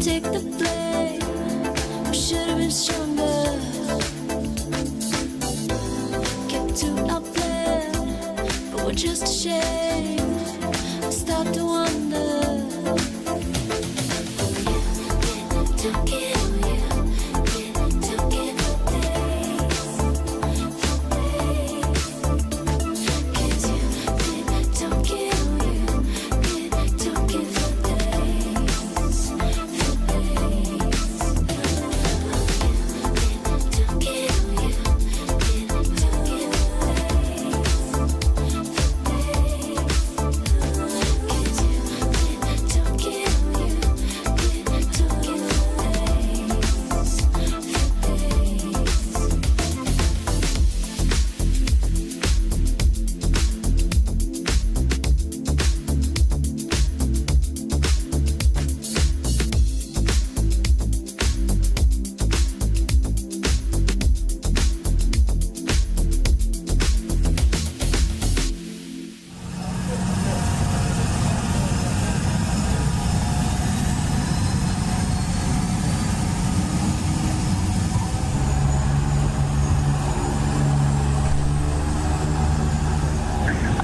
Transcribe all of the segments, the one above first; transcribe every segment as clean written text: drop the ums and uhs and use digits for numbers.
take the blame. We should have been stronger. Kept to our plan, but we're just ashamed. I start to wonder. Don't get on you. Don't get for days. Cause you don't get on you. Don't get for days. Don't get on you. Don't get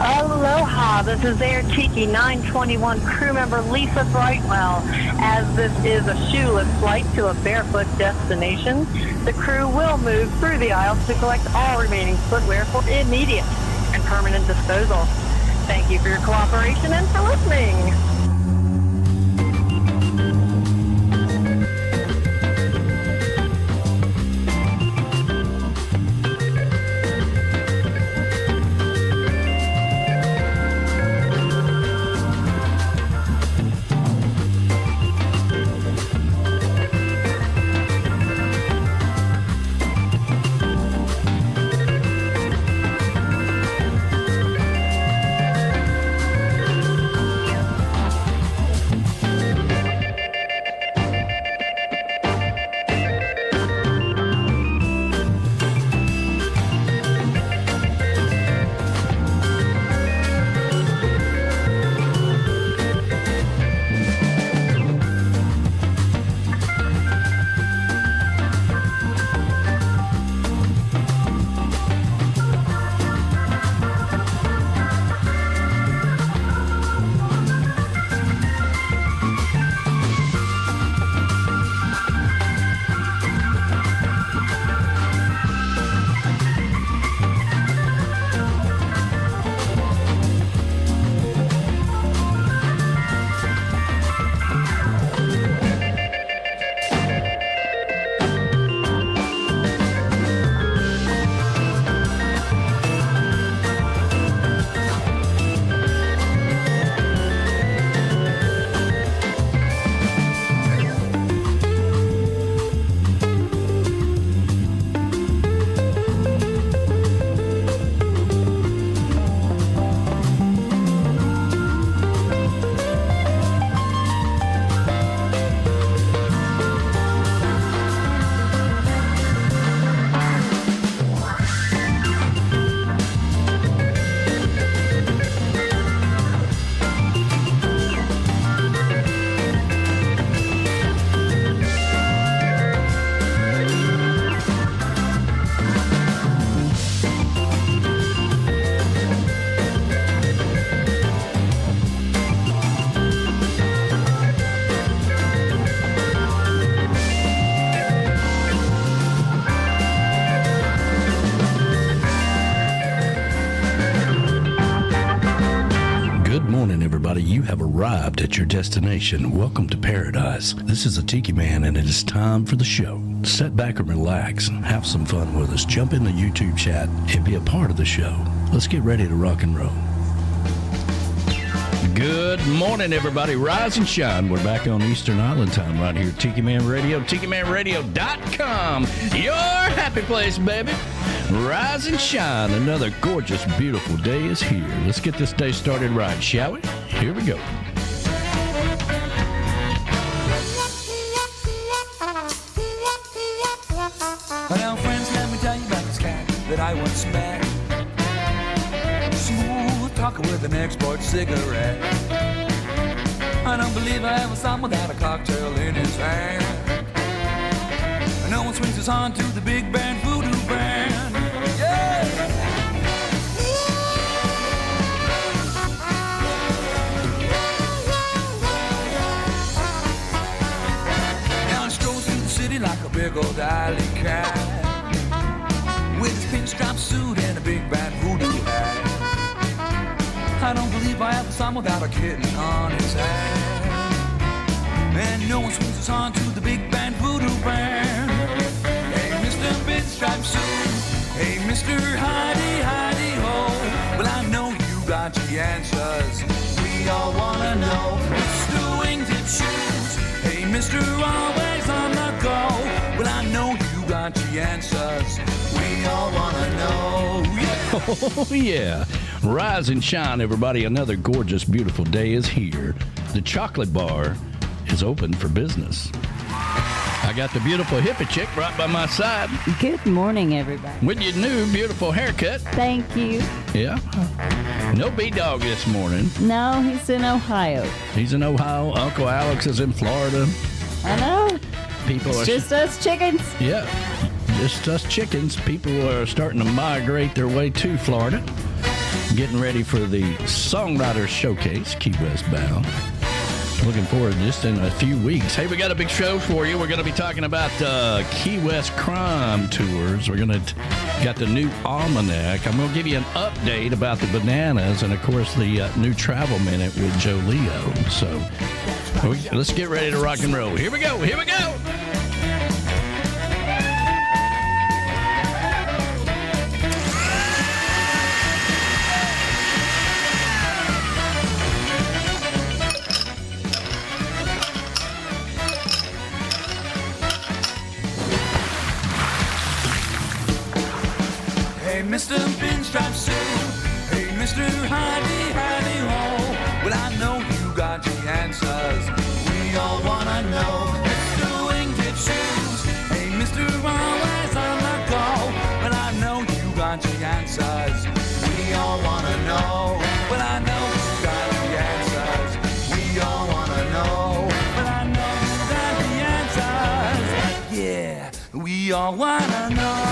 Aloha, this is Air Tiki 921 crew member Lisa Brightwell. As this is a shoeless flight to a barefoot destination, the crew will move through the aisles to collect all remaining footwear for immediate and permanent disposal. Thank you for your cooperation and for listening. You have arrived at your destination. Welcome to paradise. This is the Tiki Man, and it is time for the show. Sit back and relax. Have some fun with us. Jump in the YouTube chat and be a part of the show. Let's get ready to rock and roll. Good morning, everybody. Rise and shine. We're back on Eastern Island time right here at Tiki Man Radio, TikiManRadio.com. Your happy place, baby. Rise and shine. Another gorgeous, beautiful day is here. Let's get this day started right, shall we? Here we go. Well, friends, let me tell you about this cat that I once met. Smooth talker with an export cigarette. And don't believe I ever saw him without a cocktail in his hand. No one swings his horn to the big band voodoo band. Yeah! Now he strolls through the city like a big old alley cat, with his pinstripe suit and a big bad voodoo hat. I don't believe I ever saw him without a kitten on his hand. And no one swings his horn to the big band voodoo band. Hey, Mr. Pinstripe Suit. Hey, Mr. Hidey, Hidey Ho. Well, I know you got the answers. We all wanna know. Mr. Wingtip Shoes. Hey, Mr. Always on the go. Well, I know you got the answers. We all wanna know. Yeah. Oh, yeah. Rise and shine, everybody. Another gorgeous, beautiful day is here. The chocolate bar is open for business. I got the beautiful hippie chick right by my side Good morning, everybody. with your new beautiful haircut. Thank you. Yeah. No B-Dog this morning. No, he's in Ohio. He's in Ohio. Uncle Alex is in Florida. I know. People It's are just us chickens. yeah, just us chickens. People are starting to migrate their way to Florida, getting ready for the Songwriters Showcase, Key West bound. Looking forward to just in a few weeks. Hey, we got a big show for you. We're going to be talking about Key West crime tours. We're going to got the new Almanac. I'm going to give you an update about the bananas and, of course, the new Travel Minute with Joe Leo. So let's get ready to rock and roll. Here we go. Here we go. Hey, Mr. Pinstripe Suit. Hey, Mr. Hidey, Hidey Ho. Well, I know you got the answers. We all wanna know. Mr. Wingtip Shoes. Hey, Mr. Always on the go. Well, I know you got the answers. We all wanna know. Well, I know you got the answers. We all wanna know. Well, I know you got the answers. Yeah, we all wanna know.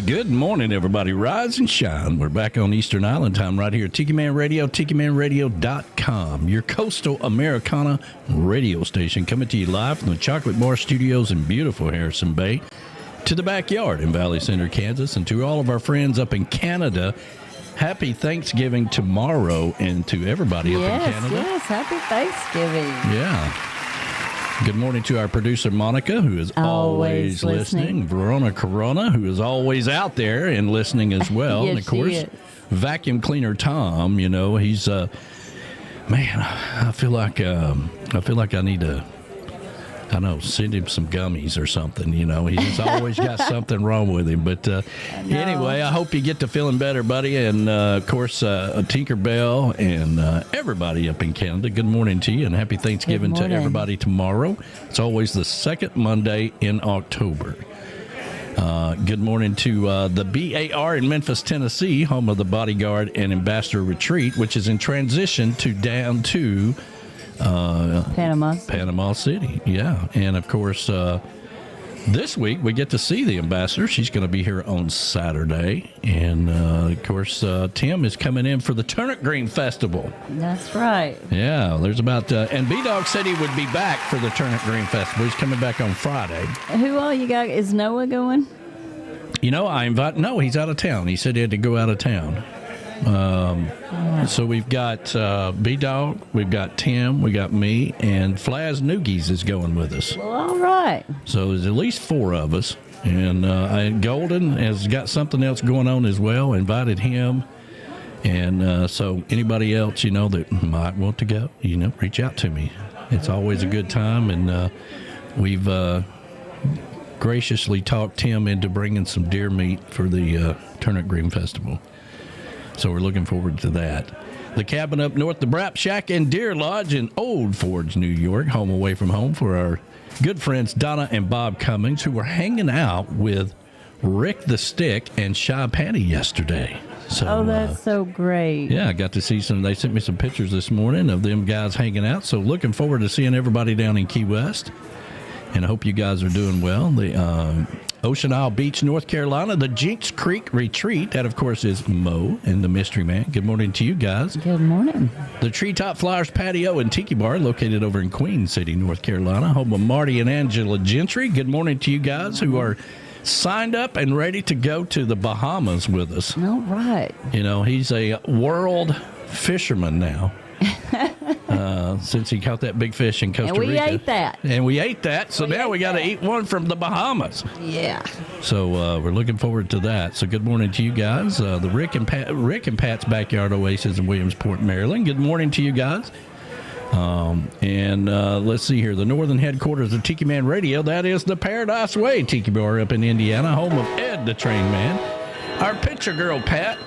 Good morning, everybody. Rise and shine. We're back on Eastern Island time right here at Tiki Man Radio, TikiManRadio.com, your coastal Americana radio station, coming to you live from the Chocolate Bar Studios in beautiful Harrison Bay to the backyard in Valley Center, Kansas, and to all of our friends up in Canada. Happy Thanksgiving tomorrow, and to everybody up in Canada. Yes, happy Thanksgiving. Yeah. Good morning to our producer, Monica, who is always listening. Verona Corona, who is always out there and listening as well. Yes, and, of course, she is. Vacuum Cleaner Tom, you know, he's, man, I feel like I need to, I don't know, send him some gummies or something, you know. He's always got something wrong with him. But anyway, I hope you get to feeling better, buddy. And, of course, Tinkerbell and everybody up in Canada, good morning to you and happy Thanksgiving to everybody tomorrow. It's always the second Monday in October. Good morning to the BAR in Memphis, Tennessee, home of the Bodyguard and Ambassador Retreat, which is in transition down to Panama City, yeah. And of course, this week we get to see the ambassador. She's going to be here on Saturday, and of course, Tim is coming in for the Turnip Green Festival. That's right. Yeah, there's about and B-Dog said he would be back for the Turnip Green Festival. He's coming back on Friday. Who all you got? Is Noah going? You know, no, he's out of town. He said he had to go out of town. So we've got B-Dog, we've got Tim, we got me, and Flaz Noogies is going with us. Well, all right. So there's at least four of us. And Golden has got something else going on as well. Invited him. And so anybody else, you know, that might want to go, you know, reach out to me. It's always a good time. And we've graciously talked Tim into bringing some deer meat for the Turnip Green Festival. So we're looking forward to that. The cabin up north, the Brap Shack and Deer Lodge in Old Forge, New York, home away from home for our good friends Donna and Bob Cummings, who were hanging out with Rick the Stick and Shy Patty yesterday. So, that's so great. Yeah, I got to see some. They sent me some pictures this morning of them guys hanging out. So looking forward to seeing everybody down in Key West. And I hope you guys are doing well. The Ocean Isle Beach, North Carolina, the Jinx Creek Retreat. That, of course, is Mo and the Mystery Man. Good morning to you guys. Good morning. The Treetop Flowers Patio and Tiki Bar, located over in Queen City, North Carolina, home of Marty and Angela Gentry. Good morning to you guys who are signed up and ready to go to the Bahamas with us. All right. You know, he's a world fisherman now. Since he caught that big fish in Costa Rica. And we ate that. So now we got to eat one from the Bahamas. Yeah. So we're looking forward to that. So good morning to you guys. The Rick and Pat's Backyard Oasis in Williamsport, Maryland. Good morning to you guys. And let's see here. The northern headquarters of Tiki Man Radio. That is the Paradise Way Tiki Bar up in Indiana, home of Ed the Train Man. Our picture girl, Pat.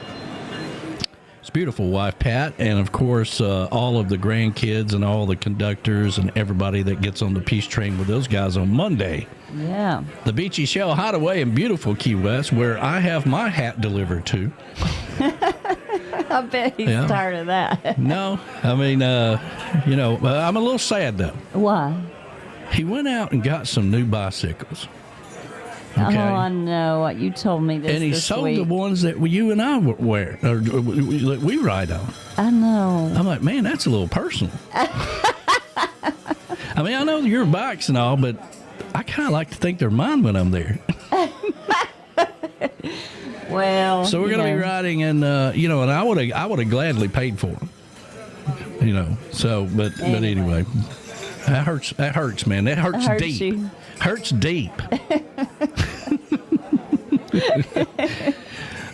Beautiful wife, Pat, and of course all of the grandkids and all the conductors and everybody that gets on the Peace Train with those guys on Monday. Yeah. The Beachy Shell Hideaway in beautiful Key West, where I have my hat delivered to. I bet he's tired of that. No, I mean, I'm a little sad though. Why? He went out and got some new bicycles. Okay. Oh, I know. You told me this. And he sold the ones that you and I wear, or we ride on. I know. I'm like, man, that's a little personal. I mean, I know your bikes and all, but I kind of like to think they're mine when I'm there. Well, so we're going to be riding, and and I would have gladly paid for them. So, but anyway, that hurts. That hurts, man. That hurts deep. You. Hurts deep.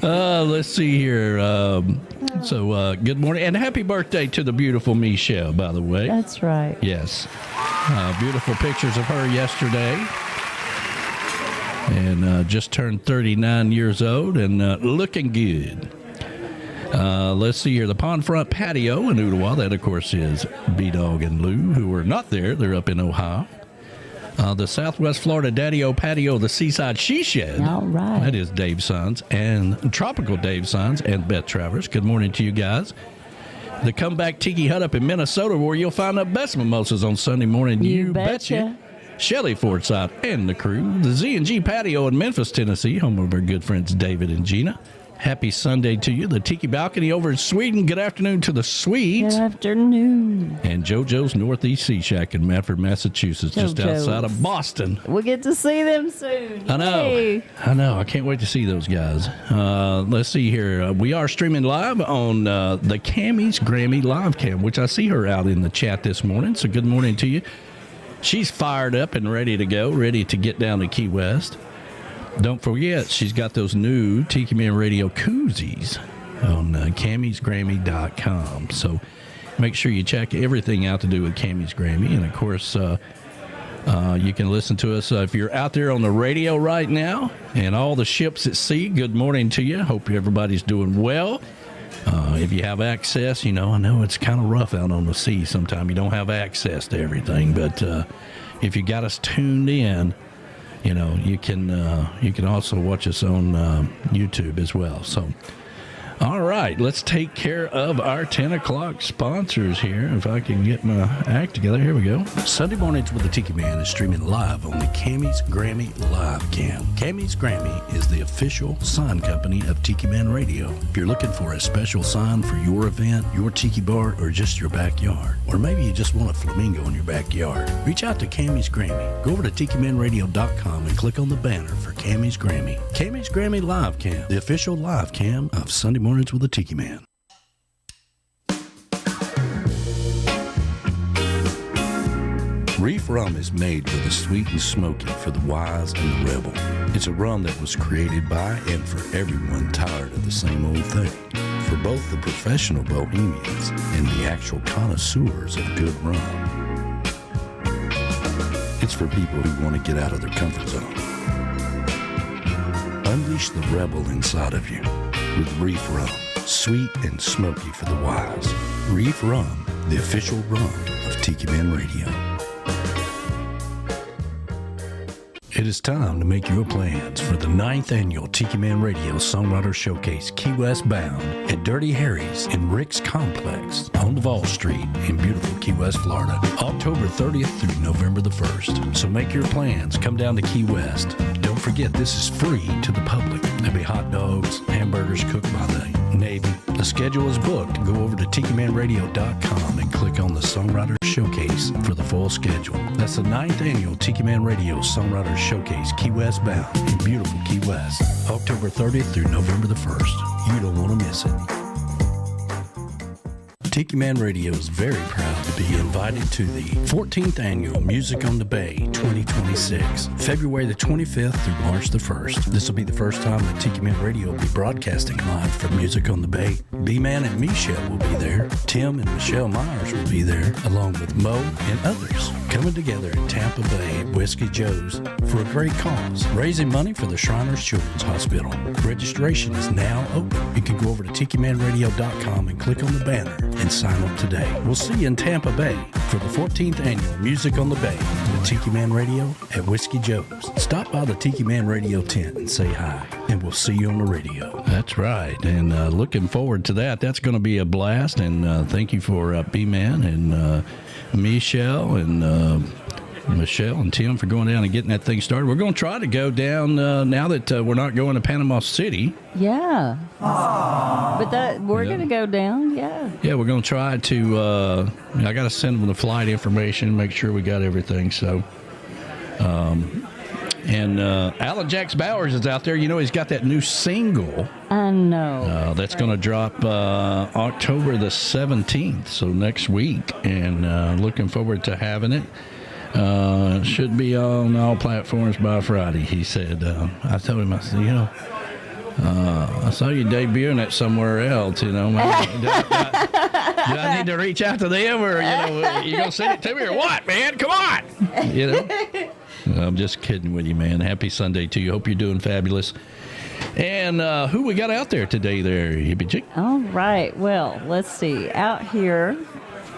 Let's see here. Good morning and happy birthday to the beautiful Michelle, by the way. That's right. Yes. Beautiful pictures of her yesterday. And just turned 39 years old and looking good. Let's see here. The Pond Front Patio in Ottawa. That, of course, is B-Dog and Lou, who are not there. They're up in Ohio. The Southwest Florida Daddy-O Patio, the Seaside She Shed. All right. That is Dave Sons and Tropical Dave Sons and Beth Travers. Good morning to you guys. The Comeback Tiki Hut up in Minnesota, where you'll find the best mimosas on Sunday morning. You betcha. Shelley Fordside and the crew. The Z&G Patio in Memphis, Tennessee, home of our good friends David and Gina. Happy Sunday to you. The Tiki Balcony over in Sweden. Good afternoon to the Swedes. Good afternoon. And JoJo's Northeast Sea Shack in Medford, Massachusetts, just outside of Boston. We'll get to see them soon. I know. Yay. I know. I can't wait to see those guys. Let's see here. We are streaming live on the Camys Grammy live cam, which I see her out in the chat this morning. So good morning to you. She's fired up and ready to go, ready to get down to Key West. Don't forget, she's got those new Tiki Man Radio koozies on CamysGrammy.com. So make sure you check everything out to do with Camys Grammy. And, of course, you can listen to us if you're out there on the radio right now. And all the ships at sea, good morning to you. Hope everybody's doing well. If you have access, I know it's kind of rough out on the sea sometimes. You don't have access to everything. But if you got us tuned in, you can also watch us on YouTube as well. So, all right, let's take care of our 10 o'clock sponsors here. If I can get my act together. Here we go. Sunday Mornings with the Tiki Man is streaming live on the Camys Grammy live cam. Camys Grammy is the official sign company of Tiki Man Radio. If you're looking for a special sign for your event, your tiki bar, or just your backyard, or maybe you just want a flamingo in your backyard, reach out to Camys Grammy. Go over to TikiManRadio.com and click on the banner for Camys Grammy. Camys Grammy live cam, the official live cam of Sunday Mornings with the Tiki Man. Reif Rum is made with a sweet and smoky for the wise and the rebel. It's a rum that was created by and for everyone tired of the same old thing. For both the professional bohemians and the actual connoisseurs of good rum. It's for people who want to get out of their comfort zone. Unleash the rebel inside of you with Reif Rum, sweet and smoky for the wise. Reif Rum, the official rum of Tiki Man Radio. It is time to make your plans for the 9th annual Tiki Man Radio Songwriter Showcase Key West Bound at Dirty Harry's in Rick's Complex on Duval Street in beautiful Key West, Florida, October 30th through November the 1st. So make your plans. Come down to Key West. Don't forget, this is free to the public. There'll be hot dogs, hamburgers cooked by the Navy. The schedule is booked. Go over to TikiManRadio.com and click on the Songwriter Showcase for the full schedule. That's the 9th annual Tiki Man Radio Songwriter Showcase Key West Bound in beautiful Key West, October 30th through November the 1st. You don't want to miss it. Tiki Man Radio is very proud to be invited to the 14th Annual Music on the Bay 2026, February the 25th through March the 1st. This will be the first time that Tiki Man Radio will be broadcasting live from Music on the Bay. B-Man and Michelle will be there. Tim and Michelle Myers will be there, along with Mo and others, coming together in Tampa Bay at Whiskey Joe's for a great cause, raising money for the Shriners Children's Hospital. Registration is now open. You can go over to TikiManRadio.com and click on the banner and sign up today. We'll see you in Tampa Bay for the 14th Annual Music on the Bay with Tiki Man Radio at Whiskey Joe's. Stop by the Tiki Man Radio tent and say hi, and we'll see you on the radio. That's right, and looking forward to that. That's going to be a blast, and thank you for B-Man and Michelle and Michelle and Tim for going down and getting that thing started. We're going to try to go down now that we're not going to Panama City. Yeah. But that we're going to go down, yeah. Yeah, we're going to try to, I got to send them the flight information, make sure we got everything. So, and Alan Jacks Bowers is out there. You know, he's got that new single. I know. That's going to drop October the 17th, so next week. And looking forward to having it. Should be on all platforms by Friday, he said. I told him, I said, you know, I saw you debuting it somewhere else, you know. Do I need to reach out to them, or, you know, you going to send it to me or what, man? Come on! You know? I'm just kidding with you, man. Happy Sunday to you. Hope you're doing fabulous. And who we got out there today there, Hippie Chick? All right. Well, let's see. Out here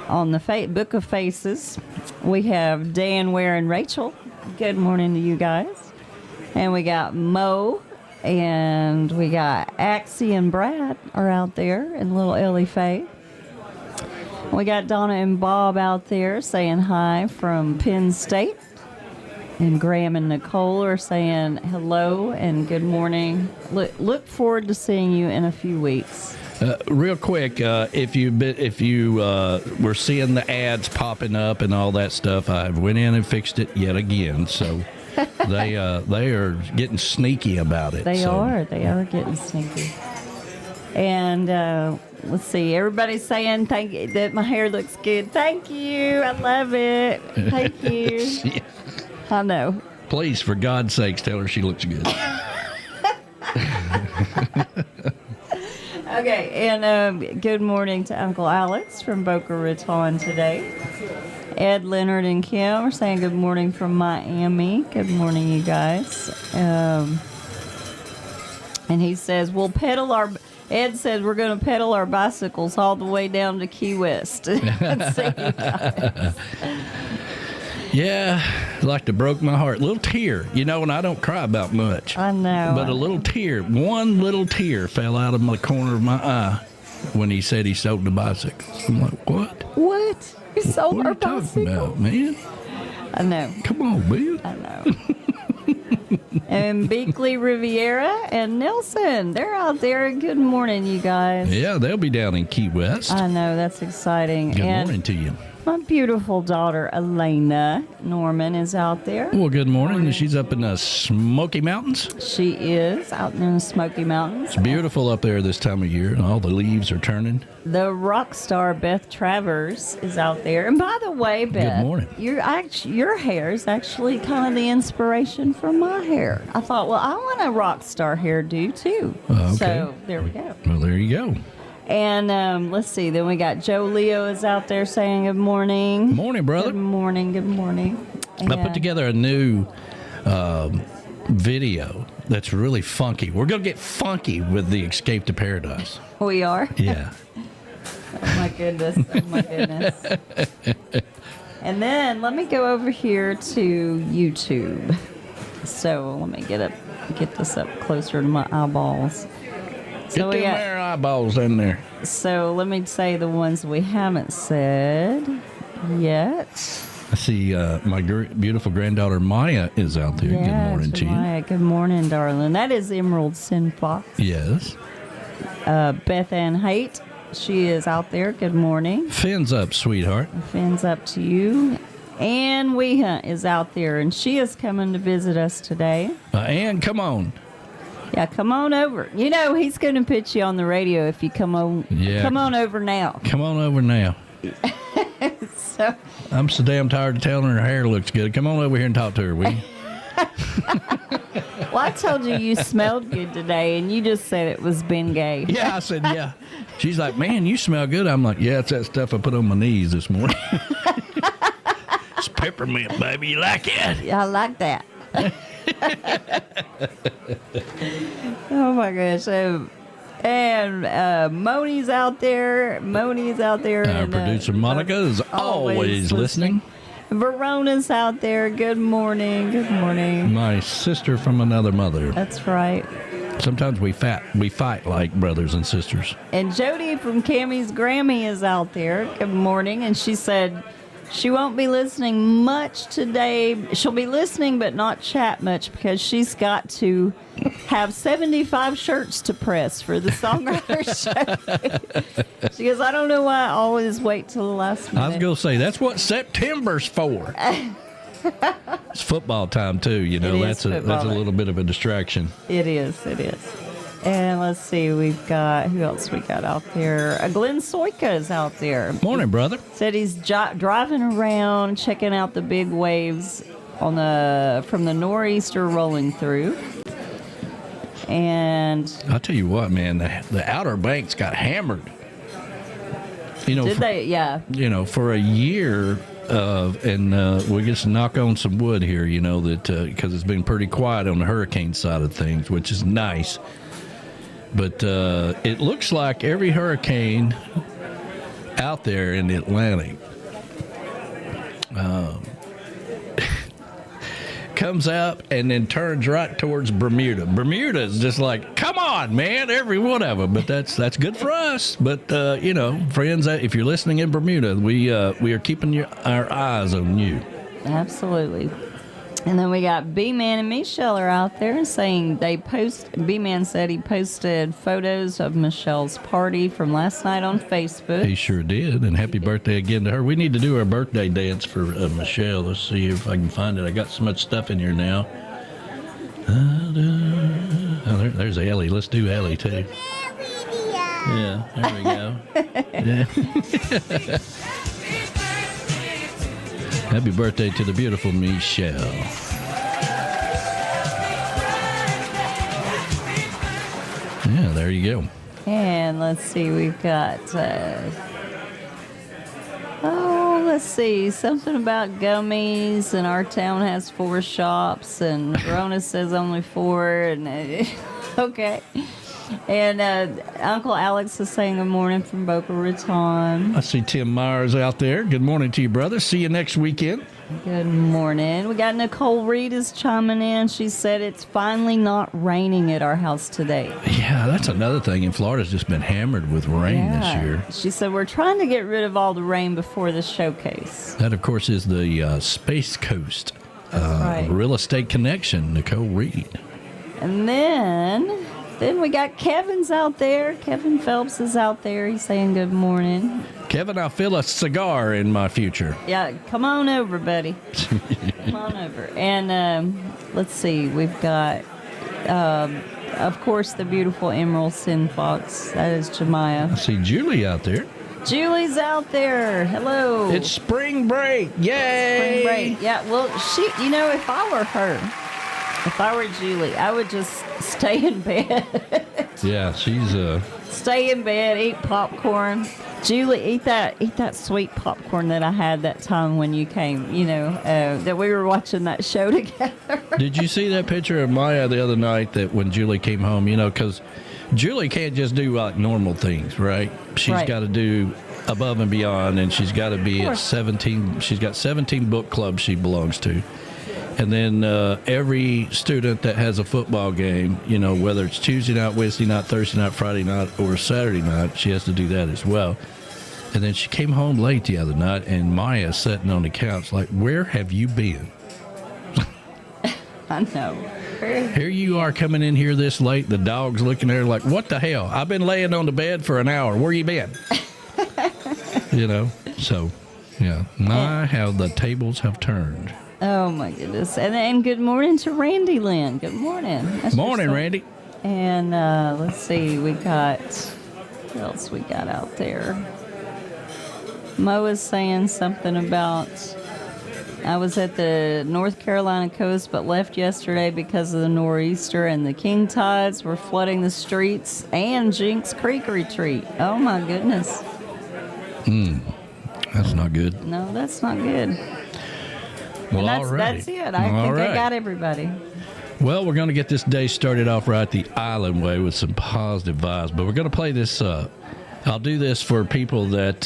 on the Book of Faces, we have Dan, Ware, and Rachel. Good morning to you guys. And we got Mo, and we got Axie and Brad are out there, and little Ellie Faye. We got Donna and Bob out there saying hi from Penn State. And Graham and Nicole are saying hello and good morning. Look forward to seeing you in a few weeks. Real quick, if you were seeing the ads popping up and all that stuff, I went in and fixed it yet again. So they are getting sneaky about it. They are getting sneaky. And let's see, everybody's saying thank you, that my hair looks good. Thank you, I love it. Thank you. I know. Please, for God's sakes, tell her she looks good. Okay, and good morning to Uncle Alex from Boca Raton today. Ed, Leonard, and Kim are saying good morning from Miami. Good morning, you guys. And he says, Ed says we're going to pedal our bicycles all the way down to Key West. See you guys. Yeah, like to broke my heart. Little tear, you know, and I don't cry about much. I know. But a little tear, one little tear fell out of the corner of my eye when he said he sold the bicycles. I'm like, what? What? You sold our bicycles? What are you talking about, man? I know. Come on, man. I know. And Beakley, Riviera, and Nelson, they're out there. Good morning, you guys. Yeah, they'll be down in Key West. I know, that's exciting. Good morning to you. My beautiful daughter, Elena Norman, is out there. Well, good morning. She's up in the Smoky Mountains. She is out in the Smoky Mountains. It's beautiful up there this time of year. All the leaves are turning. The rock star Beth Travers is out there. And by the way, Beth, good morning. Your hair is actually kind of the inspiration for my hair. I thought, well, I want a rock star hairdo too. Okay. So there we go. Well, there you go. And let's see. Then we got Joe Leo is out there saying good morning. Morning, brother. Good morning. Good morning. I put together a new video that's really funky. We're going to get funky with the Escape to Paradise. We are? Yeah. Oh, my goodness. Oh, my goodness. And then let me go over here to YouTube. So let me get this up closer to my eyeballs. Get them there eyeballs in there. So let me say the ones we haven't said yet. I see my beautiful granddaughter Maya is out there. Yeah, good morning to you. Maya, good morning, darling. That is Emerald Sin Fox. Yes. Beth Ann Haight, she is out there. Good morning. Fins up, sweetheart. Fins up to you. Ann Weehunt is out there, and she is coming to visit us today. Ann, come on. Yeah, come on over. You know, he's going to put you on the radio if you come on. Yeah. Come on over now. Come on over now. So I'm so damn tired of telling her hair looks good. Come on over here and talk to her, will you? Well, I told you smelled good today, and you just said it was Bengay. Yeah, I said, yeah. She's like, man, you smell good. I'm like, yeah, it's that stuff I put on my knees this morning. It's peppermint, baby. You like it? Yeah, I like that. Oh, my gosh. And Moni's out there. Our and, producer Monica is always listening. Verona's out there. Good morning. Good morning. My sister from another mother. That's right. Sometimes we fight like brothers and sisters. And Jody from Camys Grammy is out there. Good morning. And she said she won't be listening much today. She'll be listening but not chat much because she's got to have 75 shirts to press for the songwriter show. She goes, I don't know why I always wait till the last minute. I was going to say, that's what September's for. It's football time, too. You know, that's a little bit of a distraction. It is. And let's see, we've got, who else we got out there? Glenn Soika is out there. Morning, brother. Said he's driving around, checking out the big waves from the nor'easter rolling through. And I'll tell you what, man, the Outer Banks got hammered. You know, they? Yeah. You know, for a year and we just knock on some wood here, you know, that because it's been pretty quiet on the hurricane side of things, which is nice. But it looks like every hurricane out there in the Atlantic comes up and then turns right towards Bermuda. Bermuda is just like, come on, man, every one of them. But that's good for us. But, you know, friends, if you're listening in Bermuda, we are keeping our eyes on you. Absolutely. And then we got B-Man and Michelle are out there saying B-Man said he posted photos of Michelle's party from last night on Facebook. He sure did. And happy birthday again to her. We need to do our birthday dance for Michelle. Let's see if I can find it. I got so much stuff in here now. Oh, there's Ellie. Let's do Ellie, too. Yeah, there we go. Yeah. Happy birthday to the beautiful Michelle. Yeah, there you go. And let's see, we've got, let's see, something about gummies, and our town has 4 shops, and Verona says only 4, and okay. And Uncle Alex is saying good morning from Boca Raton. I see Tim Myers out there. Good morning to you, brother. See you next weekend. Good morning. We got Nicole Reed is chiming in. She said it's finally not raining at our house today. Yeah, that's another thing. In Florida's just been hammered with rain this year. She said we're trying to get rid of all the rain before the showcase. That, of course, is the Space Coast right. Real Estate Connection, Nicole Reed. And then we got Kevin's out there. Kevin Phelps is out there. He's saying good morning. Kevin, I feel a cigar in my future. Yeah, come on over, buddy. Come on over. And let's see, we've got, of course, the beautiful Emerald Sin Fox. That is Jemiah. I see Julie out there. Julie's out there. Hello. It's spring break. Yay! Spring break. Yeah, well, if I were her, if I were Julie, I would just stay in bed. Yeah, she's Stay in bed, eat popcorn. Julie, eat that sweet popcorn that I had that time when you came, that we were watching that show together. Did you see that picture of Maya the other night that when Julie came home, because Julie can't just do like normal things, right? She's got to do above and beyond, and she's got to be at 17. She's got 17 book clubs she belongs to. And then every student that has a football game, whether it's Tuesday night, Wednesday night, Thursday night, Friday night, or Saturday night, she has to do that as well. And then she came home late the other night, and Maya sitting on the couch like, where have you been? I know. Here you are coming in here this late. The dog's looking there like, what the hell? I've been laying on the bed for an hour. Where you been? So, yeah. My, how the tables have turned. Oh, my goodness. And good morning to Randy Lynn. Good morning. That's morning, Randy. And let's see. We got, what else we got out there? Mo is saying something about, I was at the North Carolina coast but left yesterday because of the nor'easter, and the king tides were flooding the streets and Jinx Creek retreat. Oh, my goodness. That's not good. No, that's not good. Well, that's it. I think I got everybody. Well, we're going to get this day started off right the island way with some positive vibes, but we're going to play this. I'll do this for people that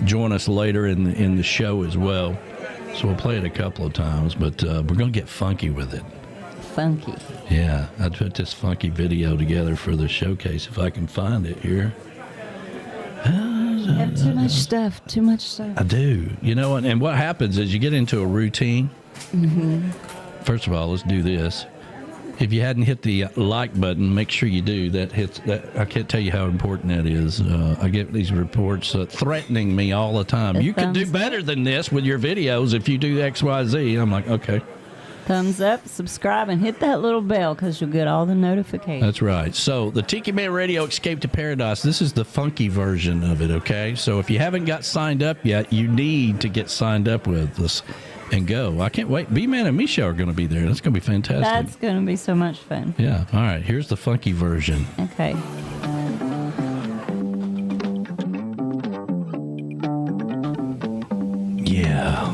join us later in the show as well. So we'll play it a couple of times, but we're going to get funky with it. Funky. Yeah, I put this funky video together for the showcase if I can find it here. You have too much stuff. I do. And what happens is you get into a routine. Mm-hmm. First of all, let's do this. If you hadn't hit the like button, make sure you do. That hits that. I can't tell you how important that is. I get these reports threatening me all the time. You can do better than this with your videos if you do X, Y, Z. I'm like, okay. Thumbs up, subscribe, and hit that little bell because you'll get all the notifications. That's right. So the Tiki Man Radio Escape to Paradise, this is the funky version of it, okay? So if you haven't got signed up yet, you need to get signed up with us and go. I can't wait. B-Man and Misha are going to be there. That's going to be fantastic. That's going to be so much fun. Yeah. All right. Here's the funky version. Okay. Yeah.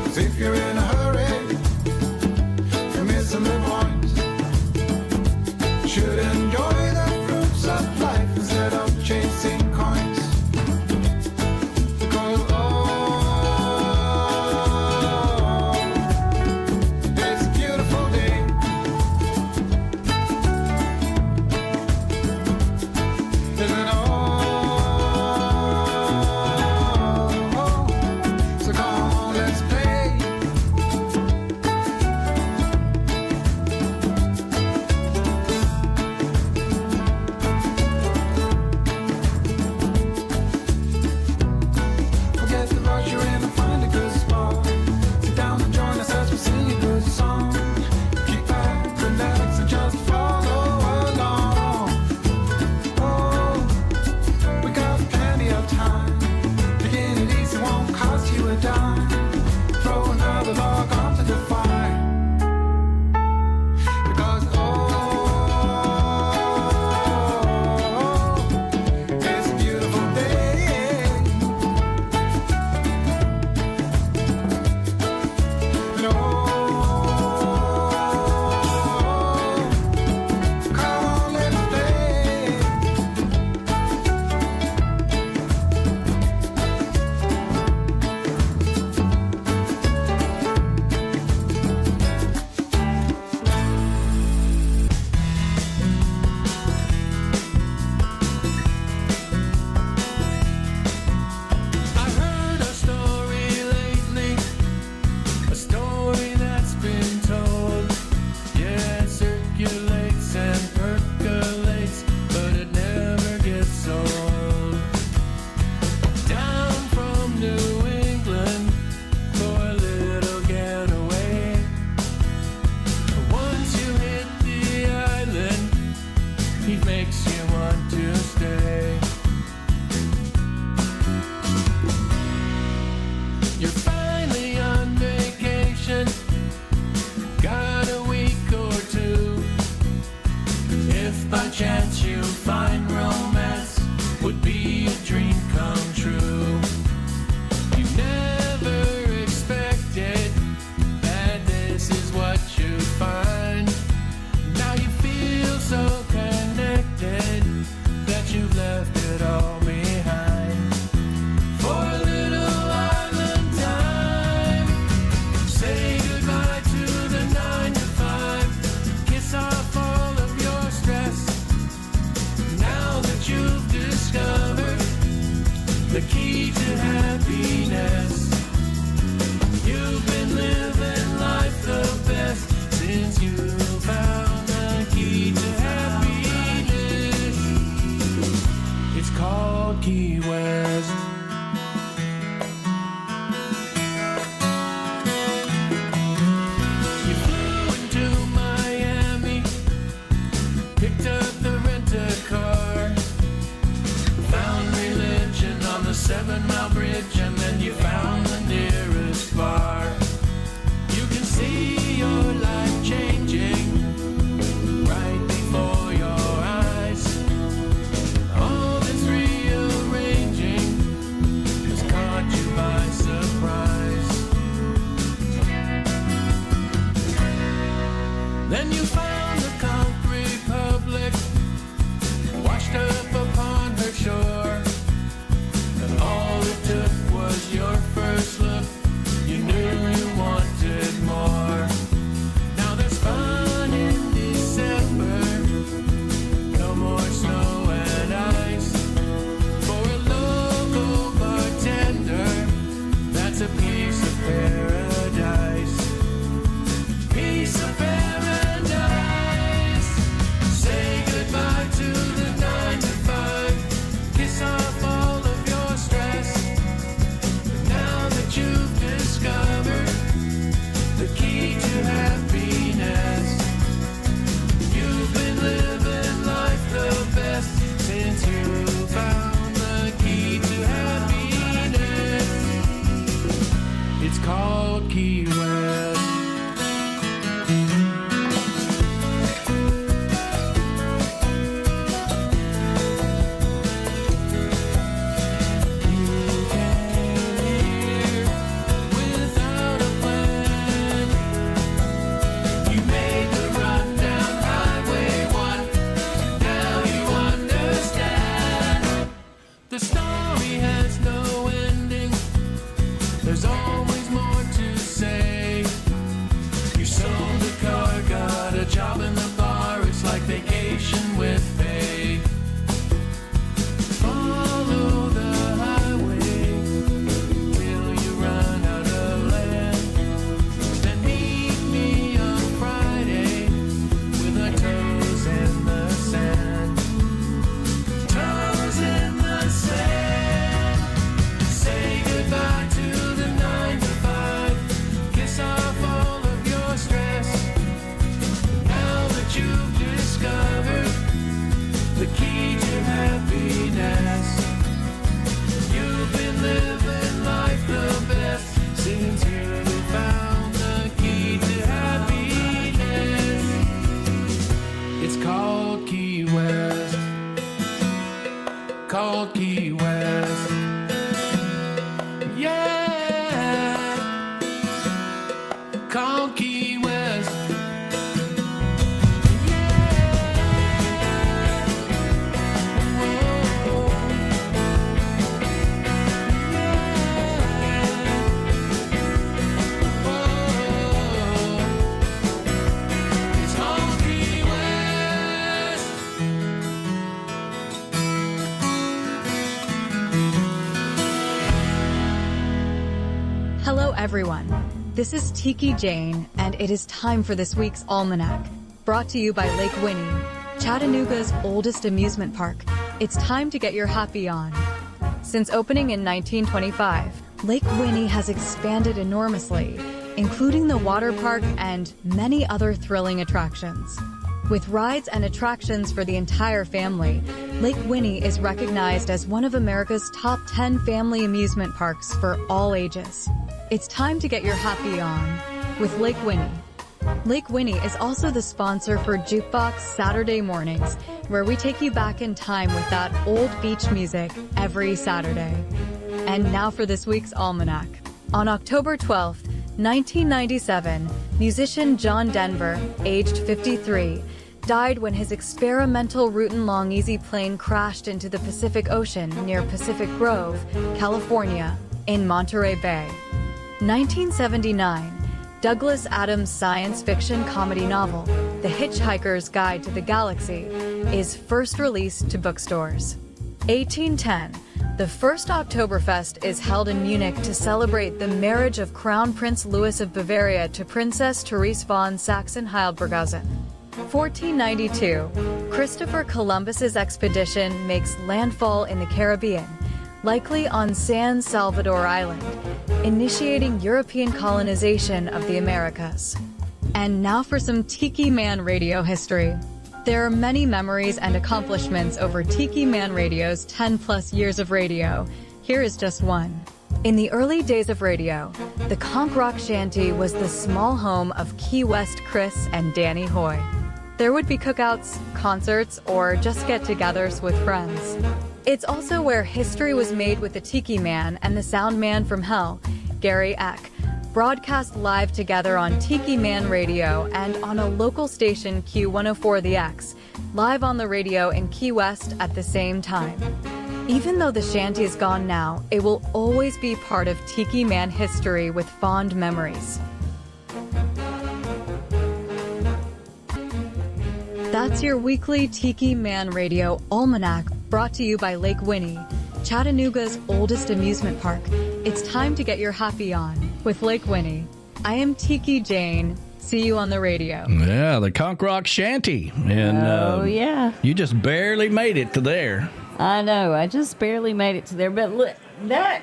'Cause if you're in a hurry, you're missing the point. Should enjoy the fruits of life instead of chasing coins. Because it's a beautiful day. Isn't it so come on, let's play. Forget the rush you're in and find a good spot. Sit down and join us as we sing a good song. Keep back, relax, and just follow along. Oh, we got plenty of time. Begin it easy, won't cost you a dime. Throw another log onto the fire. Because it's a beautiful day. And come on, let's play. I heard a story lately, a story that's been told. Yeah, it circulates and percolates, but it never gets old. Down from New England for a little getaway. Once you hit the island, he makes you want to stay. You're finally on vacation, got a week or two. If by chance you find romance, would be a dream come true. You never expected that this is what you'd find. Now you feel so connected that you've left it all behind. For a little island time, say goodbye to the 9 to 5. Kiss off all of your stress. Now that you've discovered the key to happiness, you've been living life the best since you found the key to happiness. It's called Key West. You flew into Miami, picked up the rent-a-car, found religion on the 7-mile bridge, and then you found the nearest bar. You can see your life changing right before your eyes. All this rearranging has caught you by surprise. Then you found the Conch Republic, washed up upon her shore, and all it took was your first look. You knew you wanted more. Now there's fun in December, no more snow and ice. For a local bartender, that's a piece of paradise. Piece of paradise. Say goodbye to the 9 to 5. Kiss off all of your stress. Now that you've discovered the key to happiness, you've been living life the best since you found the key to happiness. It's called Key West. You came here without a everyone. This is Tiki Jane, and it is time for this week's Almanac. Brought to you by Lake Winnie, Chattanooga's oldest amusement park. It's time to get your happy on. Since opening in 1925, Lake Winnie has expanded enormously, including the water park and many other thrilling attractions. With rides and attractions for the entire family, Lake Winnie is recognized as one of America's top 10 family amusement parks for all ages. It's time to get your happy on with Lake Winnie. Lake Winnie is also the sponsor for Jukebox Saturday mornings, where we take you back in time with that old beach music every Saturday. And now for this week's Almanac. On October 12th, 1997, musician John Denver, aged 53, died when his experimental Rutan Long Easy plane crashed into the Pacific Ocean near Pacific Grove, California, in Monterey Bay. 1979, Douglas Adams' science fiction comedy novel, The Hitchhiker's Guide to the Galaxy, is first released to bookstores. 1810, the first Oktoberfest is held in Munich to celebrate the marriage of Crown Prince Louis of Bavaria to Princess Therese von Sachsen-Hildburghausen. 1492, Christopher Columbus's expedition makes landfall in the Caribbean, likely on San Salvador Island, initiating European colonization of the Americas. And now for some Tiki Man Radio history. There are many memories and accomplishments over Tiki Man Radio's 10-plus years of radio. Here is just one. In the early days of radio, the Conch Rock Shanty was the small home of Key West Chris and Danny Hoy. There would be cookouts, concerts, or just get-togethers with friends. It's also where history was made with the Tiki Man and the Sound Man from Hell, Gary Eck, broadcast live together on Tiki Man Radio and on a local station Q104 The X, live on the radio in Key West at the same time. Even though the shanty is gone now, it will always be part of Tiki Man history with fond memories. That's your weekly Tiki Man Radio Almanac, brought to you by Lake Winnie, Chattanooga's oldest amusement park. It's time to get your happy on with Lake Winnie. I am Tiki Jane. See you on the radio. Yeah, the Conch Rock Shanty. And, yeah. You just barely made it to there. I know. I just barely made it to there. But look, that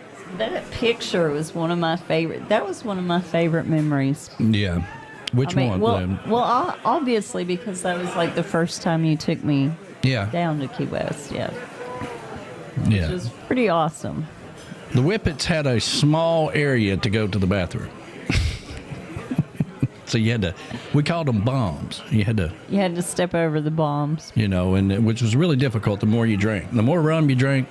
picture was one of my favorite. That was one of my favorite memories. Yeah. Which one? Well, obviously, because that was like the first time you took me down to Key West. Yeah. Yeah. Which was pretty awesome. The Whippets had a small area to go to the bathroom. So you had to, we called them bombs. You had to step over the bombs. You know, and which was really difficult the more you drank. The more rum you drank.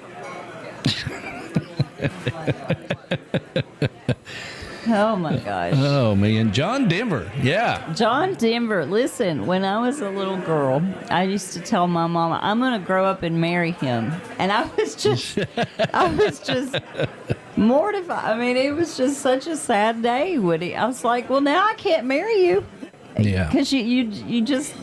Oh, my gosh. Oh, man. John Denver. Yeah. John Denver. Listen, when I was a little girl, I used to tell my mama, I'm going to grow up and marry him. And I was just mortified. I mean, it was just such a sad day, Woody. I was like, well, now I can't marry you. Yeah. Because you just,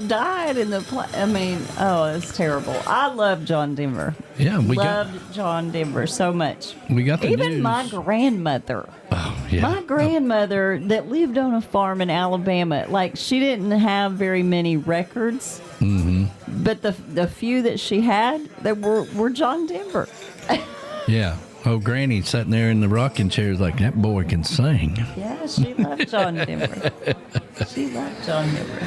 died in the I mean, it's terrible. I love John Denver. Yeah. Loved John Denver so much. We got the Even news. my grandmother. Oh, yeah. My grandmother that lived on a farm in Alabama, like, she didn't have very many records. Mm-hmm. But the few that she had, that were John Denver. Yeah. Oh, Granny sitting there in the rocking chair is like, that boy can sing. Yeah, she loved John Denver. She loved John Denver.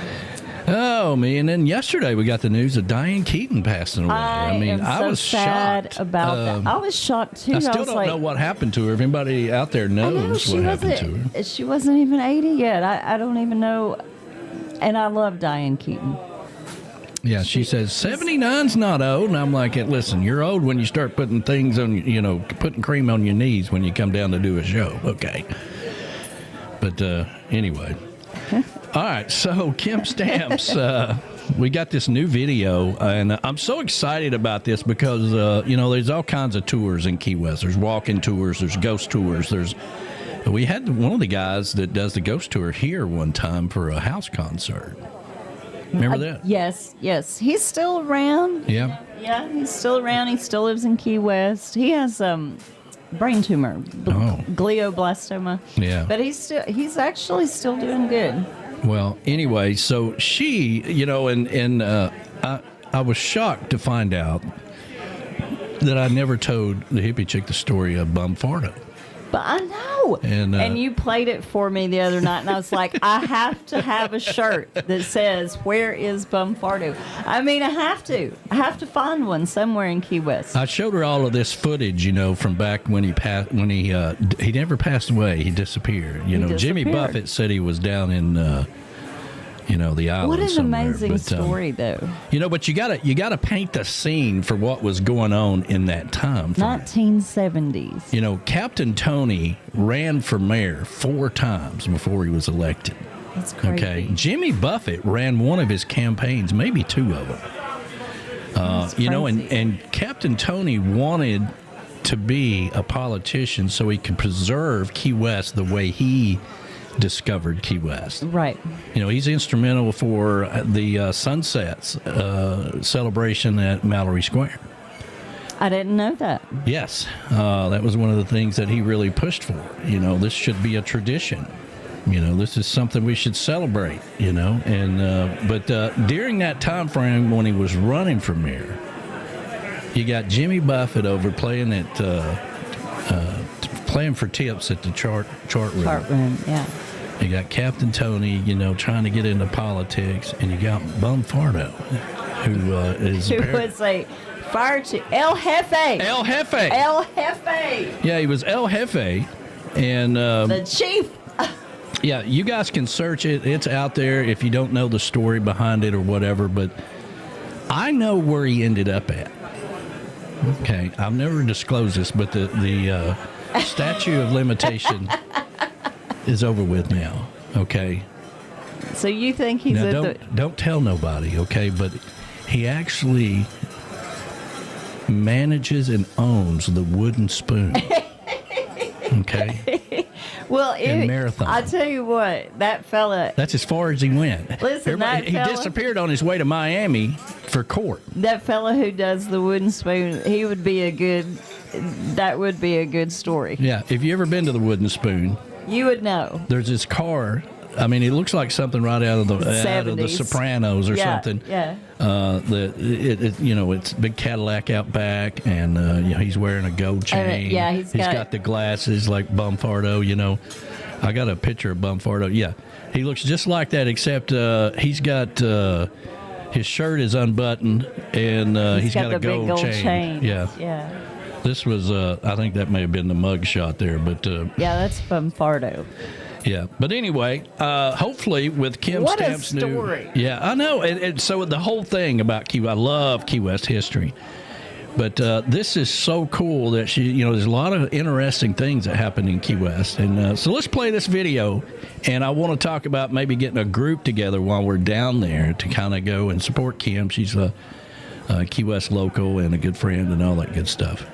Oh, man. And then yesterday we got the news of Diane Keaton passing away. I was sad shocked about that. I was shocked, too. I still don't know what happened to her. If anybody out there knows what happened to her. She wasn't even 80 yet. I don't even know. And I love Diane Keaton. Yeah, she says 79's not old, and I'm like, listen, you're old when you start putting things on, putting cream on your knees when you come down to do a show, okay? But anyway, all right. So Kim Stamps, we got this new video, and I'm so excited about this because there's all kinds of tours in Key West. There's walking tours, there's ghost tours. We had one of the guys that does the ghost tour here one time for a house concert. Remember that? Yes. He's still around. Yeah. Yeah, he's still around. He still lives in Key West. He has brain tumor, Oh. glioblastoma. Yeah. But he's actually still doing good. Well, anyway, so she, and I was shocked to find out that I never told the hippie chick the story of Bum Fardo. But I know. And you played it for me the other night, and I was like, I have to have a shirt that says, "Where is Bum Fardo?" I mean, I have to. I have to find one somewhere in Key West. I showed her all of this footage, from back when he passed. When he never passed away. He disappeared. Jimmy disappeared. Buffett said he was down in the island. What an somewhere. amazing But, story, though. But you gotta paint the scene for what was going on in that time. 1970s. Captain Tony ran for mayor 4 times before he was elected. That's crazy. Okay, Jimmy Buffett ran one of his campaigns, maybe 2 of them. That's crazy. And Captain Tony wanted to be a politician so he could preserve Key West the way he discovered Key West. Right. He's instrumental for the Sunsets celebration at Mallory Square. I didn't know that. Yes, that was one of the things that he really pushed for. This should be a tradition. This is something we should celebrate. But during that time frame when he was running for mayor, you got Jimmy Buffett over playing for tips at the chart room. Chart room, yeah. You got Captain Tony, trying to get into politics, and you got Bum Fardo, who is Who was a fire chief. El Jefe. El Jefe. El Jefe. Yeah, he was El Jefe, and The chief. yeah, you guys can search it. It's out there if you don't know the story behind it or whatever. But I know where he ended up at. Okay, I've never disclosed this, but the statute of limitation is over with now. Okay. So you think he's Now, at don't tell nobody, okay? But he actually manages and owns the Wooden Spoon. Okay. Well, in Marathon. I tell you what, that fella. That's as far as he went. Listen, he disappeared on his way to Miami for court. That fella who does the Wooden Spoon, he would be a good. That would be a good story. Yeah, if you ever been to the Wooden Spoon, you would know. There's this car. I mean, it looks like something right out of the Sopranos or something. Yeah. It's a big Cadillac out back, and he's wearing a gold chain. Yeah, he's got the glasses like Bum Fardo. I got a picture of Bum Fardo. Yeah, he looks just like that, except he's got his shirt is unbuttoned, and he's got a big gold chain. Yeah. Yeah. This was, I think that may have been the mug shot there, but yeah, that's Bum Fardo. Yeah, but anyway, hopefully with Kim what Stamp's a story. Yeah, I know. And so the whole thing about I love Key West history. But this is so cool that there's a lot of interesting things that happen in Key West. And so let's play this video. And I want to talk about maybe getting a group together while we're down there to kind of go and support Kim. She's a Key West local and a good friend and all that good stuff.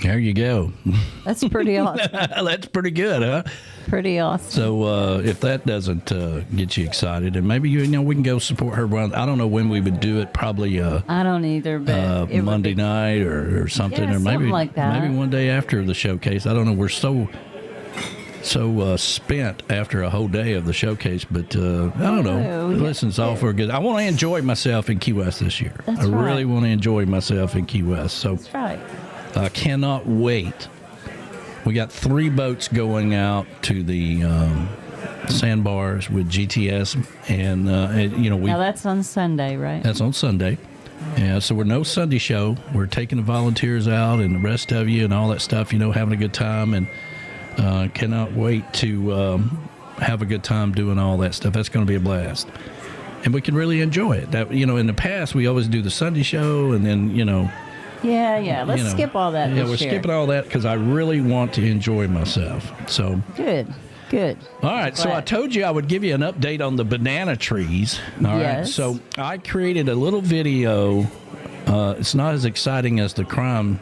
There you go. That's pretty awesome. That's pretty good, huh? Pretty awesome. So if that doesn't get you excited, and maybe we can go support her. I don't know when we would do it. Probably I don't either, but Monday night or something, Yeah, or maybe something like that. Maybe one day after the showcase. I don't know. We're so spent after a whole day of the showcase, but I don't know. Listen's all for good. I want to enjoy myself in Key West this year. That's I really right. want to enjoy myself in Key West. So That's right. I cannot wait We got 3 boats going out to the sandbars with GTS, and Now that's on Sunday, right? that's on Sunday. Yeah, so we're no Sunday show. We're taking the volunteers out and the rest of you and all that stuff, having a good time, and cannot wait to have a good time doing all that stuff. That's going to be a blast. And we can really enjoy it. That in the past, we always do the Sunday show, and then, Yeah. Let's skip all that. Yeah, this we're year. skipping all that because I really want to enjoy myself. So Good. all right, so I told you I would give you an update on the banana trees. All right, Yes. so I created a little video. It's not as exciting as the crime,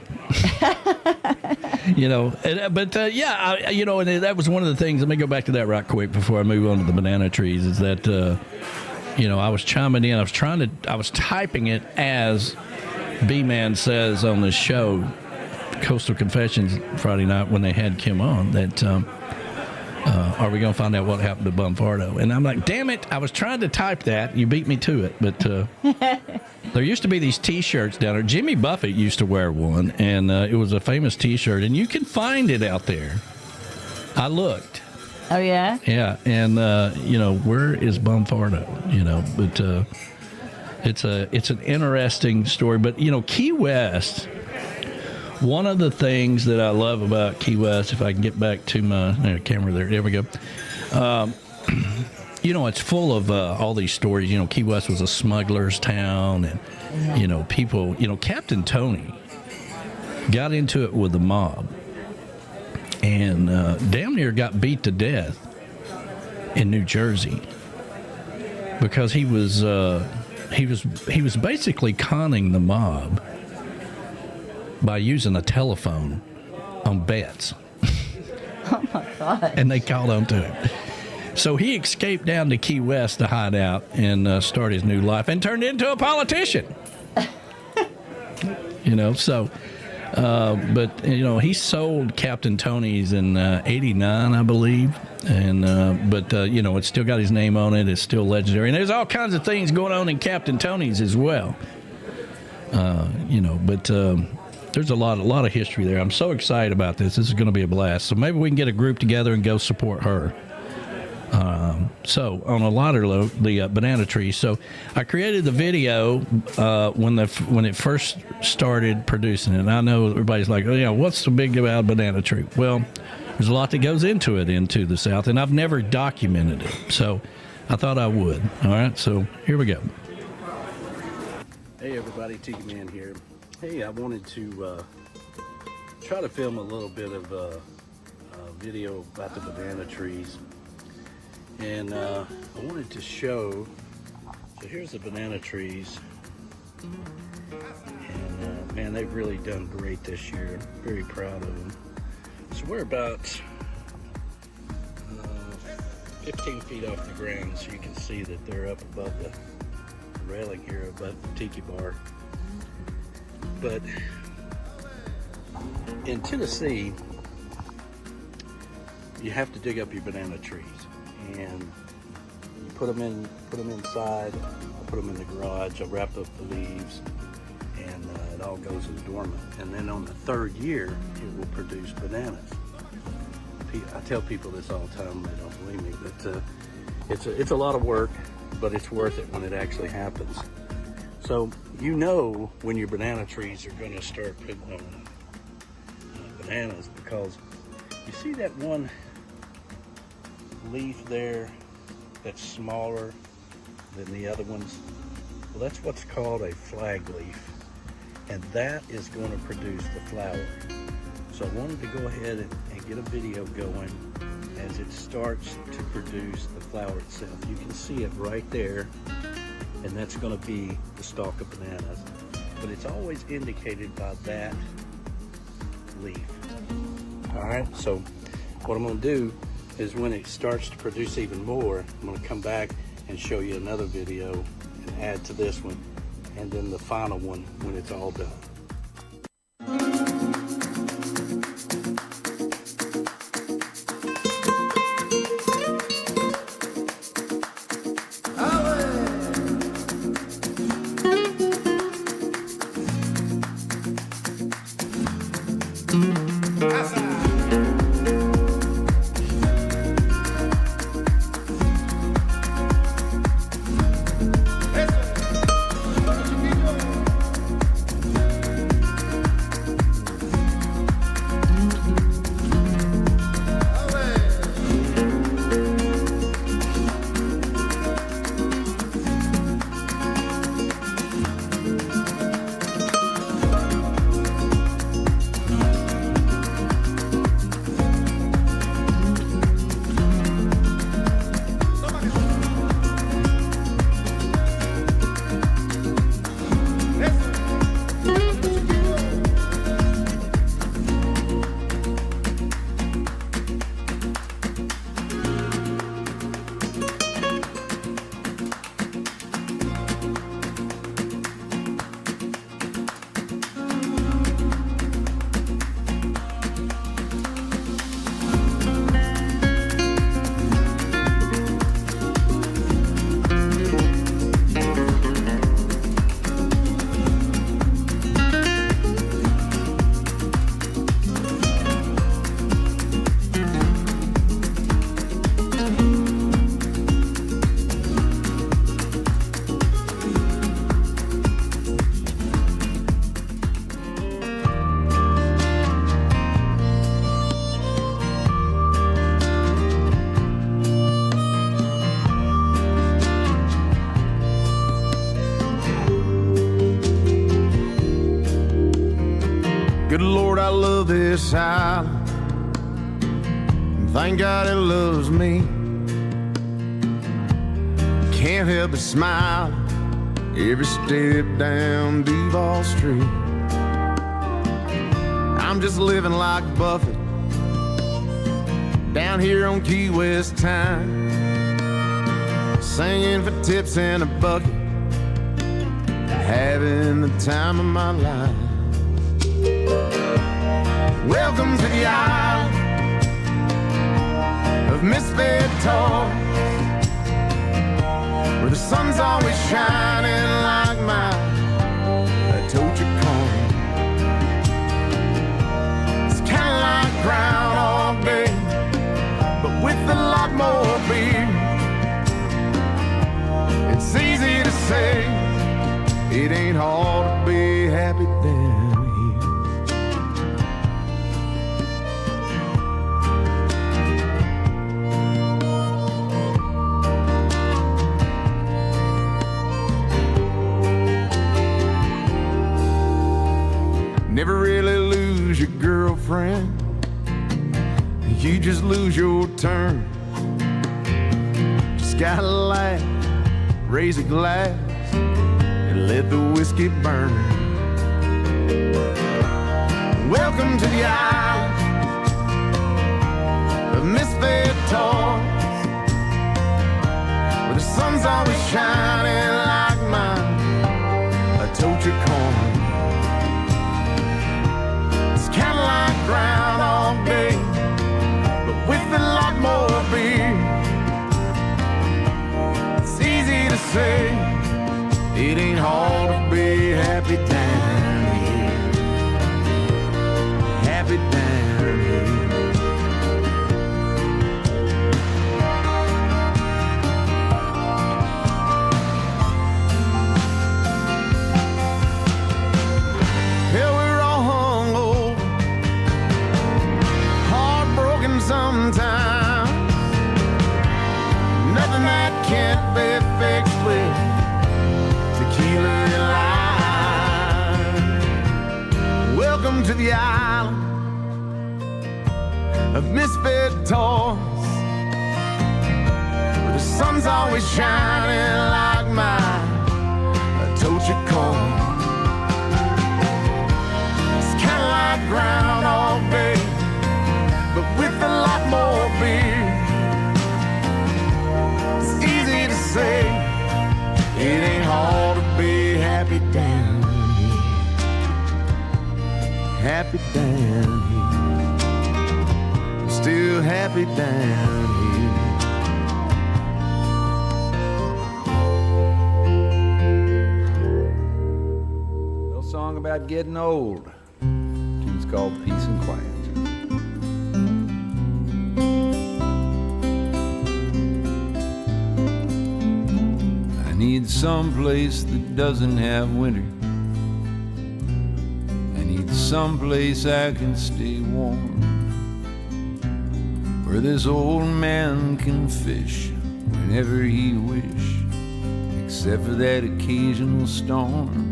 but and that was one of the things. Let me go back to that right quick before I move on to the banana trees. Is that I was chiming in. I was typing it as B-Man says on the show, Coastal Confessions Friday night when they had Kim on that. Are we going to find out what happened to Bumfardo? And I'm like, damn it, I was trying to type that. You beat me to it. But there used to be these T-shirts down there. Jimmy Buffett used to wear one, and it was a famous T-shirt. And you can find it out there. I looked. Oh, yeah? Yeah, and, where is Bumfardo? But it's an interesting story. But, Key West... One of the things that I love about Key West, if I can get back to my camera there we go. It's full of all these stories. Key West was a smuggler's town, and, people, Captain Tony got into it with the mob and damn near got beat to death in New Jersey because he was basically conning the mob by using a telephone on bets. Oh, my God. And they called on to him. So he escaped down to Key West to hide out and start his new life and turned into a politician. He sold Captain Tony's in 89, I believe. And it's still got his name on it. It's still legendary. And there's all kinds of things going on in Captain Tony's as well. There's a lot of history there. I'm so excited about this. This is going to be a blast. So maybe we can get a group together and go support her. So on a lighter note, the banana tree. So I created the video when it first started producing it. And I know everybody's like, oh yeah, what's the big about banana tree? Well, there's a lot that goes into it into the South, and I've never documented it. So I thought I would. All right, so here we go. Hey everybody, Tiki Man here. Hey, I wanted to try to film a little bit of a video about the banana trees. And I wanted to show, so here's the banana trees. And man, they've really done great this year. I'm very proud of them. So we're about 15 feet off the ground, so you can see that they're up above the railing here, above the tiki bar. But in Tennessee, you have to dig up your banana trees, and you put them inside. I put them in the garage. I wrap up the leaves, and it all goes in dormant. And then on the 3rd year, it will produce bananas. I tell people this all the time. They don't believe me, but it's a lot of work, but it's worth it when it actually happens. So when your banana trees are going to start putting on bananas, because you see that one leaf there that's smaller than the other ones? Well, that's what's called a flag leaf, and that is going to produce the flower. So I wanted to go ahead and get a video going as it starts to produce the flower itself. You can see it right there, and that's going to be the stalk of bananas. But it's always indicated by that leaf. All right, so what I'm going to do is when it starts to produce even more, I'm going to come back and show you another video and add to this one, and then the final one when it's all done. Good Lord, I love this island. And thank God it loves me. Can't help but smile every step down Duval Street. I'm just living like Buffett down here on Key West time, singing for tips in a bucket, having the time of my life. Welcome to the island of misfit toys, where the sun's always shining like my torture corn. It's kinda like Groundhog Day, but with a lot more beer. It's easy to say, it ain't hard to be happy down here. Never really lose your girlfriend, you just lose your turn. Just gotta laugh, raise a glass, and let the whiskey burn. Welcome to the island of misfit toys, where the sun's always shining like mine, a torture corn. It's kinda like Groundhog Day, but with a lot more beer. It's easy to say, it ain't hard to be happy down here. Happy down here. Hell, we're all hungover, heartbroken sometimes. Nothing that can't be fixed with tequila and lime. Welcome to the island of misfit toys, where the sun's always shining like mine, a torture corn. It's kinda like Groundhog Day, but with a lot more beer. It's easy to say, it ain't hard to be happy down here. Happy down here. I'm still happy down here. Little song about getting old. Tune's called Peace and Quiet. I need some place that doesn't have winter. I need some place I can stay warm, where this old man can fish whenever he wish, except for that occasional storm.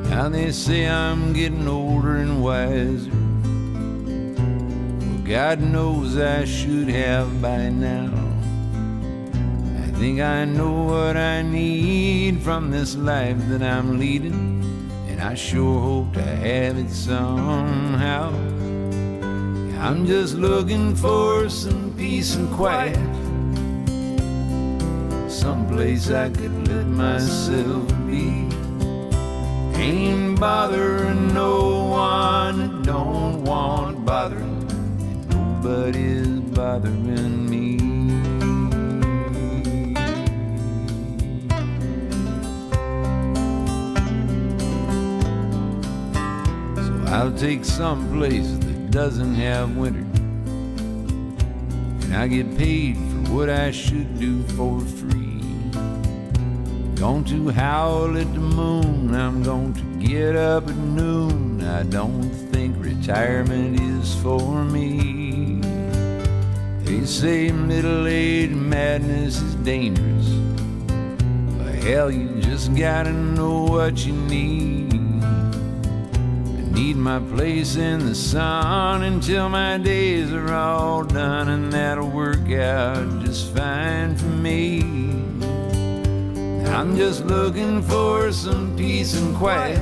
Now they say I'm getting older and wiser. Well, God knows I should have by now. I think I know what I need from this life that I'm leading, and I sure hope to have it somehow. I'm just looking for some peace and quiet, someplace I could let myself be. Ain't bothering no one, don't want bothering, and nobody's bothering me. So I'll take some place that doesn't have winter, and I get paid for what I should do for free. Going to howl at the moon, I'm going to get up at noon. I don't think retirement is for me. They say middle-aged madness is dangerous, but hell, you just gotta know what you need. And need my place in the sun until my days are all done, and that'll work out just fine for me. I'm just looking for some peace and quiet,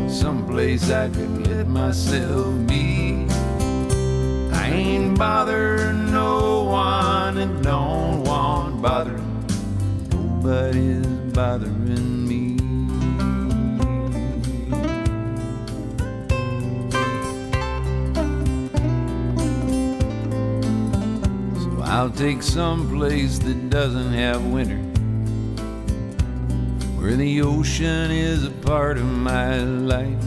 someplace I could let myself be. I ain't bothering no one and don't want bothering. Nobody's bothering me. So I'll take some place that doesn't have winter, where the ocean is a part of my life,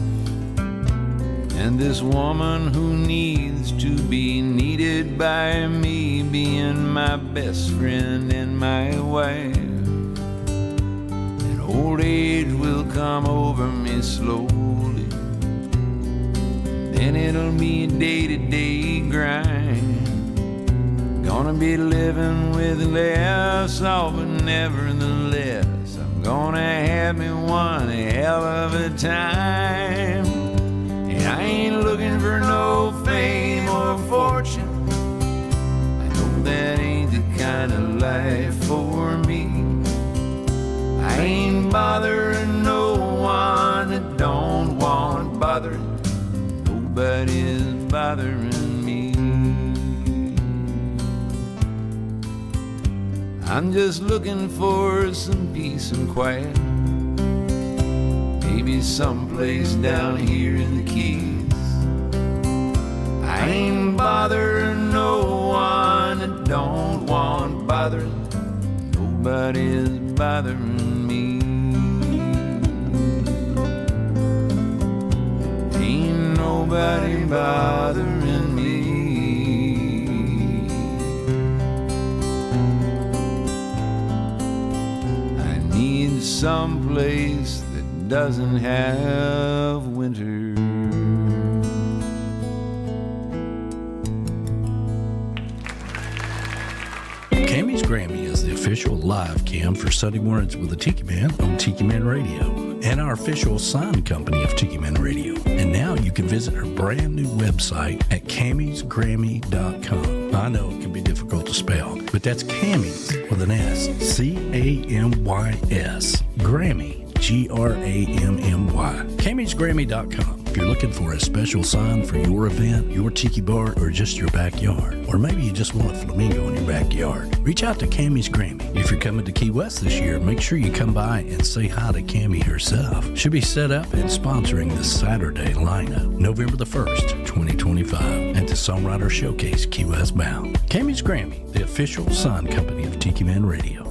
and this woman who needs to be needed by me being my best friend and my wife. And old age will come over me slowly, then it'll be a day-to-day grind. Gonna be living with less, oh, but nevertheless I'm gonna have me one hell of a time. And I ain't looking for no fame or fortune, I know that ain't the kind of life for me. I ain't bothering no one that don't want bothering. Nobody's bothering me. I'm just looking for some peace and quiet, maybe someplace down here in the Keys. I ain't bothering no one that don't want bothering. Nobody's bothering me. Ain't nobody bothering me. I need someplace that doesn't have winter. Camys Grammy is the official live cam for Sunday mornings with the Tiki Man on Tiki Man Radio, and our official sign company of Tiki Man Radio. And now you can visit her brand new website at CamysGrammy.com. I know it can be difficult to spell, but that's Camys with an S, C-A-M-Y-S, Grammy, Grammy, CamysGrammy.com. If you're looking for a special sign for your event, your tiki bar, or just your backyard, or maybe you just want a flamingo in your backyard, reach out to Camys Grammy. If you're coming to Key West this year, make sure you come by and say hi to Camy herself. She'll be set up and sponsoring the Saturday lineup, November the 1st, 2025, at the Songwriter Showcase, Key West bound. Camys Grammy, the official sign company of Tiki Man Radio.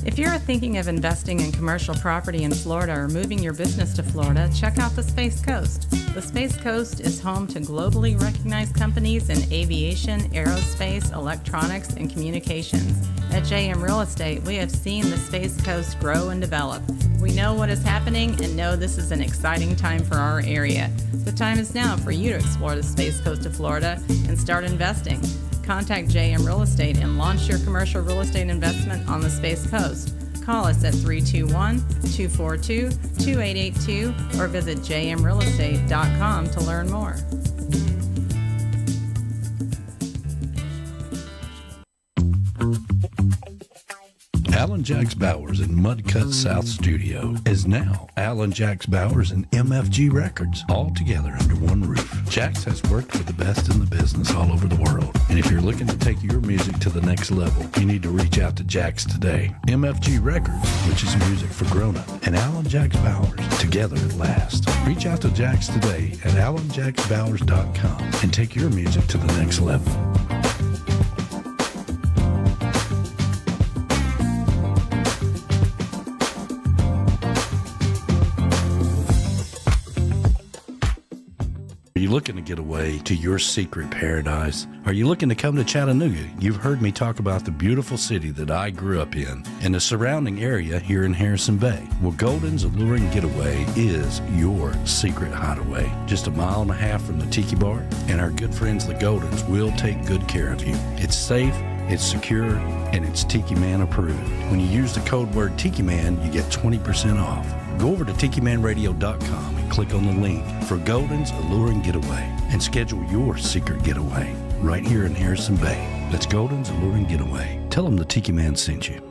If you're thinking of investing in commercial property in Florida or moving your business to Florida, check out the Space Coast. The Space Coast is home to globally recognized companies in aviation, aerospace, electronics, and communications. At JM Real Estate, we have seen the Space Coast grow and develop. We know what is happening and know this is an exciting time for our area. The time is now for you to explore the Space Coast of Florida and start investing. Contact JM Real Estate and launch your commercial real estate investment on the Space Coast. Call us at 321-242-2882 or visit jmrealestate.com to learn more. Alan Jacks Bowers in Mudcut South Studio is now Alan Jacks Bowers and MFG Records, all together under one roof. Jacks has worked with the best in the business all over the world, and if you're looking to take your music to the next level, you need to reach out to Jacks today. MFG Records, which is music for grown-up, and Alan Jacks Bowers, together at last. Reach out to Jacks today at alanjacksbowers.com and take your music to the next level. Are you looking to get away to your secret paradise? Are you looking to come to Chattanooga? You've heard me talk about the beautiful city that I grew up in and the surrounding area here in Harrison Bay. Well, Golden's Alluring Getaway is your secret hideaway. Just a mile and a half from the Tiki Bar, and our good friends the Goldens will take good care of you. It's safe, It's secure, and it's Tiki Man approved. When you use the code word Tiki Man, you get 20% off. Go over to TikiManRadio.com and click on the link for Golden's Alluring Getaway and schedule your secret getaway right here in Harrison Bay. That's Golden's Alluring Getaway. Tell them the Tiki Man sent you.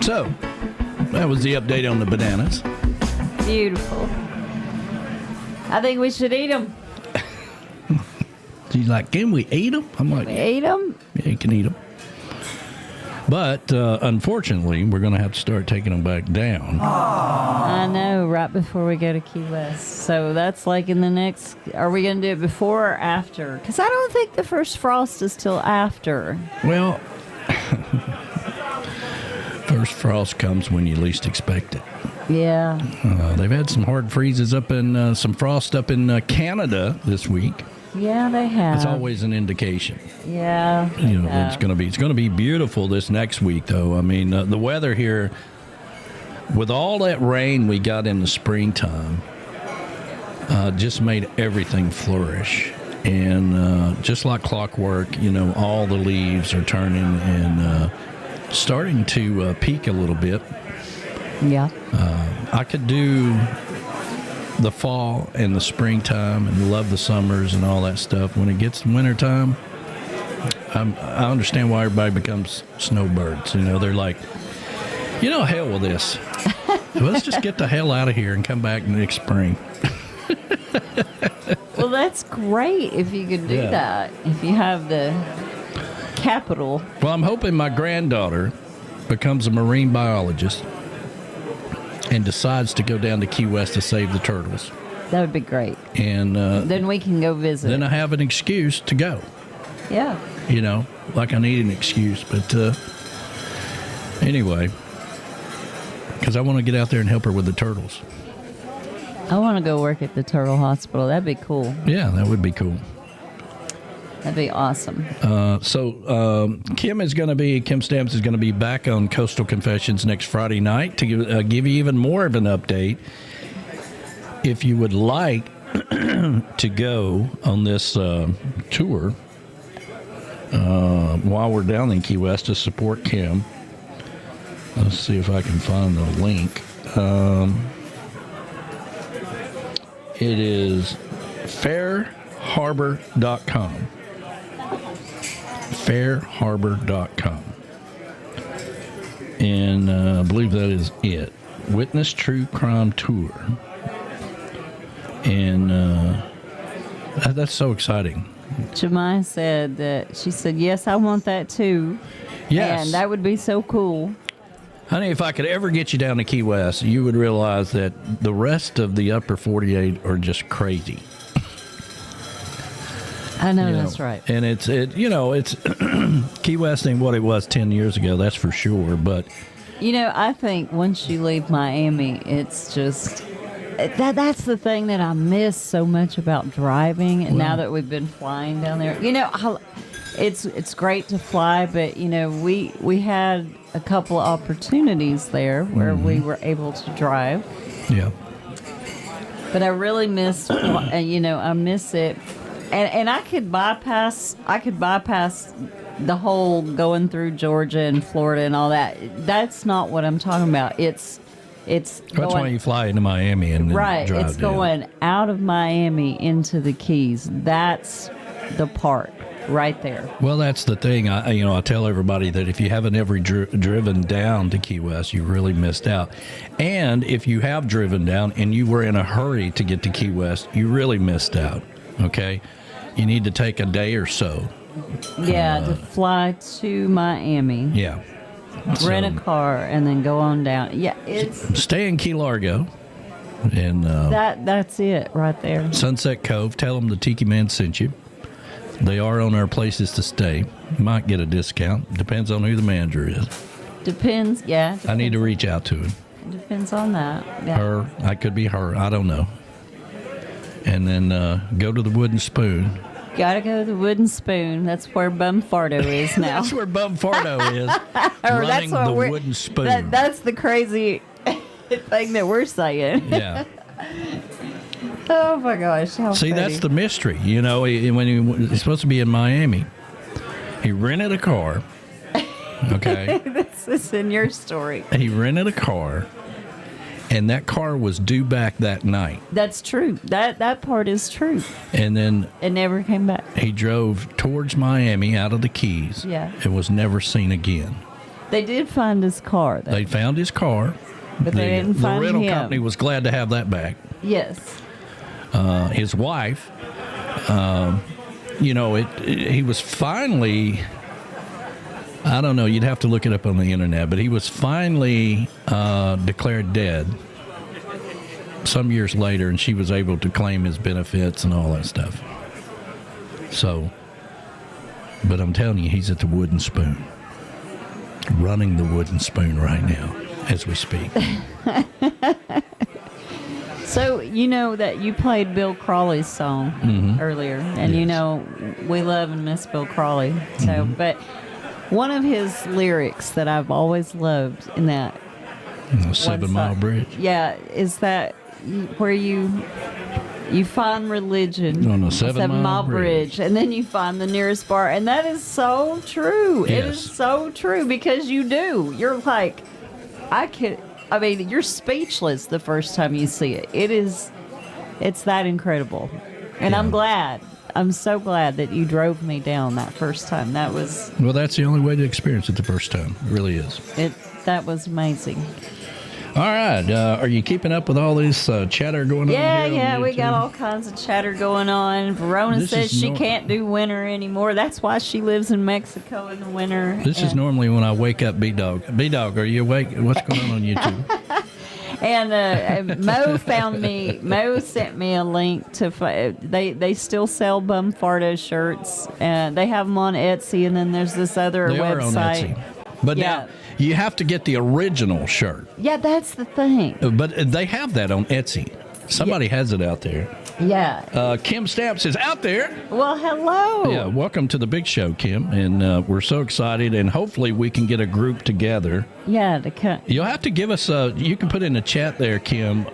So, that was the update on the bananas. Beautiful. I think we should eat them. She's like, can we eat them? I'm like, We eat them? yeah, you can eat them. But unfortunately, we're going to have to start taking them back down. I know, right before we go to Key West. So that's like in the next. Are we going to do it before or after? Because I don't think the first frost is till after. Well, first frost comes when you least expect it. Yeah. They've had some hard freezes up in some frost up in Canada this week. Yeah, they have. It's always an indication. Yeah. You know, it's going to be beautiful this next week, though. I mean, the weather here, with all that rain we got in the springtime, just made everything flourish. And just like clockwork, you know, all the leaves are turning and starting to peak a little bit. Yeah. I could do the fall and the springtime and love the summers and all that stuff. When it gets wintertime, I understand why everybody becomes snowbirds. You know, they're like, you know, hell with this. Let's just get the hell out of here and come back next spring. Well, that's great if you could do that. If you have the capital. Well, I'm hoping my granddaughter becomes a marine biologist and decides to go down to Key West to save the turtles. That would be great. And then we can go visit. Then I have an excuse to go. Yeah. You know, like I need an excuse. But anyway, because I want to get out there and help her with the turtles. I want to go work at the turtle hospital. That'd be cool. Yeah, that would be cool. That'd be awesome. So Kim Stamps is going to be back on Coastal Confessions next Friday night to give you even more of an update. If you would like to go on this tour while we're down in Key West to support Kim, let's see if I can find the link. It is fairharbor.com. fairharbor.com. And I believe that is it. Witness True Crime Tour. And that's so exciting. Jemai said that, she said, yes, I want that too. Yes. And that would be so cool. Honey, if I could ever get you down to Key West, you would realize that the rest of the upper 48 are just crazy. I know, that's right. And it's Key West ain't what it was 10 years ago, that's for sure. But you know, I think once you leave Miami, it's just that's the thing that I miss so much about driving. And now that we've been flying down there, you know, it's great to fly, but you know, we had a couple of opportunities there where we were able to drive. Yeah. But I really miss, you know, I miss it. And I could bypass the whole going through Georgia and Florida and all that. That's not what I'm talking about. It's that's why you fly into Miami and then drive it's down. Going out of Miami into the Keys. That's the part right there. Well, that's the thing. I tell everybody that if you haven't ever driven down to Key West, you really missed out. And if you have driven down and you were in a hurry to get to Key West, you really missed out. Okay, you need to take a day or so. Yeah, to fly to Miami. Yeah. Rent a car and then go on down. Yeah, it's stay in Key Largo, and that's it right there. Sunset Cove. Tell them the Tiki Man sent you. They are on our places to stay. Might get a discount. Depends on who the manager is. Depends. Yeah. Depends. I need to reach out to him. Depends on that. Yeah. Her. I could be her. I don't know. And then go to the Wooden Spoon. Gotta go to the Wooden Spoon. That's where Bumfardo is now. That's where Bumfardo is. Or running the Wooden Spoon. That's the crazy thing that we're saying. Yeah. Oh my gosh! How See, funny. that's the mystery. You know, when he's supposed to be in Miami, he rented a car. Okay. This is in your story. He rented a car, and that car was due back that night. That's true. That part is true. And then it never came back. He drove towards Miami out of the Keys. Yeah. And was never seen again. They did find his car, though. They found his car. But they didn't find him. The rental company was glad to have that back. Yes. His wife, he was finally I don't know. You'd have to look it up on the internet. But he was finally declared dead some years later, and she was able to claim his benefits and all that stuff. So, but I'm telling you, he's at the Wooden Spoon, running the Wooden Spoon right now as we speak. So, you know that you played Bill Crawley's song earlier, and you know we love and miss Bill Crawley. So, but one of his lyrics that I've always loved in that 7 Mile Bridge. Yeah, is that where you find religion on a 7 Mile Bridge, and then you find the nearest bar, and that is so true. Yes. It is so true because you do. You're like, I mean, you're speechless the first time you see it. It's that incredible, and Yeah. I'm so glad that you drove me down that first time. That was Well, that's the only way to experience it the first time. It really is. that was amazing. All right. Are you keeping up with all this chatter going on here? Yeah, on we YouTube? got all kinds of chatter going on. Verona This says is she can't do winter anymore. That's why she lives in Mexico in the winter. This is normally when I wake up, B-Dog. B-Dog, are you awake? What's going on YouTube? And Mo sent me a link to, they still sell Bum Fardo shirts, and they have them on Etsy, and then there's this other They are on website. Etsy. But Yeah. now, you have to get the original shirt. Yeah, that's the thing. But they have that on Etsy. Somebody has it out there. Yeah. Kim Stamps is out there. Well, hello. Yeah, welcome to the big show, Kim. And we're so excited, and hopefully we can get a group together. Yeah, to cut. You'll have to give us you can put in the chat there, Kim.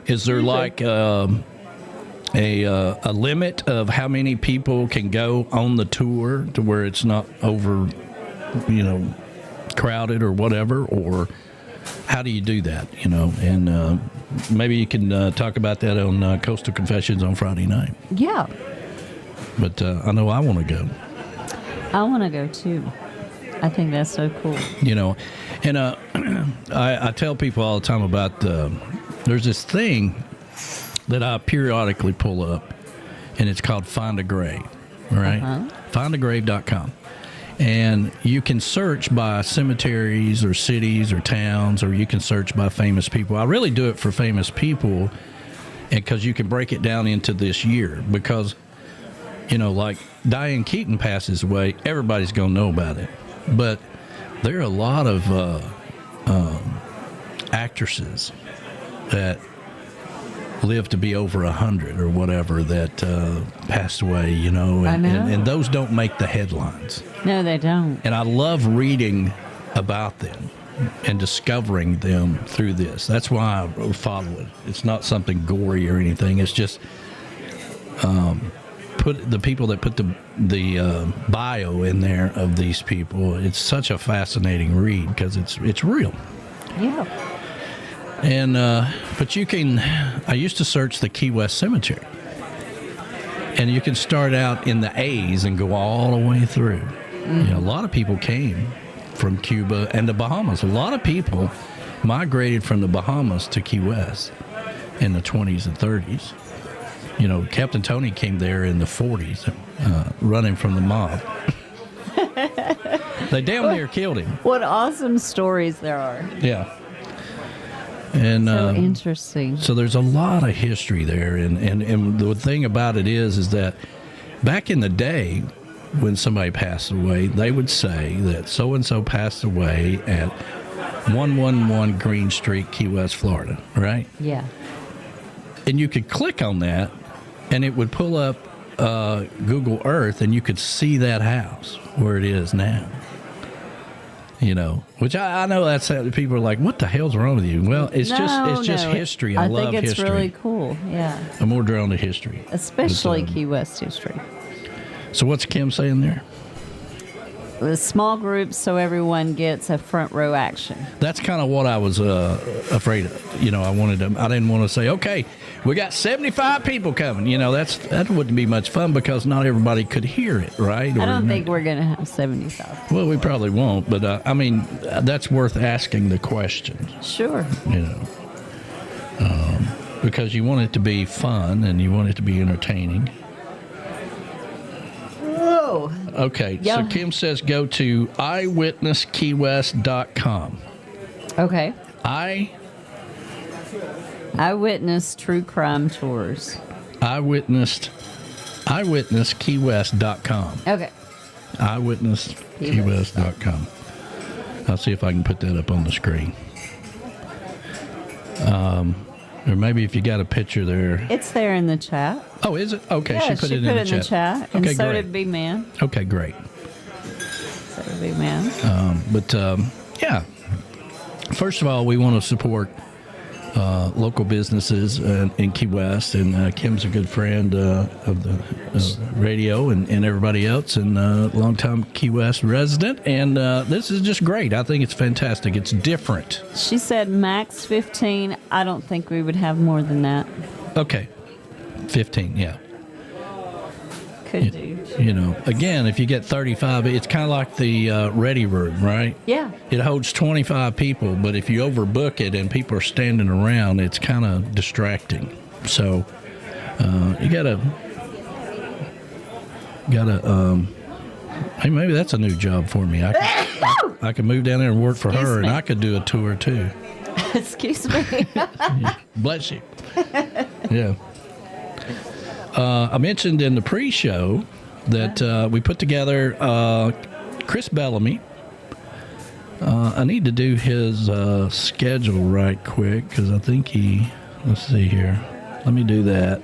Is there like a limit of how many people can go on the tour to where it's not over, crowded or whatever? Or how do you do that, And maybe you can talk about that on Coastal Confessions on Friday night. Yeah. But I know I want to go. I want to go too. I think that's so cool. And I tell people all the time about there's this thing that I periodically pull up, and it's called Find a Grave, right? Findagrave.com. And you can search by cemeteries or cities or towns, or you can search by famous people. I really do it for famous people, and because you can break it down into this year. Because, like Diane Keaton passes away, everybody's going to know about it. But there are a lot of actresses that live to be over 100 or whatever that passed away, and those don't make the headlines. No, they don't. And I love reading about them and discovering them through this. That's why I follow it. It's not something gory or anything. It's just put the people that put the bio in there of these people. It's such a fascinating read because it's real. Yeah. And but you can. I used to search the Key West Cemetery, and you can start out in the A's and go all the way through. A lot of people came from Cuba and the Bahamas. A lot of people migrated from the Bahamas to Key West in the 20s and 30s. Captain Tony came there in the 40s, running from the mob. They damn near killed him. What awesome stories there are. Yeah. And So interesting. So there's a lot of history there, and the thing about it is that back in the day, when somebody passed away, they would say that so and so passed away at 111 Green Street, Key West, Florida, right? Yeah. And you could click on that, and it would pull up Google Earth, and you could see that house where it is now. Which I know that's people are like, what the hell's wrong with you? Well, it's just history. I love think it's history. really cool. Yeah. I'm more drawn to history. Especially Key West history. So what's Kim saying there? The small groups so everyone gets a front row action. That's kind of what I was afraid of. I didn't want to say, okay, we got 75 people coming. That wouldn't be much fun because not everybody could hear it, right? I don't think we're going to have 75. Well, we probably won't, but that's worth asking the question. Sure. Because you want it to be fun and you want it to be entertaining. Oh, Okay, Yeah. so Kim says go to eyewitnesskeywest.com. Okay. I Eyewitness True Crime Tours. eyewitnesskeywest.com. Okay. eyewitnesskeywest.com. I'll see if I can put that up on the screen. Or maybe if you got a picture there. It's there in the chat. Oh, is it? Okay, Yeah, she put it in the chat. And Okay, so great. did B-Man. Okay, great. So did B-Man. Yeah. First of all, we want to support local businesses in Key West, and Kim's a good friend of the radio and everybody else, and longtime Key West resident, and this is just great. I think it's fantastic. It's different. She said max 15. I don't think we would have more than that. Okay, 15, yeah. Could do. You know, again, if you get 35, it's kind of like the Ready Room, right? Yeah. It holds 25 people, but if you overbook it and people are standing around, it's kind of distracting. So you gotta. Hey, maybe that's a new job for me. I could move down there and work for Excuse her, me. and I could do a tour too. Excuse me. Bless you. Yeah. I mentioned in the pre-show that we put together Chris Bellamy. I need to do his schedule right quick because I think let's see here. Let me do that.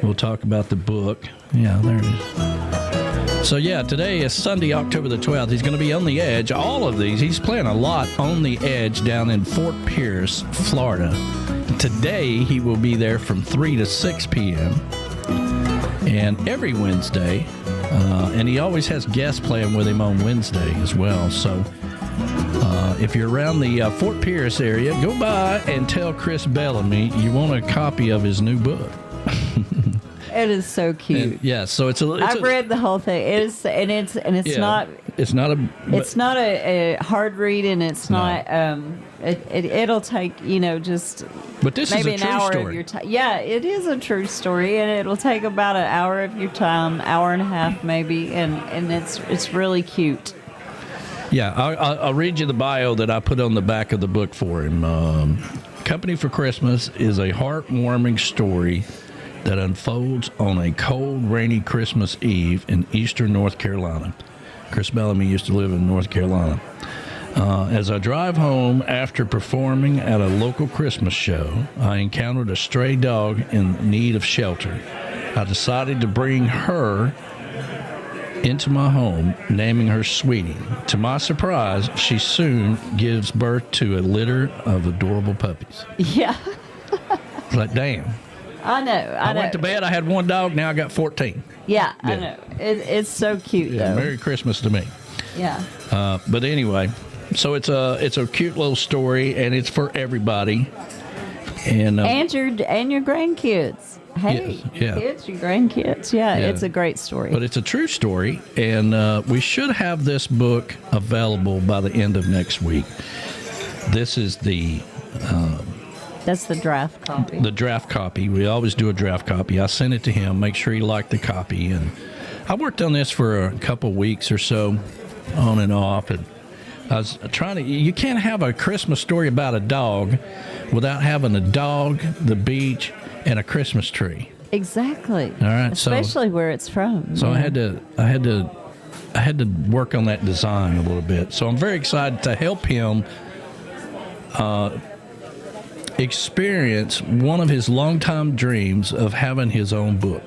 We'll talk about the book. Yeah, there it is. So, yeah, today is Sunday, October the 12th. He's going to be on the Edge. All of these, he's playing a lot on the Edge down in Fort Pierce, Florida. Today, he will be there from 3 to 6 p.m. And every Wednesday, and he always has guests playing with him on Wednesday as well. So if you're around the Fort Pierce area, go by and tell Chris Bellamy you want a copy of his new book. It is so cute. And, yeah, so I've read the whole thing. It's not a hard read, and it's not. It'll take just. But this maybe is a an true hour story. of your time. Yeah, it is a true story, and it'll take about an hour of your time, hour and a half maybe, and it's really cute. Yeah, I'll read you the bio that I put on the back of the book for him. Company for Christmas is a heartwarming story that unfolds on a cold, rainy Christmas Eve in eastern North Carolina. Chris Bellamy used to live in North Carolina. As I drive home after performing at a local Christmas show, I encountered a stray dog in need of shelter. I decided to bring her into my home, naming her Sweetie. To my surprise, she soon gives birth to a litter of adorable puppies. Yeah. It's like, damn. I know. I went to bed, I had one dog, now I got 14. Yeah, Yeah. I know. It's so cute, Yeah, though. Merry Christmas to me. Yeah. But anyway, so it's a cute little story, and it's for everybody. And your grandkids. Hey, Yes, yeah. your kids, your grandkids. Yeah, Yeah. it's a great story. but it's a true story, and we should have this book available by the end of next week. This is That's the draft copy. the draft copy. We always do a draft copy. I sent it to him, make sure he liked the copy, and I worked on this for a couple weeks or so, on and off, and I was trying to. You can't have a Christmas story about a dog without having a dog, the beach, and a Christmas tree. Exactly. All right, Especially where it's from. So yeah. I had to work on that design a little bit. So I'm very excited to help him experience one of his longtime dreams of having his own book.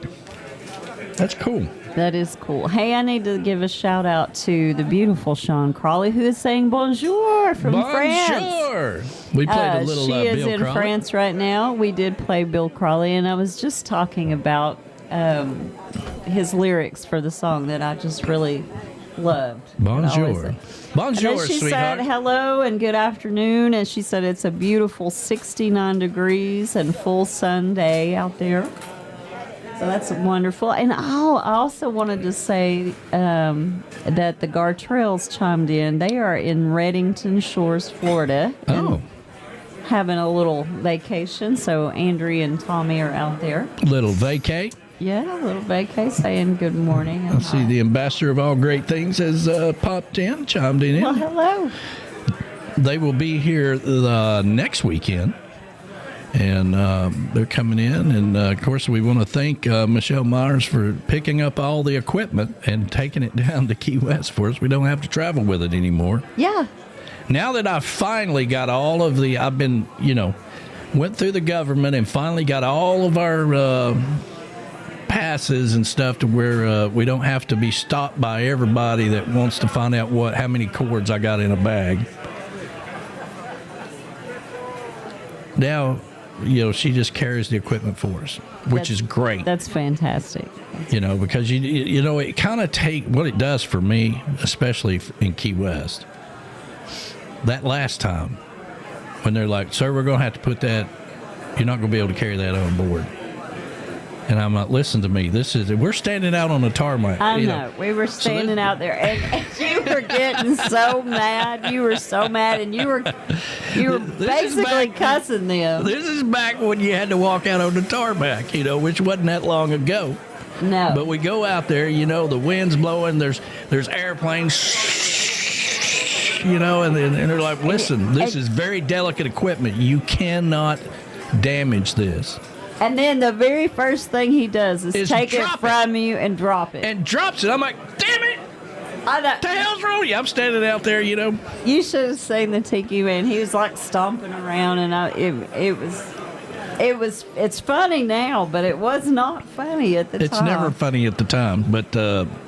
That's cool. That is cool. Hey, I need to give a shout out to the beautiful Sean Crawley, who is saying bonjour from France. Bonjour. We played a little she is Bill in Crawley. France right now. We did play Bill Crawley, and I was just talking about his lyrics for the song that I just really loved. Bonjour. Bonjour, And then she sweetheart. said hello and good afternoon, and she said it's a beautiful 69 degrees and full sun day out there. So that's wonderful. And I also wanted to say that the Gartrells chimed in. They are in Redington Shores, Florida. Oh. Having a little vacation. So Andrea and Tommy are out there. Little vacay. Yeah, little Becky saying good morning. I see the ambassador of all great things has popped in, chimed in. Well, hello. They will be here next weekend, and they're coming in. And, of course, we want to thank Michelle Myers for picking up all the equipment and taking it down to Key West for us. We don't have to travel with it anymore. Yeah. Now that I finally got all of the, I've been, went through the government and finally got all of our passes and stuff to where we don't have to be stopped by everybody that wants to find out how many cords I got in a bag. Now, she just carries the equipment for us, which is great. That's fantastic. Because it kind of what it does for me, especially in Key West. That last time, when they're like, "Sir, we're going to have to put that. You're not going to be able to carry that on board." And I'm like, "Listen to me. We're standing out on the tarmac." I know. We were standing out there, and you were getting so mad. You were so mad, and you were basically cussing them. This is back when you had to walk out on the tarmac, which wasn't that long ago. No. But we go out there, the wind's blowing. There's airplanes. And they're like, "Listen, this is very delicate equipment. You cannot damage this." And then the very first thing he does is take it from you and drop it. And drops it. I'm like, "Damn it! I know. What the hell's wrong with you?" I'm standing out there, You should have seen the Tiki Man. He was like stomping around, and it's funny now, but it was not funny at the time. It's never funny at the time, but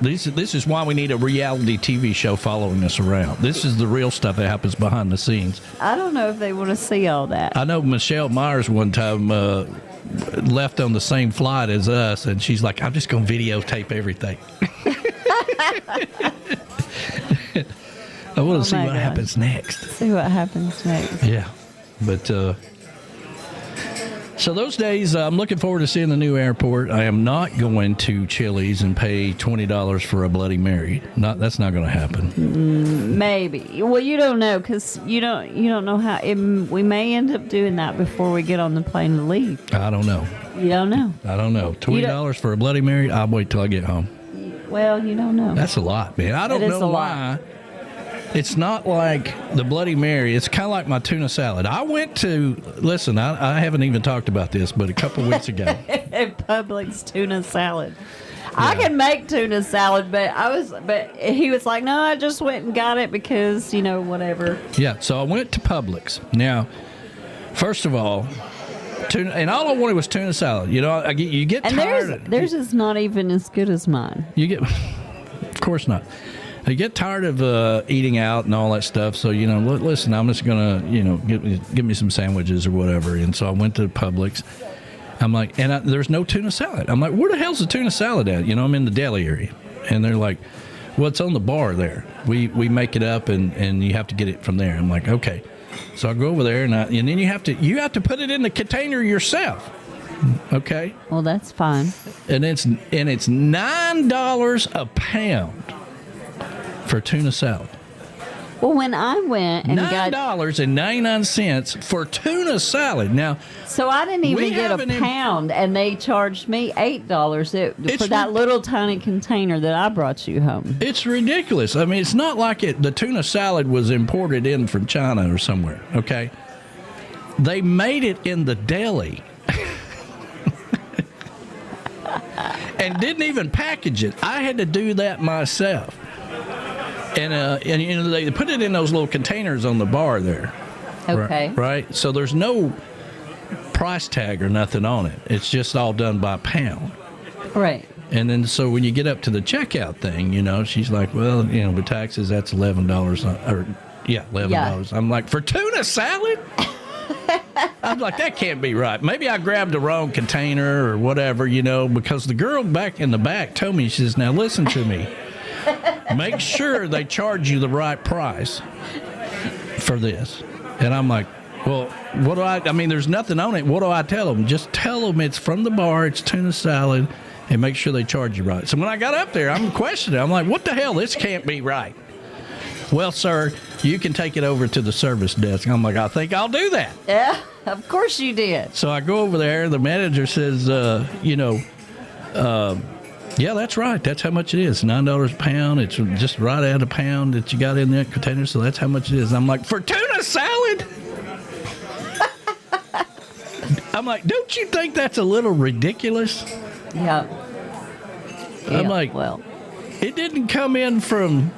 this is why we need a reality TV show following us around. This is the real stuff that happens behind the scenes. I don't know if they want to see all that. I know Michelle Myers one time left on the same flight as us, and she's like, "I'm just going to videotape everything." I want to see what happens next. See what happens next. Yeah, but... So those days, I'm looking forward to seeing the new airport. I am not going to Chili's and pay $20 for a Bloody Mary. That's not going to happen. Maybe. Well, you don't know because you don't know how. We may end up doing that before we get on the plane to leave. I don't know. You don't know. I don't know. $20 for a Bloody Mary. I'll wait till I get home. Well, you don't know. That's a lot, man. I don't know why. It's not like the Bloody Mary. It's kind of like my tuna salad. I went to, listen, I haven't even talked about this, but a couple weeks ago. Publix tuna salad. Yeah. I can make tuna salad, but he was like, "No, I just went and got it because, whatever." Yeah, so I went to Publix. Now, first of all, tuna, and all I wanted was tuna salad. You get tired. Theirs is not even as good as mine. Of course not. I get tired of eating out and all that stuff. So, listen, I'm just going to, give me some sandwiches or whatever. And so I went to Publix. I'm like, there's no tuna salad. I'm like, where the hell's the tuna salad at? I'm in the deli area. And they're like, well, it's on the bar there. We make it up and you have to get it from there. I'm like, okay. So I go over there and then you have to put it in the container yourself. Okay. Well, that's fine. And it's $9 a pound for tuna salad. Well, when I went and got $9.99 for tuna salad. Now, so I didn't even get a pound, and they charged me $8 for that little tiny container that I brought you home. It's ridiculous. I mean, it's not like the tuna salad was imported in from China or somewhere. Okay, they made it in the deli. And didn't even package it. I had to do that myself. And they put it in those little containers on the bar there. Okay. Right? So there's no price tag or nothing on it. It's just all done by pound. Right. And then so when you get up to the checkout thing, she's like, well, with taxes, that's $11. $11. Yeah. I'm like, for tuna salad? I'm like, that can't be right. Maybe I grabbed the wrong container or whatever, because the girl back in the back told me, she says, now listen to me. Make sure they charge you the right price for this. And I'm like, well, what do I mean, there's nothing on it. What do I tell them? Just tell them it's from the bar, it's tuna salad, and make sure they charge you right. So when I got up there, I'm questioning. I'm like, what the hell? This can't be right. Well, sir, you can take it over to the service desk. I'm like, I think I'll do that. Yeah, of course you did. So I go over there. The manager says, Yeah, that's right. That's how much it is. $9 a pound. It's just right at a pound that you got in that container. So that's how much it is. I'm like, for tuna salad? I'm like, don't you think that's a little ridiculous? Yeah. I'm like, well, it didn't come in from...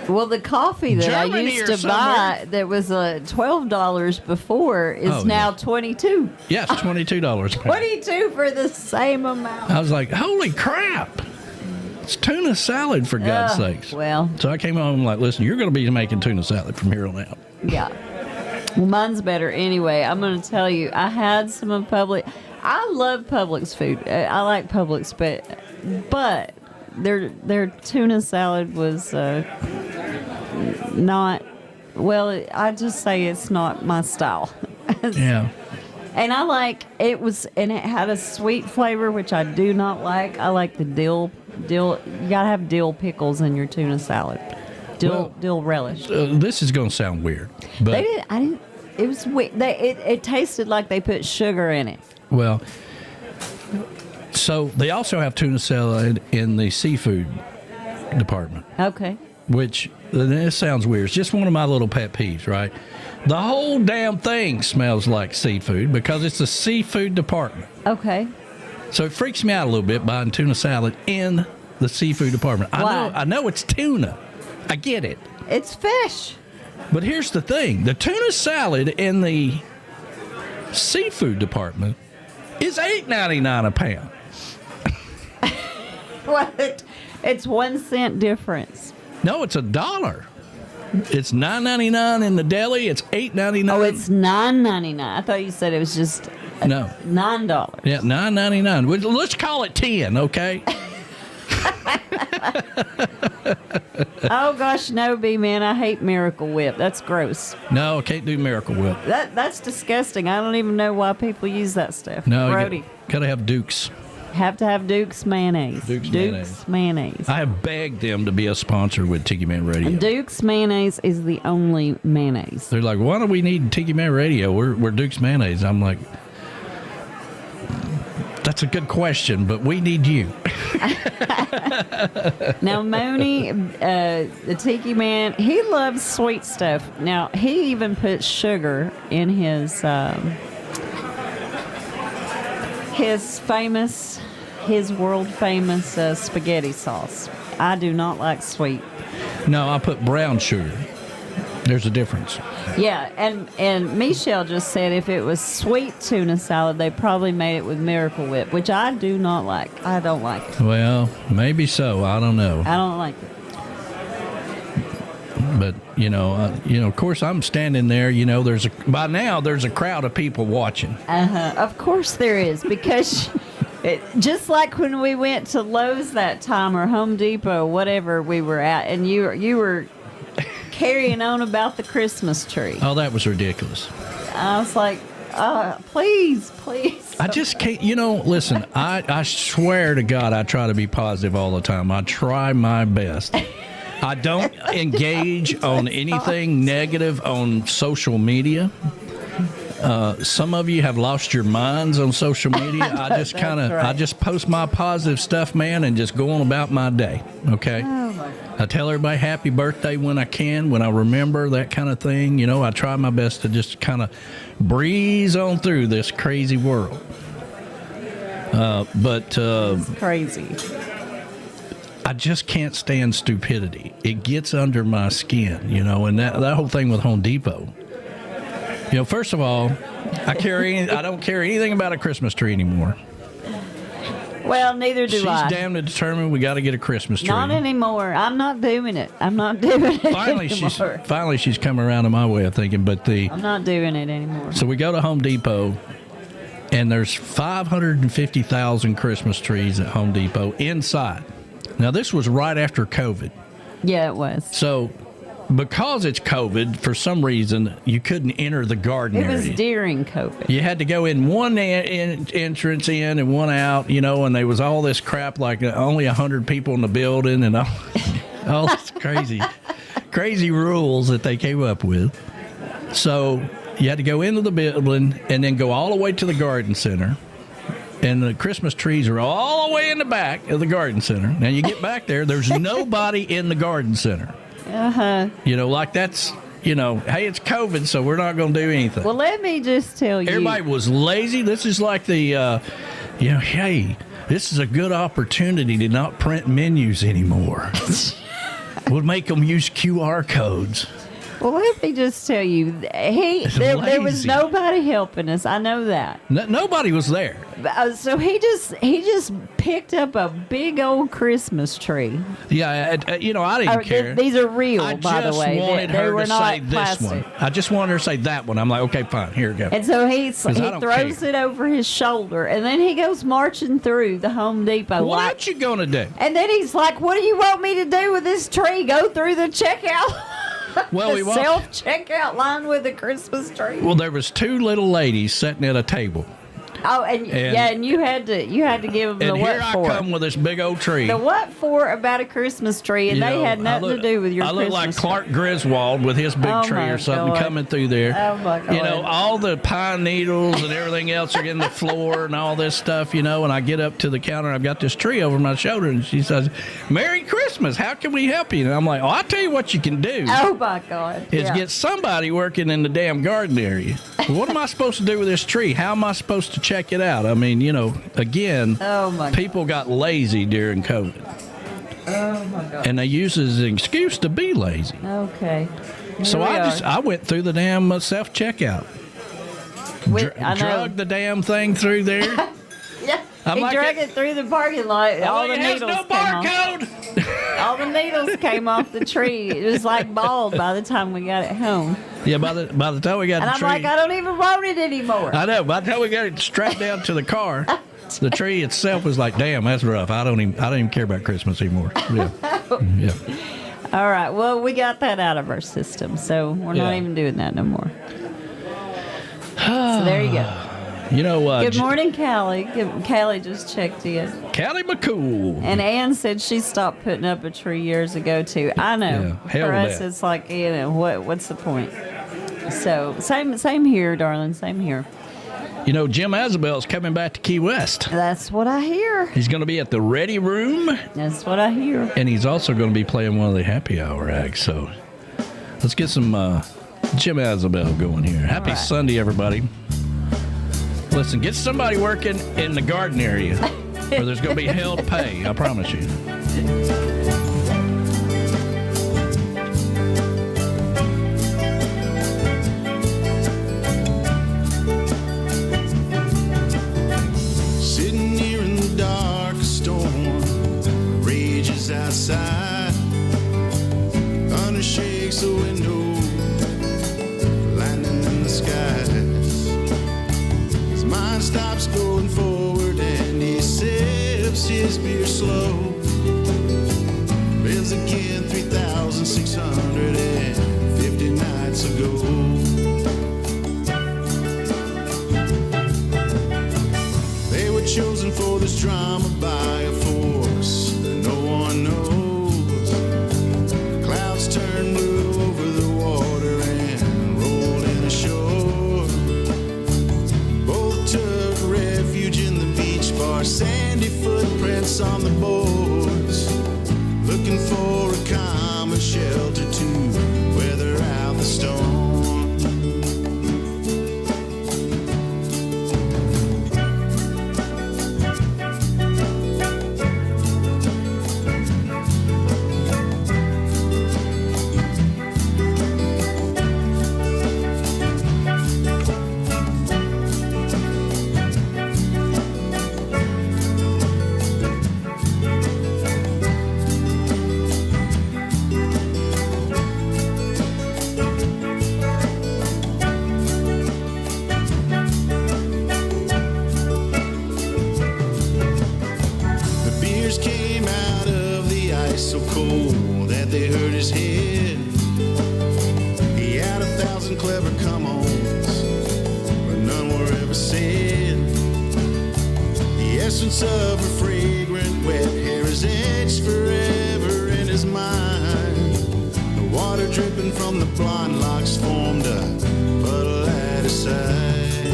Well, the coffee that Germany I used or to buy that was $12 before is now $22. Yes, $22 a pound. $22 for the same amount. I was like, holy crap. It's tuna salad, for God's sakes. Well. So I came home and like, listen, you're going to be making tuna salad from here on out. Yeah. Well, mine's better anyway. I'm going to tell you, I had some of Publix. I love Publix food. I like Publix, but their tuna salad was not, well, I just say it's not my style. Yeah. And I like it was, and it had a sweet flavor, which I do not like. I like the dill. You gotta have dill pickles in your tuna salad. Dill relish. This is going to sound weird, but They didn't. I didn't. It was weird. It tasted like they put sugar in it. well, so they also have tuna salad in the seafood department, Okay. which this sounds weird. It's just one of my little pet peeves, right? The whole damn thing smells like seafood because it's a seafood department. Okay. So it freaks me out a little bit buying tuna salad in the seafood department. Why? I know it's tuna. I get it. It's fish. But here's the thing. The tuna salad in the seafood department is $8.99 a pound. What? It's 1 cent difference. No, it's $1. It's $9.99 in the deli. It's $8.99. Oh, it's $9.99. I thought you said it was just no $9. Yeah, $9.99. Well, let's call it 10, okay? Oh gosh, no, B-Man. I hate Miracle Whip. That's gross. No, I can't do Miracle Whip. That's disgusting. I don't even know why people use that stuff. No, Brody. you gotta have Duke's. Have to have Duke's mayonnaise. Duke's mayonnaise. I have begged them to be a sponsor with Tiki Man Radio. Duke's mayonnaise is the only mayonnaise. They're like, why do we need Tiki Man Radio? We're Duke's mayonnaise. I'm like, that's a good question, but we need you. Now, Moni, the Tiki Man, he loves sweet stuff. Now, he even puts sugar in his world famous spaghetti sauce. I do not like sweet. No, I put brown sugar. There's a difference. Yeah, and Michelle just said if it was sweet tuna salad, they probably made it with Miracle Whip, which I do not like. I don't like it. Well, maybe so. I don't know. I don't like it. But of course, I'm standing there. By now there's a crowd of people watching. Of course there is, because just like when we went to Lowe's that time or Home Depot, whatever we were at, and you were carrying on about the Christmas tree. Oh, that was ridiculous. I was like, please. I just can't, listen, I swear to God, I try to be positive all the time. I try my best. I don't engage on anything negative on social media. Some of you have lost your minds on social media. I just I just post my positive stuff, man, and just go on about my day. Okay. Oh my God. I tell everybody happy birthday when I can, when I remember, that kind of thing. I try my best to just kind of breeze on through this crazy world. But it's crazy. I just can't stand stupidity. It gets under my skin, and that whole thing with Home Depot. First of all, I don't care anything about a Christmas tree anymore. Well, neither do I. She's damn determined we got to get a Christmas tree. Not anymore. I'm not doing it. Finally, she's come around to my way of thinking. But I'm not doing it anymore. So we go to Home Depot, and there's 550,000 Christmas trees at Home Depot inside. Now, this was right after COVID. Yeah, it was. So, because it's COVID, for some reason, you couldn't enter the garden area. It was during COVID. You had to go in one entrance in and one out, and there was all this crap, like only 100 people in the building and all this crazy rules that they came up with. So you had to go into the building and then go all the way to the garden center And the Christmas trees are all the way in the back of the garden center. Now you get back there, there's nobody in the garden center. Uh-huh. You know, like that's, you know, hey, it's COVID, so we're not going to do anything. Well, let me just tell you. Everybody was lazy. This is like the, you know, hey, this is a good opportunity to not print menus anymore. We'll make them use QR codes. Well, let me just tell you, there was nobody helping us. I know that. Nobody was there. So he just picked up a big old Christmas tree. Yeah, you know, I didn't care. These are real, by the way. I just wanted her to say plastic. this one. I just wanted her to say that one. I'm like, okay, fine, here we go. And so he throws it over his shoulder, and then he goes marching through the Home Depot. What you gonna do? And then he's like, "What do you want me to do with this tree? Go through the checkout." Well, the self-checkout line with a Christmas tree. Well, there was two little ladies sitting at a table. Oh, and you had to give them the what for. And here I come with this big old tree. The what for about a Christmas tree, and they had nothing to do with your Christmas tree. I look like Clark Griswold with his big tree or something coming through there. Oh, my God. You know, all the pine needles and everything else are in the floor and all this stuff, you know, and I get up to the counter, I've got this tree over my shoulder, and she says, "Merry Christmas, how can we help you?" And I'm like, "Oh, I'll tell you what you can do." Oh, my God. Is get somebody working in the damn garden area. What am I supposed to do with this tree? How am I supposed to check it out? I mean, you know, again, people got lazy during COVID. Oh, my God. And they use it as an excuse to be lazy. Okay. So I went through the damn self-checkout. Drug the damn thing through there. Yeah. He dragged it through the parking lot. All the needles no barcode. All the needles came off the tree. It was like bald by the time we got it home. Yeah, by the time we got the tree. And I'm like, I don't even want it anymore. I know. By the time we got it strapped down to the car, the tree itself was like, damn, that's rough. I don't even care about Christmas anymore. Yeah. Yeah. All right. Well, we got that out of our system, so we're not even doing that no more. So there you go. You know what? Good morning, Callie. Callie just checked in. Callie McCool. And Ann said she stopped putting up a tree years ago, too. I know. Yeah, for us, it's like, you know, what's the point? So, same here, darling. Same here. You know, Jim Azabel's coming back to Key West. That's what I hear. He's going to be at the Ready Room. That's what I hear. And he's also going to be playing one of the happy hour acts. So, let's get some Jim Azabel going here. Happy Sunday, everybody. Listen, get somebody working in the garden area, or there's going to be hell to pay, I promise you. Sitting here in the dark, a storm rages outside. Thunder shakes the window, lightning in the skies. Mind stops going forward and he sips his beer slow. Lives again 3,650 nights ago. They were chosen for this drama by a force that no one knows. Clouds turn blue over the water and roll in ashore. Took refuge in the beach bar, sandy footprints on the boards, looking for a common shelter to weather out the storm. So cold that they hurt his head. He had 1,000 clever come-ons, but none were ever said. The essence of her fragrant wet hair is etched forever in his mind. The water dripping from the blonde locks formed a puddle at his side.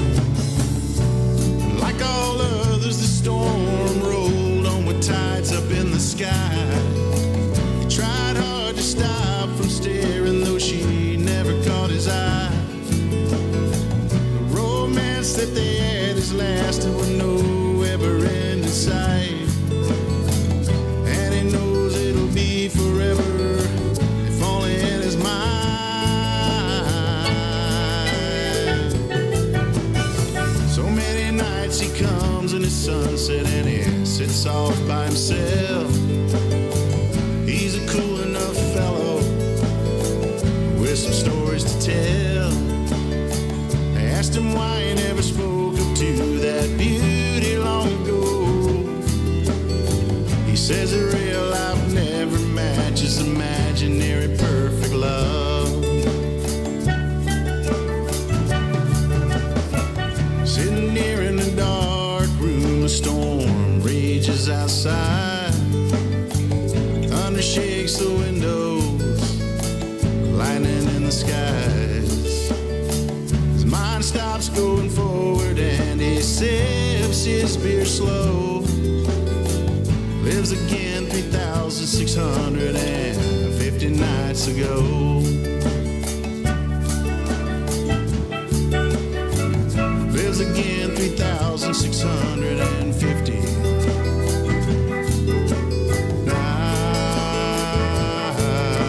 Like all others, the himself. He's a cool enough fellow with some stories to tell. I asked him why he never spoke up to that beauty long ago. He says that real life never matches imaginary perfect love. Sitting here in the dark room, a storm rages outside. Thunder shakes the windows, lightning in the skies. His mind stops going forward and he sips his beer slow. Lives again 3,650 nights ago. Lives again 3,650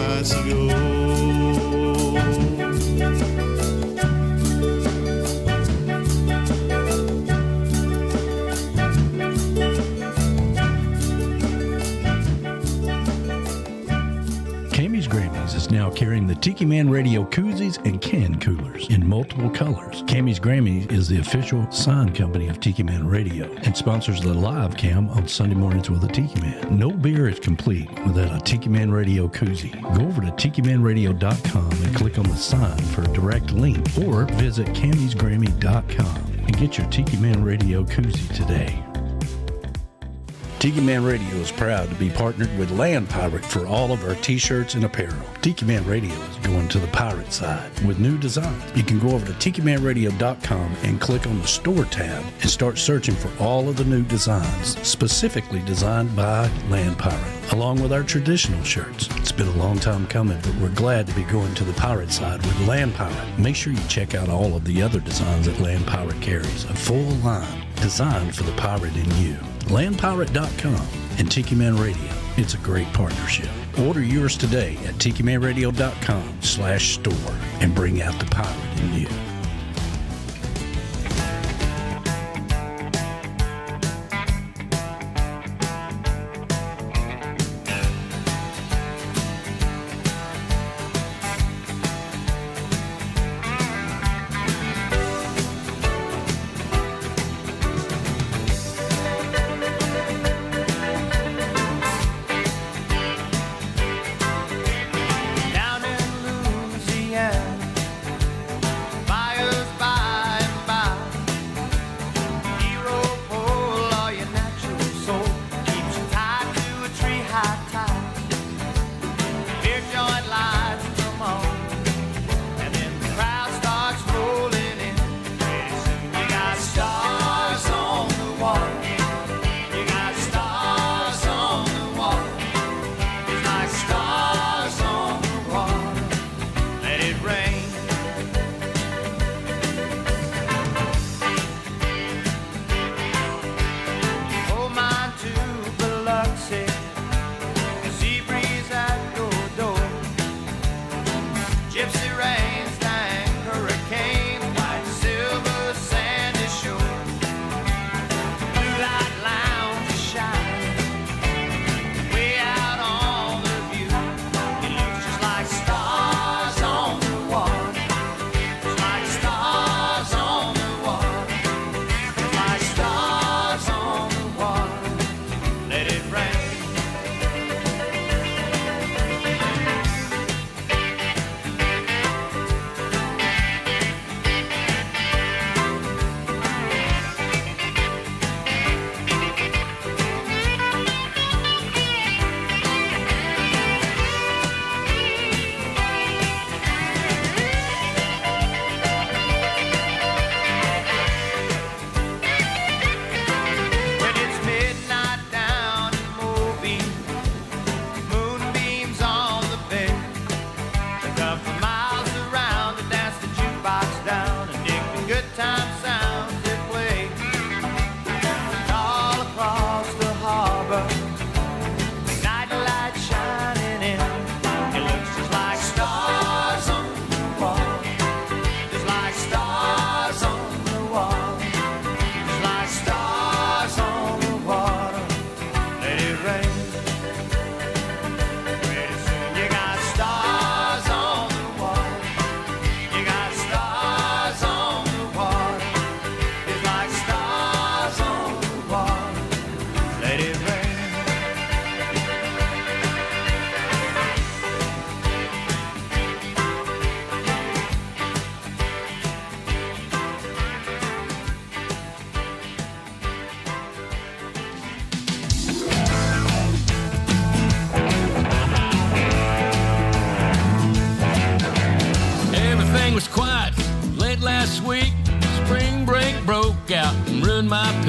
nights ago. Camys Grammys is now carrying the Tiki Man Radio koozies and can coolers in multiple colors. Camys Grammy is the official sign company of Tiki Man Radio and sponsors the live cam on Sunday mornings with a Tiki Man. No beer is complete without a Tiki Man Radio koozie. Go over to TikiManRadio.com and click on the sign for a direct link, or visit CamysGrammy.com and get your Tiki Man Radio koozie today. Tiki Man Radio is proud to be partnered with Land Pirate for all of our t-shirts and apparel. Tiki Man Radio is going to the pirate side with new designs. You can go over to TikiManRadio.com and click on the store tab and start searching for all of the new designs specifically designed by Land Pirate, along with our traditional shirts. It's been a long time coming, but we're glad to be going to the pirate side with Land Pirate. Make sure you check out all of the other designs that Land Pirate carries, a full line designed for the pirate in you. LandPirate.com and Tiki Man Radio. It's a great partnership. Order yours today at TikiManRadio.com/store and bring out the pirate in you. Down in Louisiana,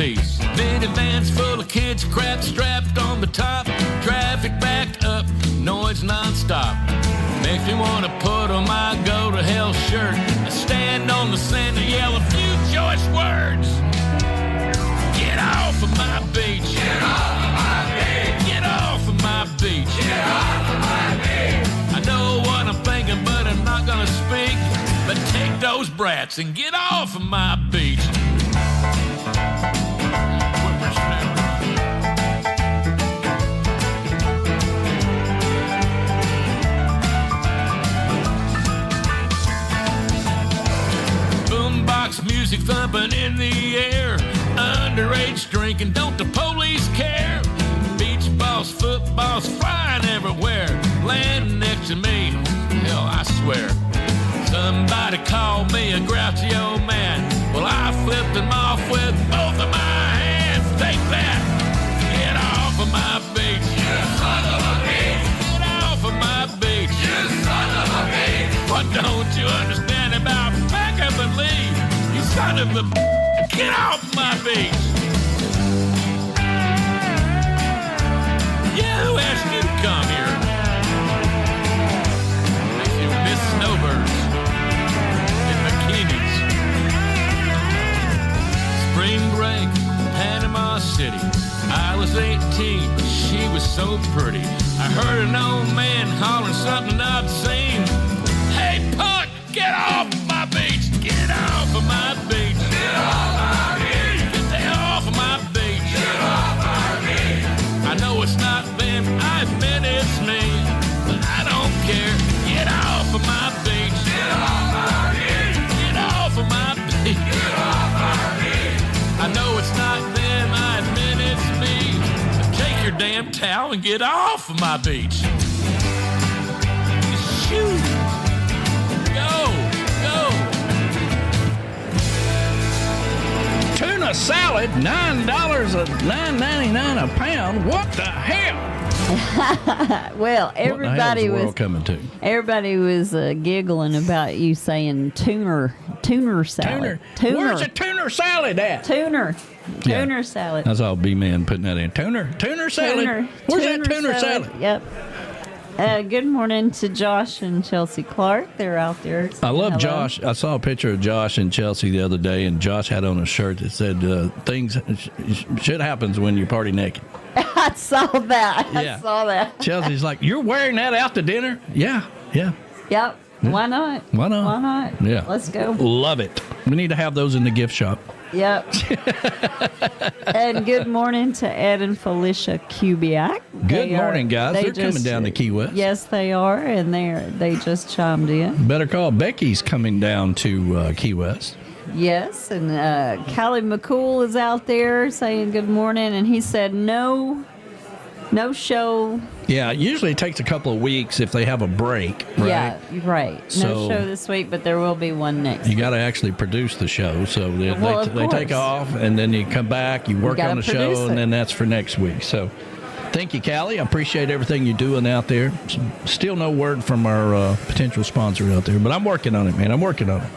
Camys. Minivans full of kids, crap strapped on the top. Traffic backed up, noise nonstop. Makes me wanna put on my go to hell shirt. I stand on the sand and yell a few choice words. Get off of my beach. Get off of my beach. Get off of my beach. Get off of my beach. I know what I'm thinking, but I'm not gonna speak. But take those brats and get off of my beach. Boombox music thumping in the air. Underage drinking, don't the police care? Beach balls, footballs flying everywhere. Land next to me, hell, I swear. Somebody called me a grouchy old man. Well, I flipped them off with both of my hands. Take that. Get off of my beach. You son of a bitch. Get off of my beach. You son of a bitch. What don't you understand about back up and leave? You son of a... Get off my beach. Yeah, who asked you to come here? Makes you miss snowbirds in bikinis. Spring break, Panama City. I was 18, but she was so pretty. I heard an old man hollering something I'd seen. Hey, punk, get off my beach. Get off of my beach. Get off my beach. Get the hell off of my beach. Get off my beach. I know it's not them, I admit it's me, but I don't care. Get off of my beach. Get off my beach. Get off of my beach. Get off my beach. I know it's not them, I admit it's me, but take your damn towel and get off of my beach. Shoot. Go. Tuna salad, $9 $9.99 a pound. What the hell? Well, What the hell is everybody the world was coming to? everybody was giggling about you saying tuner salad. Tuner. Where's the tuner salad at? Tuner Yeah. salad. That's all B-Man putting that in. Tuner salad. Where's that tuner salad? Yep. Good morning to Josh and Chelsea Clark. They're out there. I love Hello. Josh. I saw a picture of Josh and Chelsea the other day, and Josh had on a shirt that said, things, shit happens when you party naked. I saw that. Yeah. I saw that. Chelsea's like, you're wearing that out to dinner? Yeah. Yep. Why not? Why not? Yeah. Let's go. Love it. We need to have those in the gift shop. Yep. And good morning to Ed and Felicia Kubiak. Good morning, guys. They're coming down to Key West. Yes, they are, and they just chimed in. Better call. Becky's coming down to Key West. Yes, and Callie McCool is out there saying good morning, and he said no show. Yeah, usually it takes a couple of weeks if they have a break, right? Yeah, right. No So- show this week, but there will be one next. You got to actually produce the show. So Well, of they take course. off, and then you come back, you work gotta on the produce show, it. and then that's for next week. So thank you, Callie. I appreciate everything you're doing out there. Still no word from our potential sponsor out there, but I'm working on it, man. I'm working on it.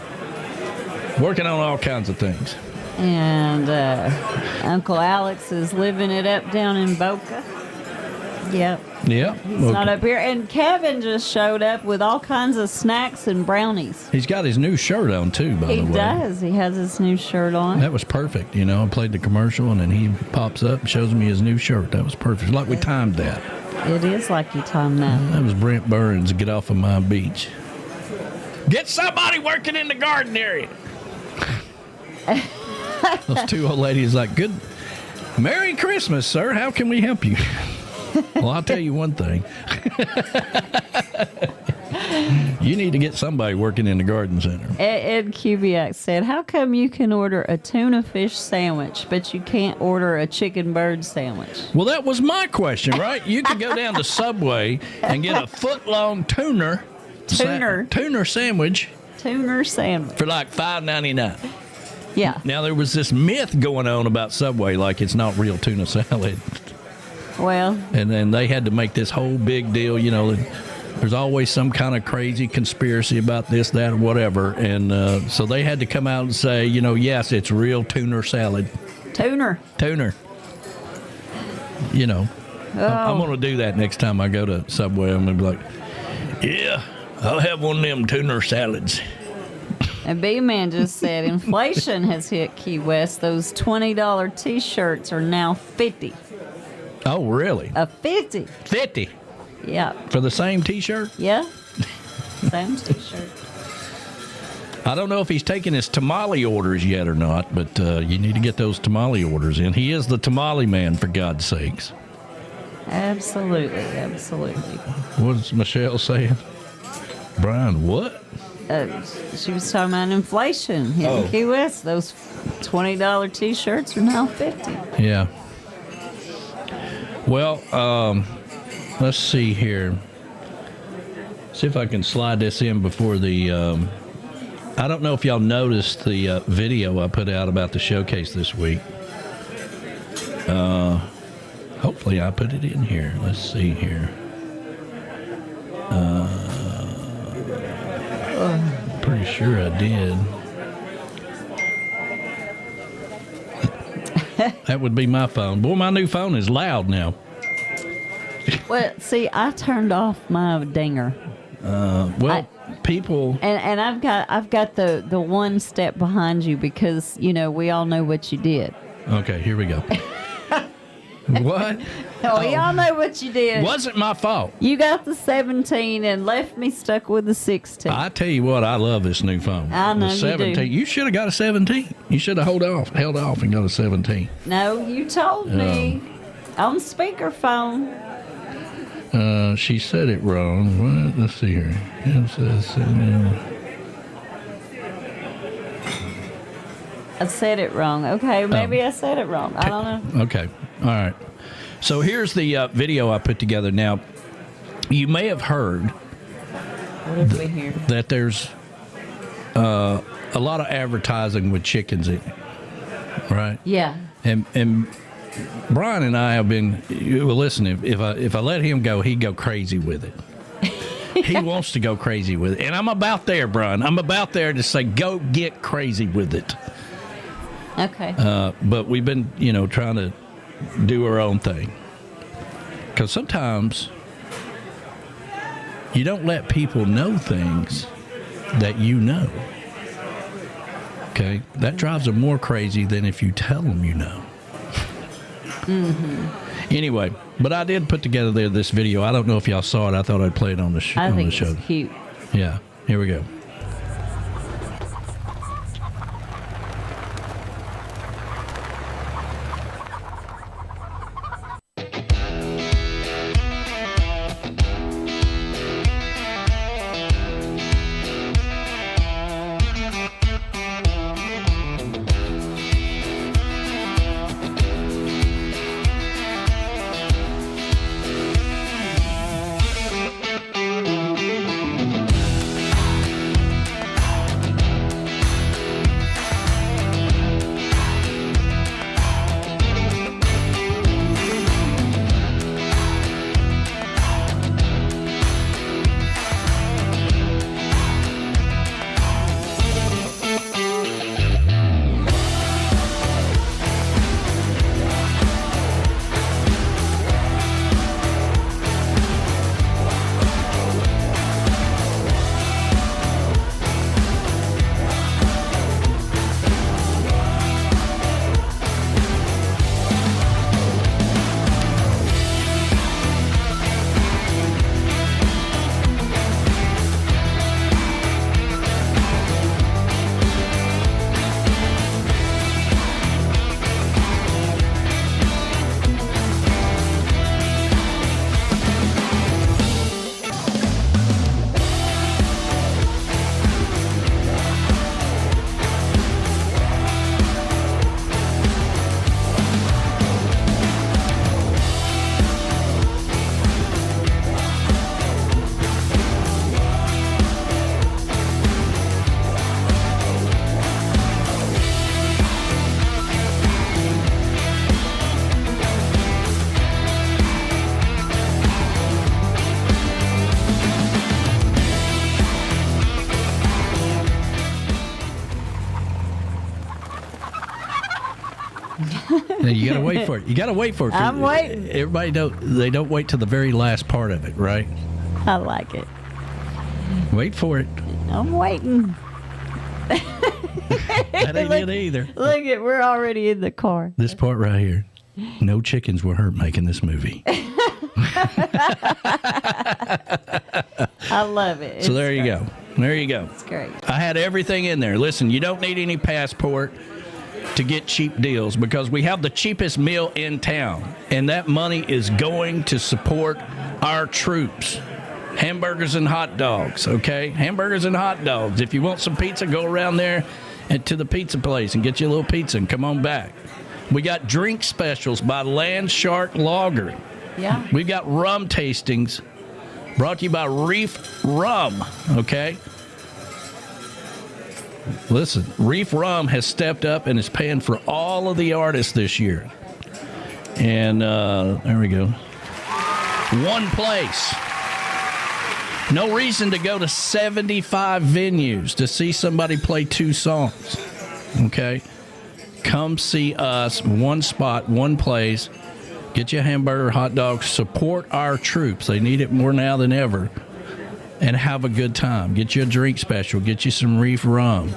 Working on all kinds of things. And Uncle Alex is living it up down in Boca. Yep. Yeah. He's not up here. And Kevin just showed up with all kinds of snacks and brownies. He's got his new shirt on, too, by He the way. does. He has his new shirt on. That was perfect. You know, I played the commercial, and then he pops up and shows me his new shirt. That was perfect. Like we timed that. It is like you timed that. That was Brent Burns, Get Off of My Beach. Get somebody working in the garden area. Those two old ladies like, good. Merry Christmas, sir. How can we help you? Well, I'll tell you one thing. You need to get somebody working in the garden center. Ed Kubiak said, how come you can order a tuna fish sandwich, but you can't order a chicken bird sandwich? Well, that was my question, right? You could go down to Subway and get a foot-long tuner sandwich Tuner sandwich. for like $5.99. Yeah. Now, there was this myth going on about Subway, like it's not real tuna salad. Well, And then they had to make this whole big deal, you know, there's always some kind of crazy conspiracy about this, that, or whatever. And so they had to come out and say, you know, yes, it's real tuna salad. Tuner. You know, Oh. I'm going to do that next time I go to Subway. I'm going to be like, yeah, I'll have one of them tuner salads. And B-Man just said inflation has hit Key West. Those $20 T-shirts are now $50. Oh, really? A 50. 50 Yeah. for the same T-shirt? Yeah. Same T-shirt. I don't know if he's taking his tamale orders yet or not, but you need to get those tamale orders in. He is the tamale man, for God's sakes. Absolutely. What's Michelle saying? Brian, what? She was talking about inflation hitting Key West. Those $20 T-shirts are now $50. Yeah. Well, let's see here. See if I can slide this in before the... I don't know if y'all noticed the video I put out about the showcase this week. Hopefully I put it in here. Let's see here. Pretty sure I did. That would be my phone. Boy, my new phone is loud now. Well, see, I turned off my dinger. People... And I've got the one step behind you because, you know, we all know what you did. Okay, here we go. What? We all know what you did. Wasn't my fault. You got the 17 and left me stuck with the 16. I tell you what, I love this new phone. I know the you 17. do. You should have got a 17. You should have held off and got a 17. No, you told me on speakerphone. She said it wrong. What? Let's see here. It says, I said it wrong. Okay, maybe I said it wrong. I don't know. Okay. All right. So here's the video I put together. Now, you may have heard What did we hear? that there's a lot of advertising with chickens in it, right? Yeah. And Brian and I have been. Well, listen, if I let him go, he'd go crazy with it. He wants to go crazy with it, and I'm about there, Brian. I'm about there to say, go get crazy with it. Okay. But we've been, trying to do our own thing. Because sometimes you don't let people know things that you know. Okay? That drives them more crazy than if you tell them you know. Mm-hmm. Anyway, but I did put together this video. I don't know if y'all saw it. I thought I'd play it on the show. I think it's cute. Yeah. Here we go. You gotta wait for it. You gotta wait for it. I'm waiting. Everybody don't wait till the very last part of it, right? I like it. Wait for it. I'm waiting. That ain't it either. Look at, we're already in the car. This part right here. No chickens were hurt making this movie. I love it. So there you go. There you go. It's great. I had everything in there. Listen, you don't need any passport to get cheap deals because we have the cheapest meal in town, and that money is going to support our troops. Hamburgers and hot dogs, okay? Hamburgers and hot dogs. If you want some pizza, go around there and to the pizza place and get you a little pizza and come on back. We got drink specials by Land Shark Lager. Yeah. We've got rum tastings brought to you by Reif Rum, okay? Listen, Reif Rum has stepped up and is paying for all of the artists this year. And there we go. One place. No reason to go to 75 venues to see somebody play 2 songs, okay? Come see us, one spot, one place. Get you a hamburger, hot dog. Support our troops. They need it more now than ever. And have a good time. Get you a drink special. Get you some Reif Rum.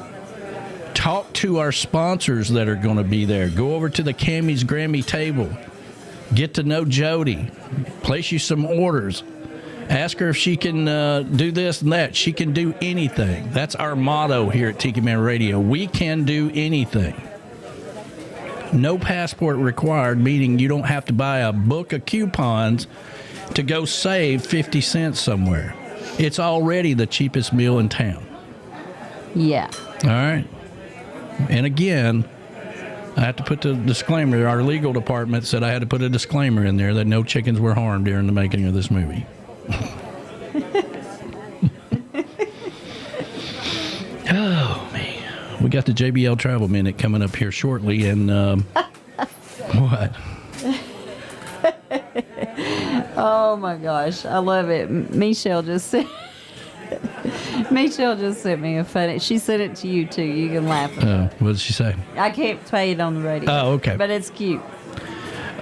Talk to our sponsors that are going to be there. Go over to the Camys Grammy table. Get to know Jody. Place you some orders. Ask her if she can do this and that. She can do anything. That's our motto here at Tiki Man Radio. We can do anything. No passport required, meaning you don't have to buy a book of coupons to go save 50 cents somewhere. It's already the cheapest meal in town. Yeah. All right. And again, I have to put the disclaimer. Our legal department said I had to put a disclaimer in there that no chickens were harmed during the making of this movie. Oh, man. We got the JBL Travel Minute coming up here shortly, and what? Oh my gosh, I love it. Michelle just sent me a funny. She sent it to you too. You can laugh at it. What did she say? I can't play it on the radio. Oh, okay. But it's cute.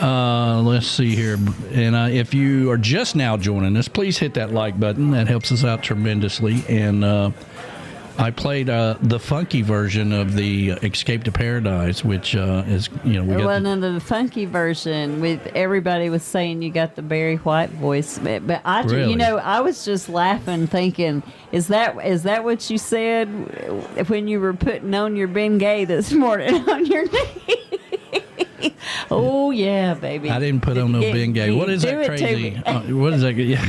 Let's see here. And if you are just now joining us, please hit that like button. That helps us out tremendously. And I played the funky version of the Escape to Paradise, which is, we got the funky version with everybody was saying you got the Barry White voice, but I, Really? I was just laughing, thinking, is that what you said when you were putting on your Bengay this morning on your knee? Oh yeah, baby. I didn't put on no Bengay. What is that Do it to crazy? me. What is that? Yeah.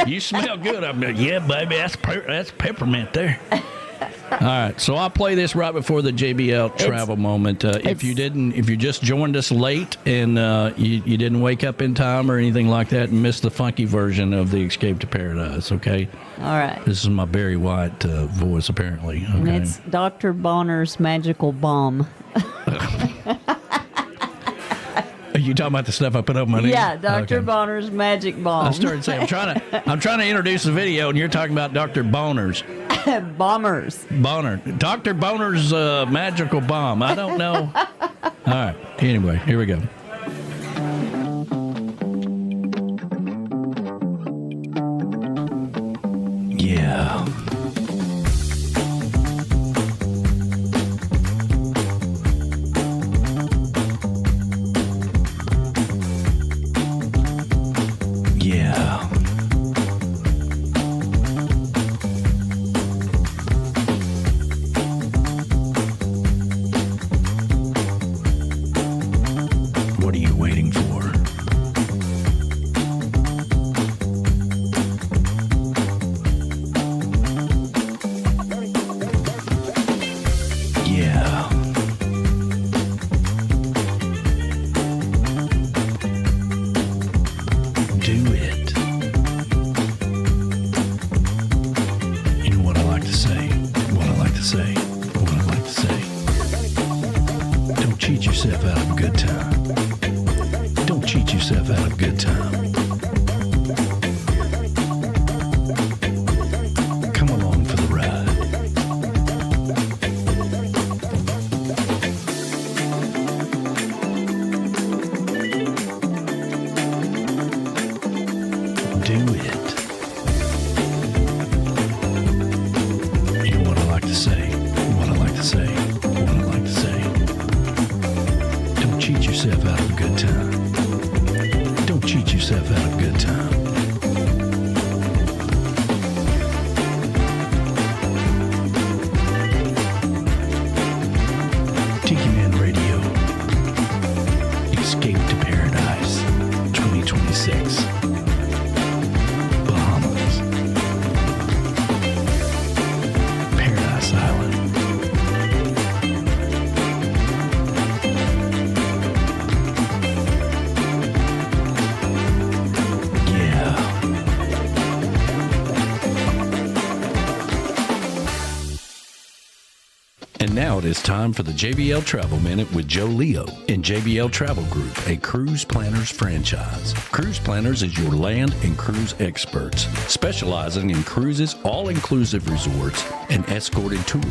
You smell good. I'm like, yeah, baby, that's peppermint there. All right, so I'll play this right before the JBL travel moment. If you just joined us late and you didn't wake up in time or anything like that and missed the funky version of the Escape to Paradise, okay? All right. This is my Barry White voice, apparently. Okay. And it's Dr. Bonner's Magical Bomb. Are you talking about the stuff I put up my knee? Yeah, Dr. Okay. Bonner's Magic Bomb. I started saying I'm trying to introduce the video, and you're talking about Dr. Bonner's. Bombers. Bonner. Dr. Bonner's magical bomb. I don't know. All right. Anyway, here we go. Yeah. Yeah. What are you waiting for? do it. You know what I like to say? What I like to say? What I like to say? Don't cheat yourself out of a good time. Don't cheat yourself out of a good time. Tiki Man Radio. Escape to Paradise 2026. Bahamas. Paradise Island. Yeah. And now it is time for the JBL Travel Minute with Joe Leo in JBL Travel Group, a cruise planners franchise. Cruise Planners is your land and cruise experts, specializing in cruises, all-inclusive resorts, and escorted tours.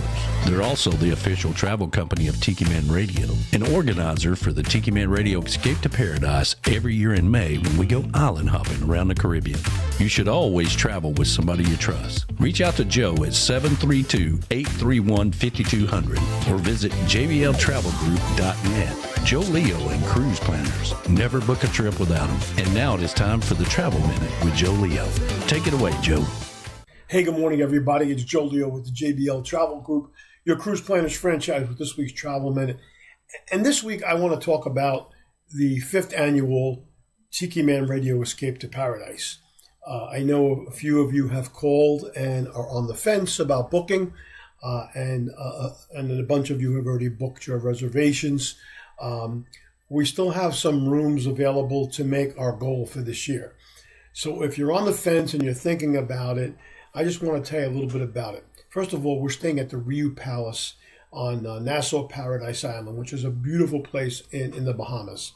They're also the official travel company of Tiki Man Radio, an organizer for the Tiki Man Radio Escape to Paradise every year in May when we go island hopping around the Caribbean. You should always travel with somebody you trust. Reach out to Joe at 732-831-5200 or visit jbltravelgroup.net. Joe Leo and Cruise Planners. Never book a trip without them. And now it is time for the Travel Minute with Joe Leo. Take it away, Joe. Hey, good morning, everybody. It's Joe Leo with the JBL Travel Group, your Cruise Planners franchise with this week's Travel Minute. And this week, I want to talk about the 5th annual Tiki Man Radio Escape to Paradise. I know a few of you have called and are on the fence about booking, and a bunch of you have already booked your reservations. We still have some rooms available to make our goal for this year. So if you're on the fence and you're thinking about it, I just want to tell you a little bit about it. First of all, we're staying at the Riu Palace on Nassau Paradise Island, which is a beautiful place in the Bahamas.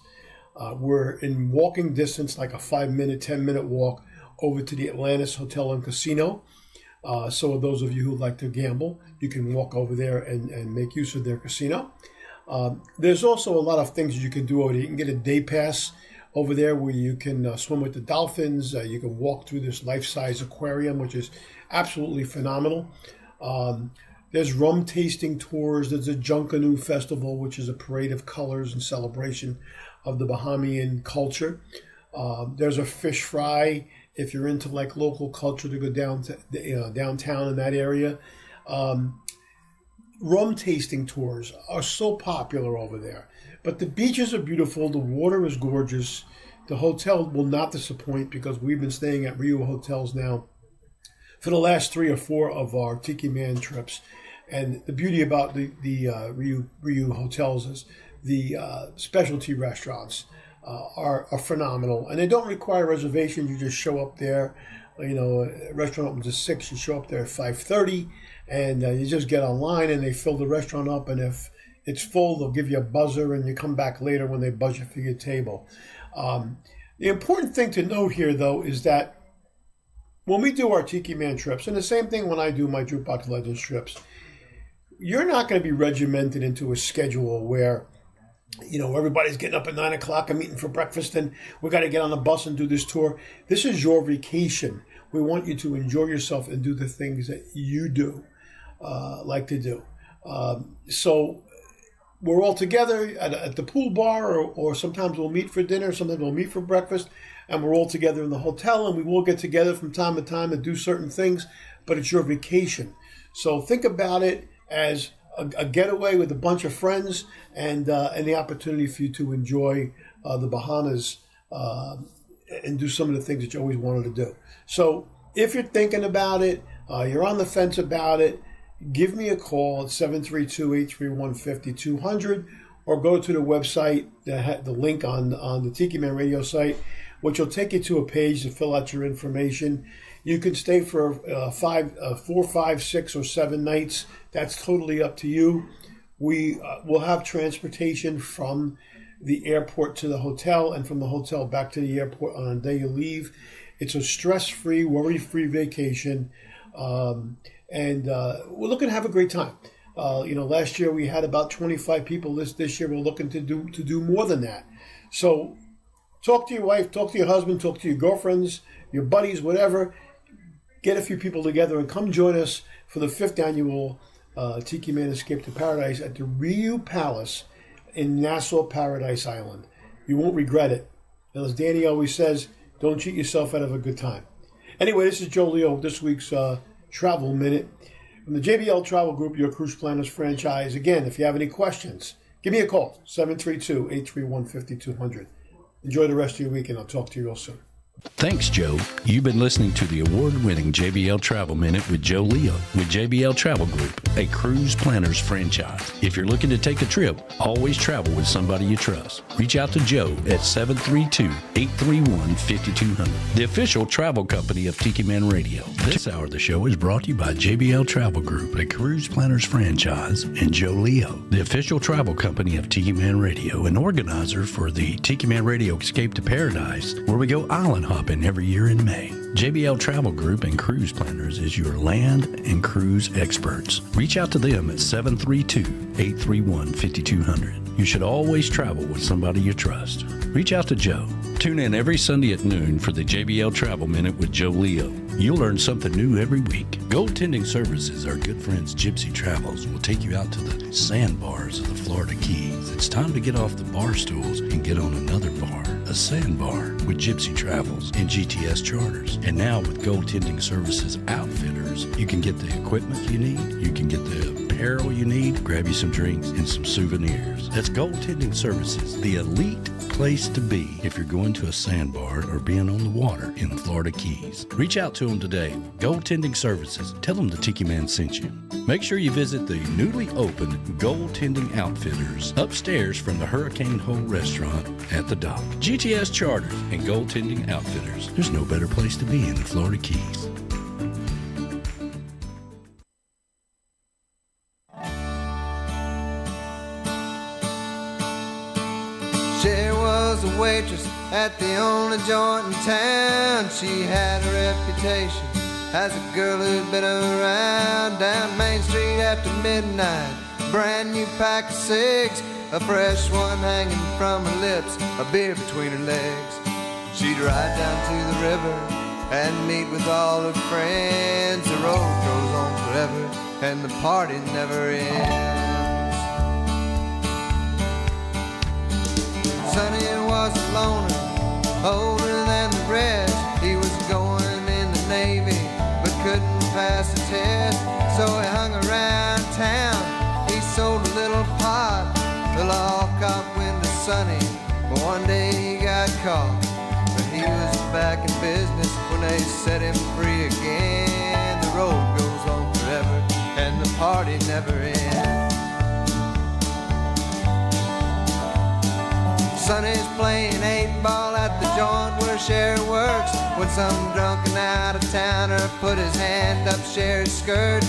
We're in walking distance, like a 5-minute, 10-minute walk over to the Atlantis Hotel and Casino. So those of you who like to gamble, you can walk over there and make use of their casino. There's also a lot of things you can do over there. You can get a day pass over there where you can swim with the dolphins. You can walk through this life-size aquarium, which is absolutely phenomenal. There's rum tasting tours. There's a Junkanoo Festival, which is a parade of colors and celebration of the Bahamian culture. There's a fish fry if you're into like local culture to go down to downtown in that area. Rum tasting tours are so popular over there. But the beaches are beautiful. The water is gorgeous. The hotel will not disappoint because we've been staying at Riu hotels now for the last 3 or 4 of our Tiki Man trips. And the beauty about the Riu hotels is the specialty restaurants are phenomenal. And they don't require reservations. You just show up there. You know, a restaurant opens at 6. You show up there at 5:30. And you just get online and they fill the restaurant up. And if it's full, they'll give you a buzzer and you come back later when they buzz you for your table. The important thing to note here, though, is that when we do our Tiki Man trips, and the same thing when I do my Jukebox Legends trips, you're not going to be regimented into a schedule where, you know, everybody's getting up at 9 o'clock and meeting for breakfast and we got to get on the bus and do this tour. This is your vacation. We want you to enjoy yourself and do the things that you do, like to do. So we're all together at the pool bar, or sometimes we'll meet for dinner, sometimes we'll meet for breakfast, and we're all together in the hotel, and we will get together from time to time and do certain things, but it's your vacation. So think about it as a getaway with a bunch of friends and the opportunity for you to enjoy the Bahamas and do some of the things that you always wanted to do. So if you're thinking about it, you're on the fence about it, give me a call at 732-831-5200 or go to the website, the link on the Tiki Man Radio site, which will take you to a page to fill out your information. You can stay for 4, 5, 6, or 7 nights. That's totally up to you. We will have transportation from the airport to the hotel and from the hotel back to the airport on the day you leave. It's a stress-free, worry-free vacation. And we're looking to have a great time. Last year we had about 25 people. This year we're looking to do more than that. So talk to your wife, talk to your husband, talk to your girlfriends, your buddies, whatever. Get a few people together and come join us for the 5th annual Tiki Man Escape to Paradise at the Ryu Palace in Nassau, Paradise Island. You won't regret it. And as Danny always says, don't cheat yourself out of a good time. Anyway, this is Joe Leo with this week's Travel Minute. From the JBL Travel Group, your cruise planners franchise. Again, if you have any questions, give me a call, 732-831-5200. Enjoy the rest of your week, and I'll talk to you real soon. Thanks, Joe. You've been listening to the award-winning JBL Travel Minute with Joe Leo with JBL Travel Group, a cruise planners franchise. If you're looking to take a trip, always travel with somebody you trust. Reach out to Joe at 732-831-5200, the official travel company of Tiki Man Radio. This hour of the show is brought to you by JBL Travel Group, a cruise planners franchise, and Joe Leo, the official travel company of Tiki Man Radio, an organizer for the Tiki Man Radio Escape to Paradise, where we go island hopping every year in May. JBL Travel Group and Cruise Planners is your land and cruise experts. Reach out to them at 732-831-5200. You should always travel with somebody you trust. Reach out to Joe. Tune in every Sunday at noon for the JBL Travel Minute with Joe Leo. You'll learn something new every week. Goaltending Services, our good friends Gypsy Travels, will take you out to the sandbars of the Florida Keys. It's time to get off the bar stools and get on another bar, a sandbar, with Gypsy Travels and GTS Charters. And now with Goaltending Services Outfitters, you can get the equipment you need, you can get the apparel you need, grab you some drinks and some souvenirs. That's Goaltending Services, the elite place to be if you're going to a sandbar or being on the water in the Florida Keys. Reach out to them today. Goaltending Services. Tell them the Tiki Man sent you. Make sure you visit the newly opened Goaltending Outfitters upstairs from the Hurricane Hole restaurant at the dock. GTS Charters and Goaltending Outfitters. There's no better place to be in the Florida Keys. A waitress at the only joint in town. She had a reputation as a girl who'd been around down Main Street after midnight. Brand new pack of cigs, a fresh one hanging from her lips, a beer between her legs. She'd ride down to the river and meet with all her friends. The road goes on forever and the party never ends. Sonny was a loner, older than the rest. He was going in the Navy, but couldn't pass the test. So he hung around town, he sold a little pot. The law cop went to Sonny, but one day he got caught. But he was back in business when they set him free again. The road goes on forever, and the party never ends. Sonny's playing 8-ball at the joint where Sherry works, when some drunken out-of-towner put his hand up Sherry's skirt.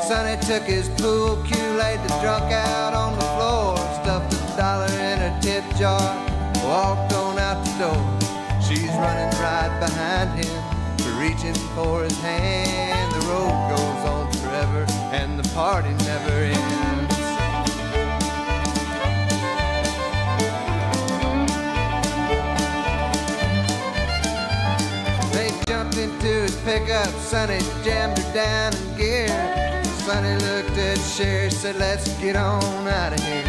Sonny took his pool cue, laid the drunk out on the floor, stuffed $1 in her tip jar, walked on out the door. She's running right behind him, reaching for his hand. The road goes on forever, and the party never ends. Jumped into his pickup, Sonny jammed her down in gear. Sonny looked at Sherry, said, let's get on out of here.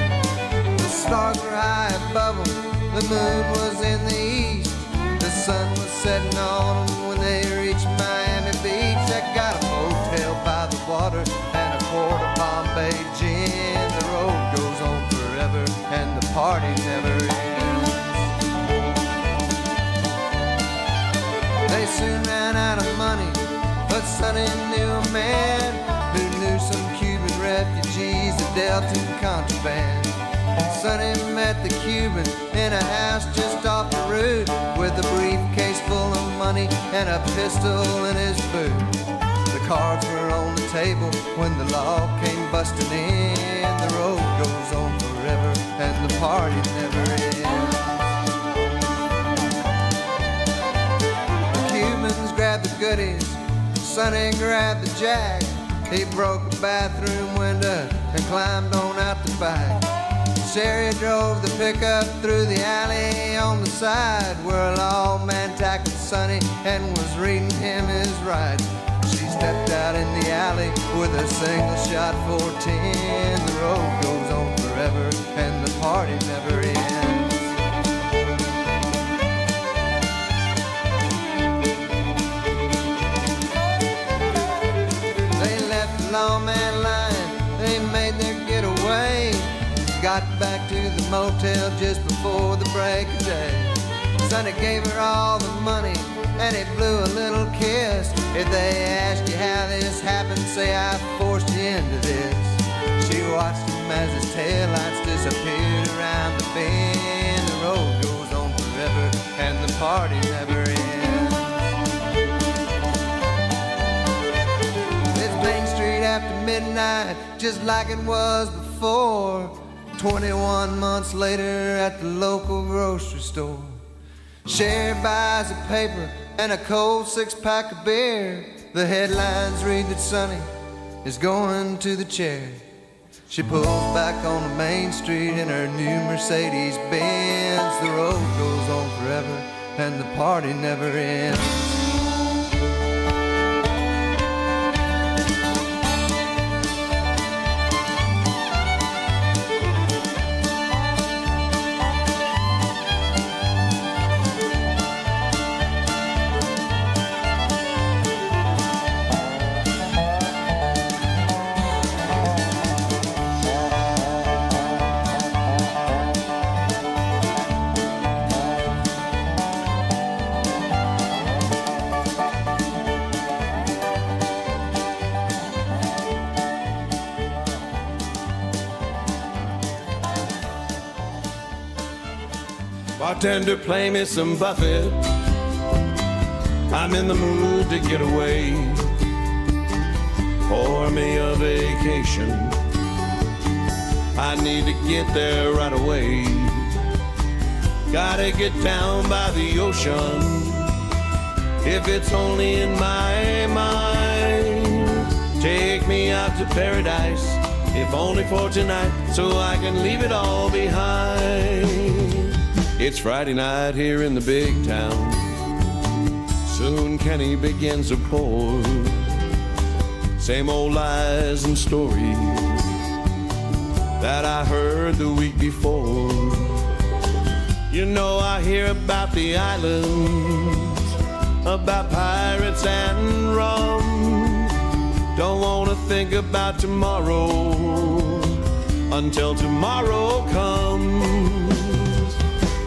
The stars were high above them, the moon was in the east. The sun was setting on them when they reached Miami Beach. They got a motel by the water and a quart of Bombay gin. The road goes on forever and the party never ends. They soon ran out of money, but Sonny knew a man who knew some Cuban refugees that dealt in contraband. Sonny met the Cuban in a house just off the route, with a briefcase full of money and a pistol in his boot. The cards were on the table when the law came busting in. The road goes on forever and the party never ends. Grabbed the goodies, Sonny grabbed the jack. He broke the bathroom window and climbed on out the back. Sherry drove the pickup through the alley on the side where a lawman tackled Sonny and was reading him his writing. She stepped out in the alley with a single shot 410. The road goes on forever and the party never ends. They left the lawman lying, they made their getaway. Got back to the motel just before the break of day. Sonny gave her all the money and he blew a little kiss. If they ask you how this happened, say I forced you into this. She watched him as his taillights disappeared around the bend. The road goes on forever and the party never ends. It's Main Street after midnight, just like it was before. 21 months later at the local grocery store. Sherry buys a paper and a cold 6-pack of beer. The headlines read that Sonny is going to the chair. She pulls back on the main street in her new Mercedes Benz. The road goes on forever and the party never ends. Bartender, play me some Buffett. I'm in the mood to get away. Pour me a vacation. I need to get there right away. Gotta get down by the ocean. If it's only in my mind. Take me out to paradise, if only for tonight, so I can leave it all behind. It's Friday night here in the big town. Soon Kenny begins to pour. Same old lies and stories that I heard the week before. You know I hear about the islands, about pirates and rum. Don't want to think about tomorrow until tomorrow comes.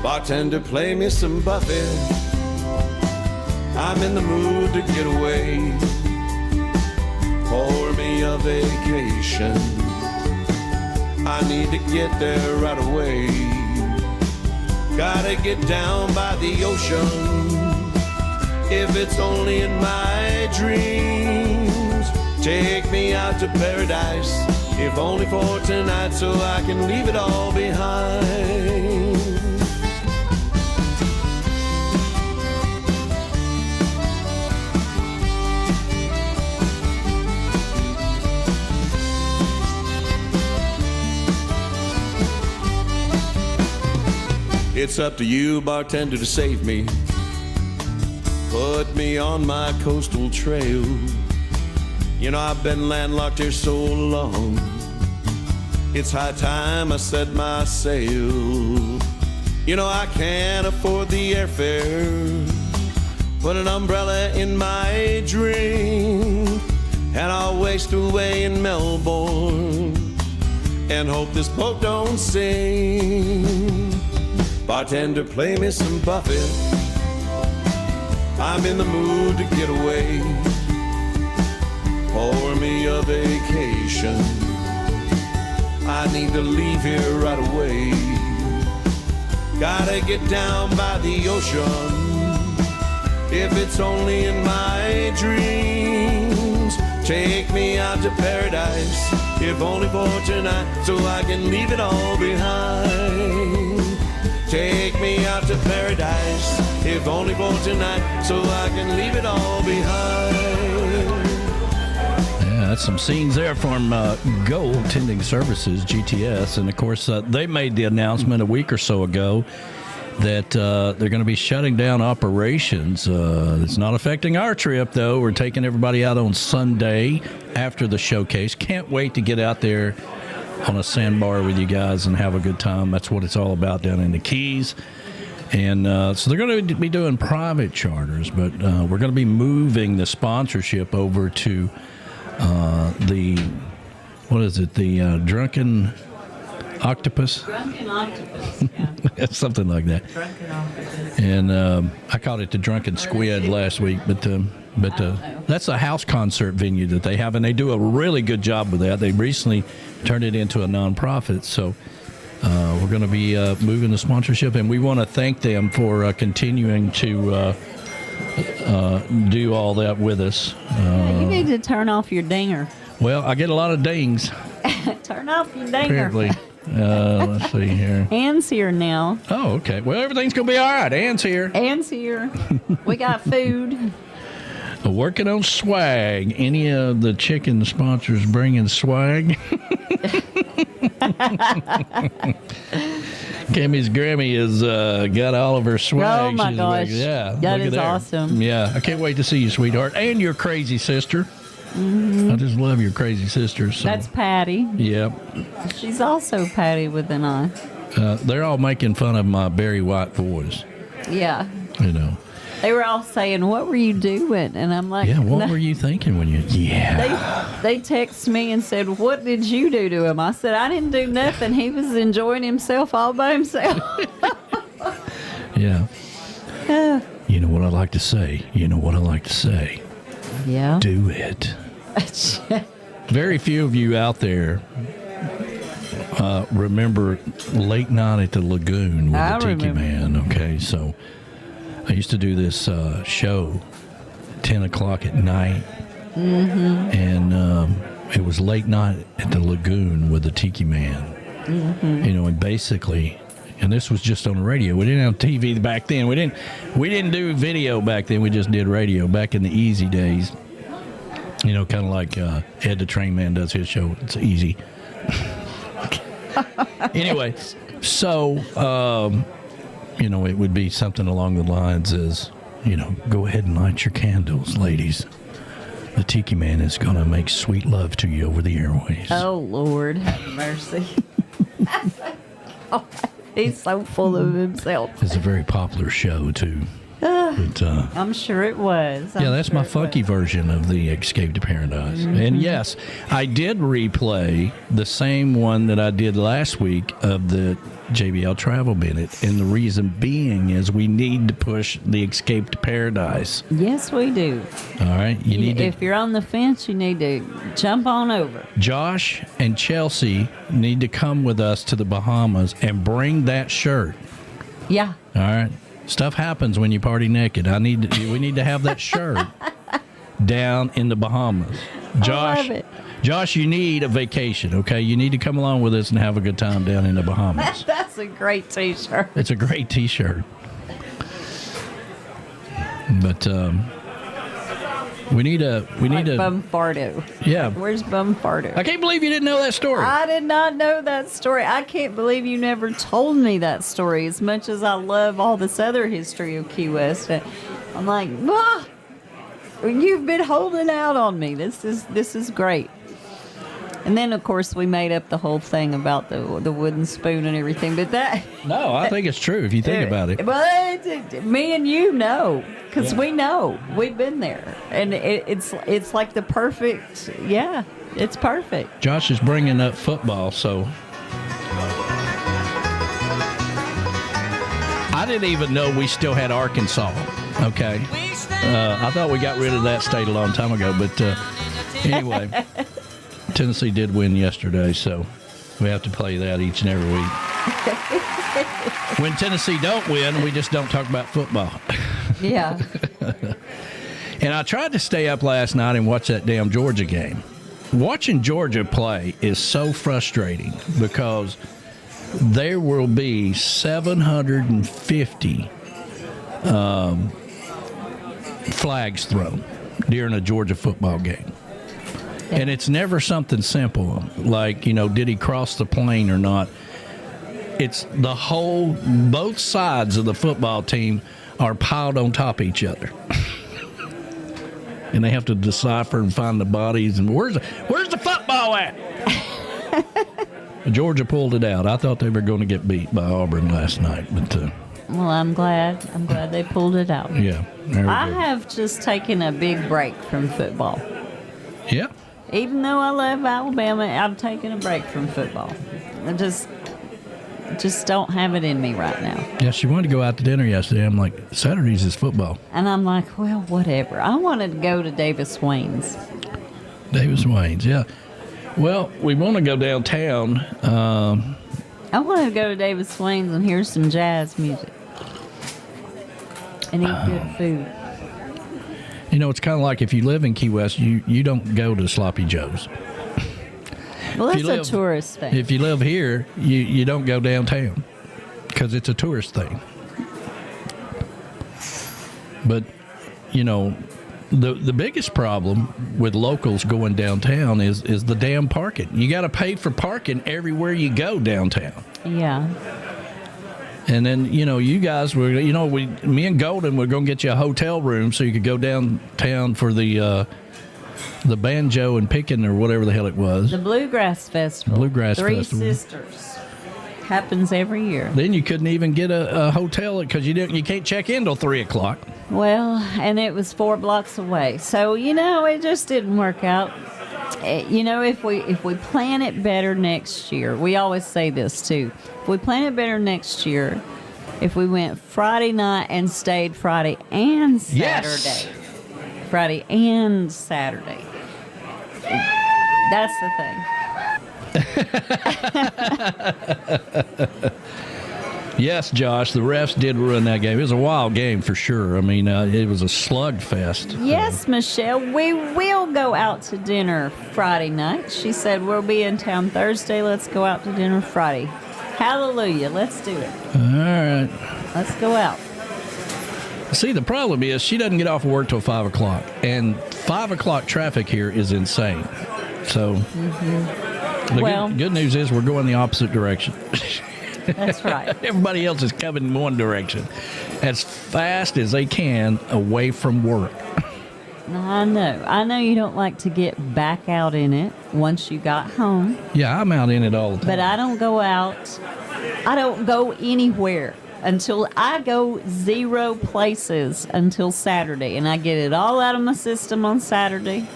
Bartender, play me some Buffett. I'm in the mood to get away. Pour me a vacation. I need to get there right away. Gotta get down by the ocean. If it's only in my dreams. Take me out to paradise, if only for tonight, so I can leave it all behind. It's up to you, bartender, to save me. Put me on my coastal trail. You know I've been landlocked here so long. It's high time I set my sail. You know I can't afford the airfare. Put an umbrella in my drink, and I'll waste away in Melbourne and hope this boat don't sink. Bartender, play me some Buffett. I'm in the mood to get away. Pour me a vacation. I need to leave here right away. Gotta get down by the ocean. If it's only in my dreams. Take me out to paradise, if only for tonight, so I can leave it all behind. Take me out to paradise, if only for tonight, so I can leave it all behind. Yeah, that's some scenes there from Go Tending Services, GTS. And, of course, they made the announcement a week or so ago that they're going to be shutting down operations. It's not affecting our trip, though. We're taking everybody out on Sunday after the showcase. Can't wait to get out there on a sandbar with you guys and have a good time. That's what it's all about down in the Keys. And so they're going to be doing private charters, but we're going to be moving the sponsorship over to the Drunken Octopus? Drunken Octopus, yeah. Something like that. Drunken Octopus. And I called it the Drunken Squid last week, but that's a house concert venue that they have, and they do a really good job with that. They recently turned it into a nonprofit, so we're going to be moving the sponsorship, and we want to thank them for continuing to do all that with us. You need to turn off your dinger. Well, I get a lot of dings. Turn off your dinger. Apparently. Let's see here. Anne's here now. Oh, okay. Well, everything's going to be all right. Anne's here. Anne's here. We got food. Working on swag. Any of the chicken sponsors bringing swag? Camys Grammy has got all of her swag. Oh, my She's gosh. yeah. That look is at there. awesome. Yeah. I can't wait to see you, sweetheart. And your crazy sister. Mm-hmm. I just love your crazy sister. So. That's Patty. Yep. She's also Patty with an I. They're all making fun of my Barry White voice. Yeah. You know. They were all saying, "What were you doing?" And I'm like, "Yeah, what were you thinking when you?" Yeah. They texted me and said, "What did you do to him?" I said, "I didn't do nothing. He was enjoying himself all by himself." Yeah. You know what I like to say. Yeah. Do it. Very few of you out there remember Late Night at the Lagoon with the Tiki Man. Okay, so I used to do this show 10 o'clock at night, and it was Late Night at the Lagoon with the Tiki Man. You know, and basically, and this was just on the radio. We didn't have TV back then. We didn't do video back then. We just did radio back in the easy days. You know, kind of like Ed the Train Man does his show. It's easy. Anyway, so you know, it would be something along the lines as, you know, go ahead and light your candles, ladies. The Tiki Man is going to make sweet love to you over the airways. Oh, Lord, have mercy. Oh, he's so full of himself. It's a very popular show, too. But, I'm sure it was. Yeah, that's my funky version of the Escape to Paradise. And yes, I did replay the same one that I did last week of the JBL Travel Minute. And the reason being is we need to push the Escape to Paradise. Yes, we do. All right. You need if you're on the fence, you need to jump on over. Josh and Chelsea need to come with us to the Bahamas and bring that shirt. Yeah. All right. Stuff happens when you party naked. We need to have that shirt down in the Bahamas. Josh, I love it. Josh, you need a vacation, okay? You need to come along with us and have a good time down in the Bahamas. That's a great T-shirt. It's a great T-shirt. But we need a Bumfardo. Yeah. Where's Bumfardo? I can't believe you didn't know that story. I did not know that story. I can't believe you never told me that story. As much as I love all this other history of Key West, I'm like, you've been holding out on me. This is great. And then, of course, we made up the whole thing about the wooden spoon and everything. But no, I think it's true if you think about it. Well, me and you know, because we know. We've been there. And it's like the perfect, it's perfect. Josh is bringing up football, so I didn't even know we still had Arkansas, okay? I thought we got rid of that state a long time ago, but anyway, Tennessee did win yesterday, so we have to play that each and every week. When Tennessee don't win, we just don't talk about football. Yeah. And I tried to stay up last night and watch that damn Georgia game. Watching Georgia play is so frustrating because there will be 750 flags thrown during a Georgia football game. And it's never something simple like, you know, did he cross the plane or not? it's the whole, both sides of the football team are piled on top of each other. And they have to decipher and find the bodies. And where's the football at? Georgia pulled it out. I thought they were going to get beat by Auburn last night, but well, I'm glad they pulled it out. Yeah, I have just taken a big break from football. Yeah. Even though I love Alabama, I've taken a break from football. I just don't have it in me right now. Yeah, she wanted to go out to dinner yesterday. I'm like, Saturdays is football. And I'm like, well, whatever. I wanted to go to Davis Wayne's. Davis Wayne's, yeah. Well, we want to go downtown. I want to go to Davis Wayne's and hear some jazz music. And eat good food. You know, it's kind of like if you live in Key West, you don't go to Sloppy Joe's. Well, that's a tourist thing. If you live here, you don't go downtown because it's a tourist thing. But, you know, the biggest problem with locals going downtown is the damn parking. You got to pay for parking everywhere you go downtown. Yeah. And then, you know, you guys were, you know, me and Golden were going to get you a hotel room so you could go downtown for the banjo and picking or whatever the hell it was. The Bluegrass Festival. Three Sisters. Happens every year. Then you couldn't even get a hotel because you can't check in till 3 o'clock. Well, and it was 4 blocks away. So, you know, it just didn't work out. You know, if we plan it better next year, we always say this too. If we plan it better next year, if we went Friday night and stayed Friday and Saturday. Yes. Friday and Saturday. That's the thing. Yes, Josh, the refs did ruin that game. It was a wild game for sure. I mean, it was a slugfest. Yes, Michelle, we will go out to dinner Friday night. She said we'll be in town Thursday. Let's go out to dinner Friday. Hallelujah. Let's do it. All right. Let's go out. See, the problem is she doesn't get off of work till 5 o'clock. And 5 o'clock traffic here is insane. So the good news is we're going the opposite direction. That's right. Everybody else is coming in one direction as fast as they can away from work. I know you don't like to get back out in it once you got home. Yeah, I'm out in it all the time. But I don't go out. I don't go anywhere until I go 0 places until Saturday. And I get it all out of my system on Saturday.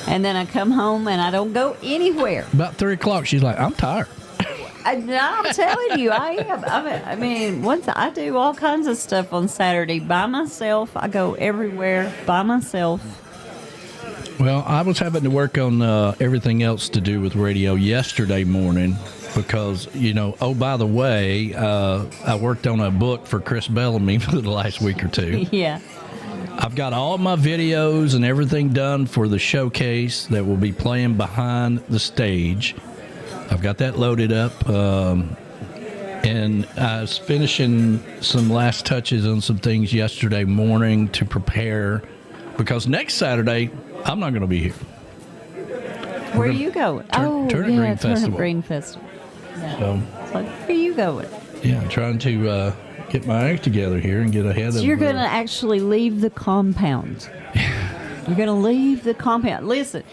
And then I come home and I don't go anywhere. About 3 o'clock, she's like, I'm tired. I'm telling you, I am. I mean, once I do all kinds of stuff on Saturday by myself. I go everywhere by myself. Well, I was having to work on everything else to do with radio yesterday morning because, you know, oh, by the way, I worked on a book for Chris Bellamy for the last week or two. Yeah. I've got all my videos and everything done for the showcase that will be playing behind the stage. I've got that loaded up, and I was finishing some last touches on some things yesterday morning to prepare, because next Saturday, I'm not going to be here. Where are you going? Turnip Green Festival. Turnip Green Festival. Yeah. So, where are you going? Yeah, I'm trying to get my act together here and get ahead of it. So you're going to actually leave the compound. You're going to leave the compound. Listen.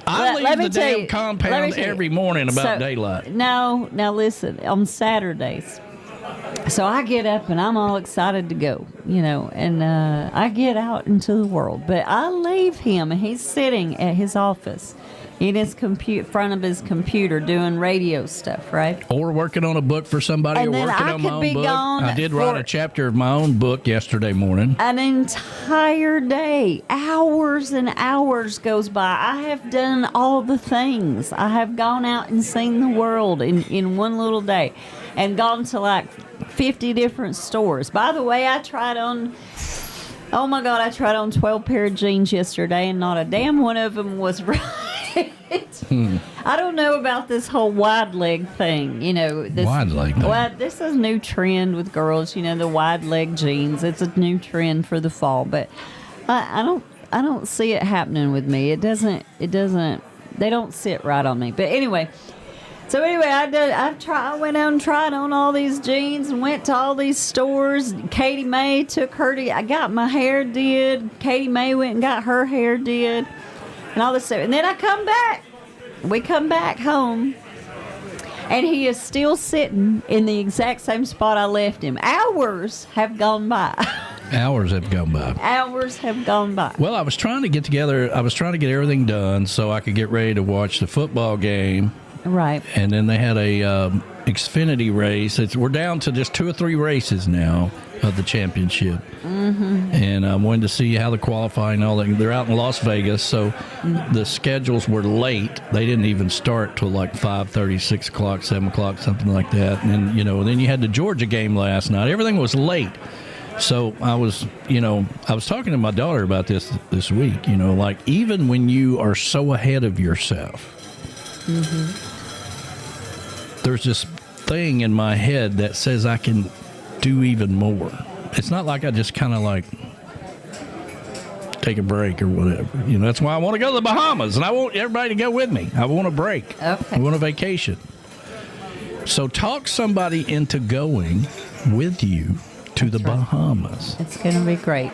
I leave the damn compound every morning about daylight. Now listen, on Saturdays. So I get up and I'm all excited to go, you know, and I get out into the world. But I leave him and he's sitting at his office in his front of his computer doing radio stuff, right? Or working on a book for somebody, or working on my own book. I did write a chapter of my own book yesterday morning. An entire day, hours and hours goes by. I have done all the things. I have gone out and seen the world in one little day and gone to like 50 different stores. By the way, I tried on 12 pair of jeans yesterday and not a damn one of them was right. I don't know about this whole wide leg thing, you know. Wide leg thing. Well, this is a new trend with girls, you know, the wide leg jeans. It's a new trend for the fall, but I don't see it happening with me. It doesn't. They don't sit right on me. But anyway, So anyway, I went out and tried on all these jeans and went to all these stores. Katie May took her to. I got my hair did. Katie May went and got her hair did, and all this stuff. And then I come back. We come back home, and he is still sitting in the exact same spot I left him. Hours have gone by. Hours have gone by. Hours have gone by. Well, I was trying to get together. I was trying to get everything done so I could get ready to watch the football game. Right. And then they had a Xfinity race. We're down to just 2 or 3 races now of the championship. Mm-hmm. And I wanted to see how the qualifying and all that. They're out in Las Vegas, so the schedules were late. They didn't even start till like 5:30, 6 o'clock, 7 o'clock, something like that. And then, then you had the Georgia game last night. Everything was late. So I was talking to my daughter about this week, like even when you are so ahead of yourself, there's this thing in my head that says I can do even more. It's not like I just kind of like take a break or whatever. That's why I want to go to the Bahamas, and I want everybody to go with me. I want a break. Okay. I want a vacation. So talk somebody into going with you to the Bahamas. It's going to be great.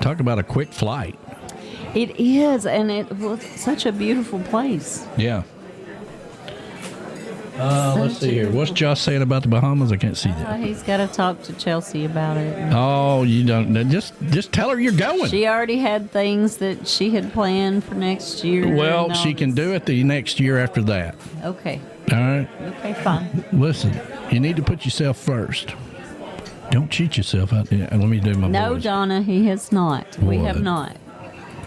Talk about a quick flight. It is, and it was such a beautiful place. Yeah. Let's see here. What's Josh saying about the Bahamas? I can't see that. He's got to talk to Chelsea about it. Oh, you don't. Just tell her you're going. She already had things that she had planned for next year. Well, she can do it the next year after that. Okay. All right. Okay, fine. Listen, you need to put yourself first. Don't cheat yourself out there. Let me do my No, voice. Donna, he has not. We have not.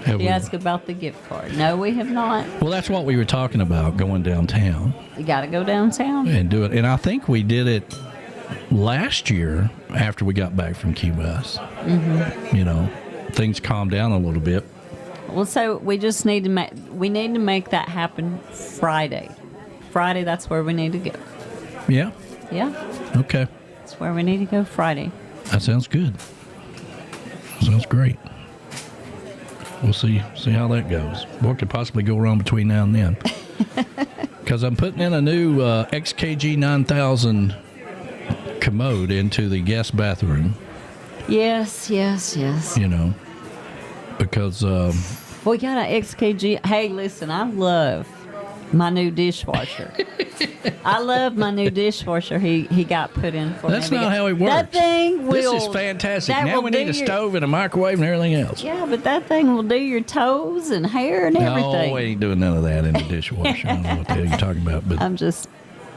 She we? asked about the gift card. No, we have not. Well, that's what we were talking about, going downtown. You got to go downtown. And do it. And I think we did it last year after we got back from Key West. Mm-hmm. Things calmed down a little bit. Well, so we just need to make that happen Friday. Friday, that's where we need to go. Yeah? Yeah. Okay. That's where we need to go Friday. That sounds good. Sounds great. We'll see how that goes. What could possibly go wrong between now and then? Because I'm putting in a new XKG 9000 commode into the guest bathroom. Yes. Because... we got an XKG. Hey, listen, I love my new dishwasher. I love my new dishwasher he got put in for me. That's not how it works. That thing will... This is fantastic. Now we need a stove and a microwave and everything else. Yeah, but that thing will do your toes and hair and everything. No, we ain't doing none of that in the dishwasher. I don't know what the hell you're talking about. But I'm just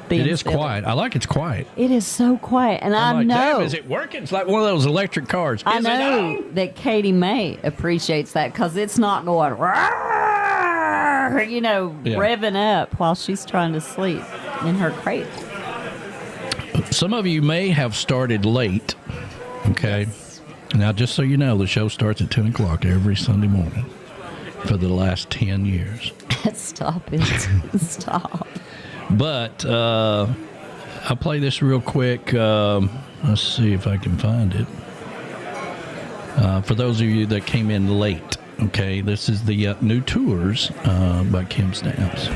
being it is silly. quiet. I like it's quiet. It is so quiet. And I like, know... Damn, is it working? It's like one of those electric cars. I Is it know on? that Katie May appreciates that because it's not going... revving up while she's trying to sleep in her crate. Some of you may have started late, okay? Now, just so you know, the show starts at 10 o'clock every Sunday morning for the last 10 years. Stop it. Stop. But I'll play this real quick. Let's see if I can find it. For those of you that came in late, okay, this is the new tours by Kim Stamps.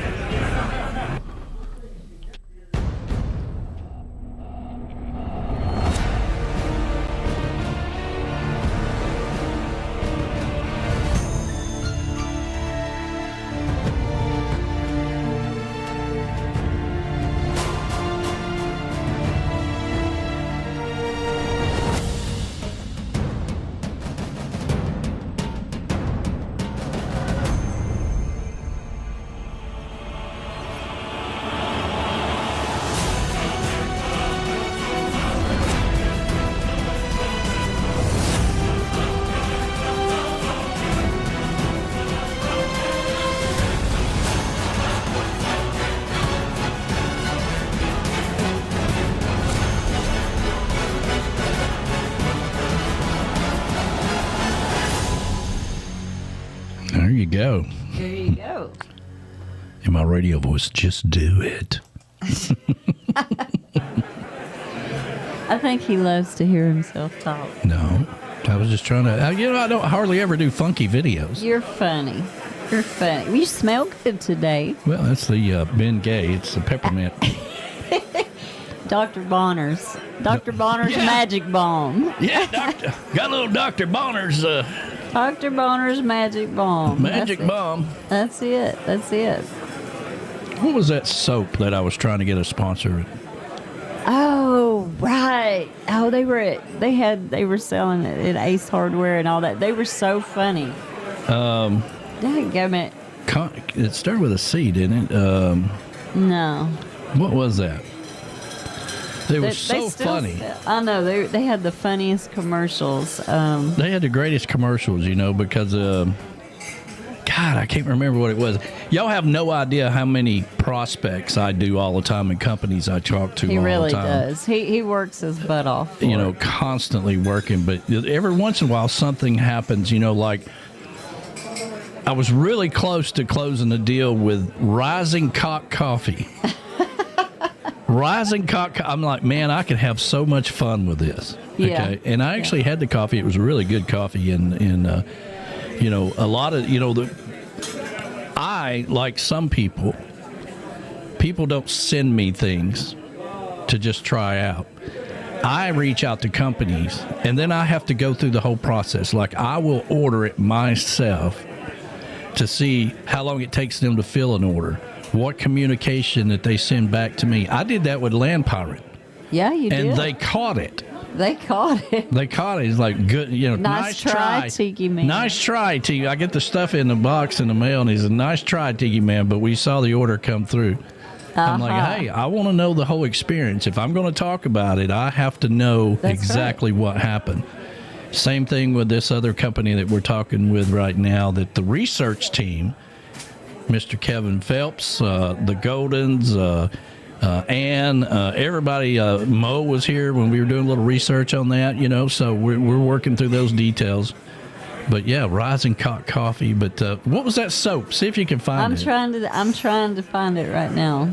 There you go. There you go. In my radio voice, just do it. I think he loves to hear himself talk. No, I was just trying to. I don't hardly ever do funky videos. You're funny. You're funny. You smell good today. Well, that's the Ben Gay. It's the peppermint. Dr. Bonner's. Dr. Bonner's Magic Balm. Yeah, doctor. Got a little Dr. Bonner's. Dr. Bonner's Magic Balm. Magic Balm. That's it. That's it. What was that soap that I was trying to get a sponsor? Oh, right. Oh, they were selling it at Ace Hardware and all that. They were so funny. Dadgummit. It started with a C, didn't it? No. What was that? They were so funny. I know. They had the funniest commercials. They had the greatest commercials, because, God, I can't remember what it was. Y'all have no idea how many prospects I do all the time and companies I talk to all the time. He really does. He works his butt off. Constantly working. But every once in a while, something happens, like I was really close to closing a deal with Rising Cock Coffee. Rising Cock, I'm like, man, I could have so much fun with this. Yeah. Okay. And I actually had the coffee. It was really good coffee. And a lot of, I, like some people don't send me things to just try out. I reach out to companies, and then I have to go through the whole process. Like, I will order it myself to see how long it takes them to fill an order. What communication that they send back to me. I did that with Land Pirate. Yeah, you did. And they caught it. They caught it. It's like, good, nice try, Tiki Man. Nice try, Tiki. I get the stuff in the box in the mail, and he says, nice try, Tiki Man, but we saw the order come through. I'm like, hey, I want to know the whole experience. If I'm going to talk about it, I have to know exactly what happened. Same thing with this other company that we're talking with right now, that the research team, Mr. Kevin Phelps, the Goldens, Ann, everybody, Mo was here when we were doing a little research on that, so we're working through those details. But yeah, Rising Cock Coffee. But what was that soap? See if you can find it. I'm trying to find it right now.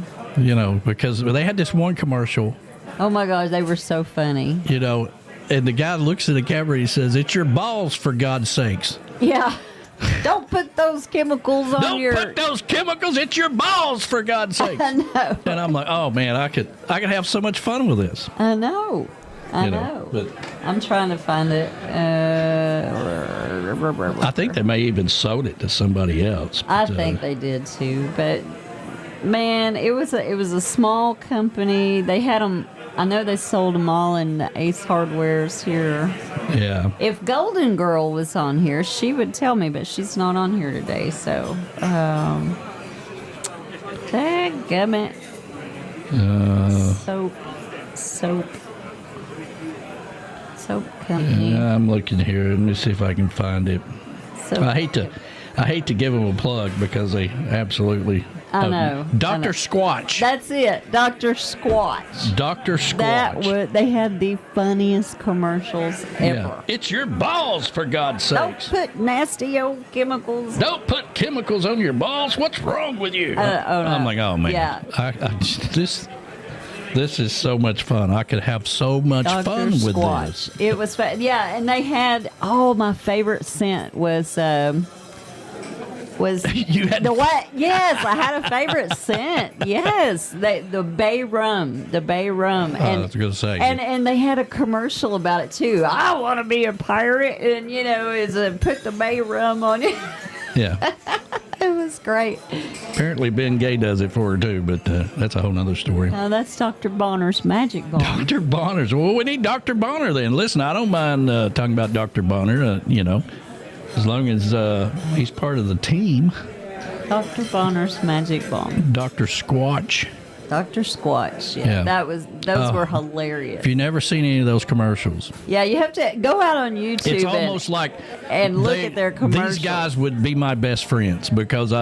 Because they had this one commercial. Oh my gosh, they were so funny. And the guy looks at the camera and he says, "It's your balls, for God's sakes." Yeah. Don't put those chemicals on your... Don't put those chemicals. It's your balls, for God's sake. I know. And I'm like, oh man, I could have so much fun with this. I know. I know. But I'm trying to find it. I think they may even sold it to somebody else. I think they did too. But man, it was a small company. They had them. I know they sold them all in the Ace Hardwares here. Yeah. If Golden Girl was on here, she would tell me, but she's not on here today. So, dadgummit. Soap company. Yeah, I'm looking here. Let me see if I can find it. I hate to give them a plug because they absolutely. I know. Dr. Squatch. That's it. Dr. Squatch. Dr. Squatch. They had the funniest commercials ever. Yeah. It's your balls, for God's sakes. Don't put nasty old chemicals. Don't put chemicals on your balls. What's wrong with you? No. I'm like, oh man. Yeah. This is so much fun. I could have so much fun with this. It was fun. Yeah, and they had, my favorite scent was you had the what? Yes, I had a favorite scent. Yes, the Bay Rum, And I was going to say. And they had a commercial about it too. I want to be a pirate, and put the Bay Rum on it. Yeah. It was great. Apparently Ben Gay does it for her too, but that's a whole nother story. That's Dr. Bonner's Magic Balm. Dr. Bonner's. Well, we need Dr. Bonner then. Listen, I don't mind talking about Dr. Bonner, as long as he's part of the team. Dr. Bonner's Magic Balm. Dr. Squatch. Dr. Squatch. Yeah. Those were hilarious. If you've never seen any of those commercials. Yeah, you have to go out on YouTube. It's almost like and look at their commercials. These guys would be my best friends because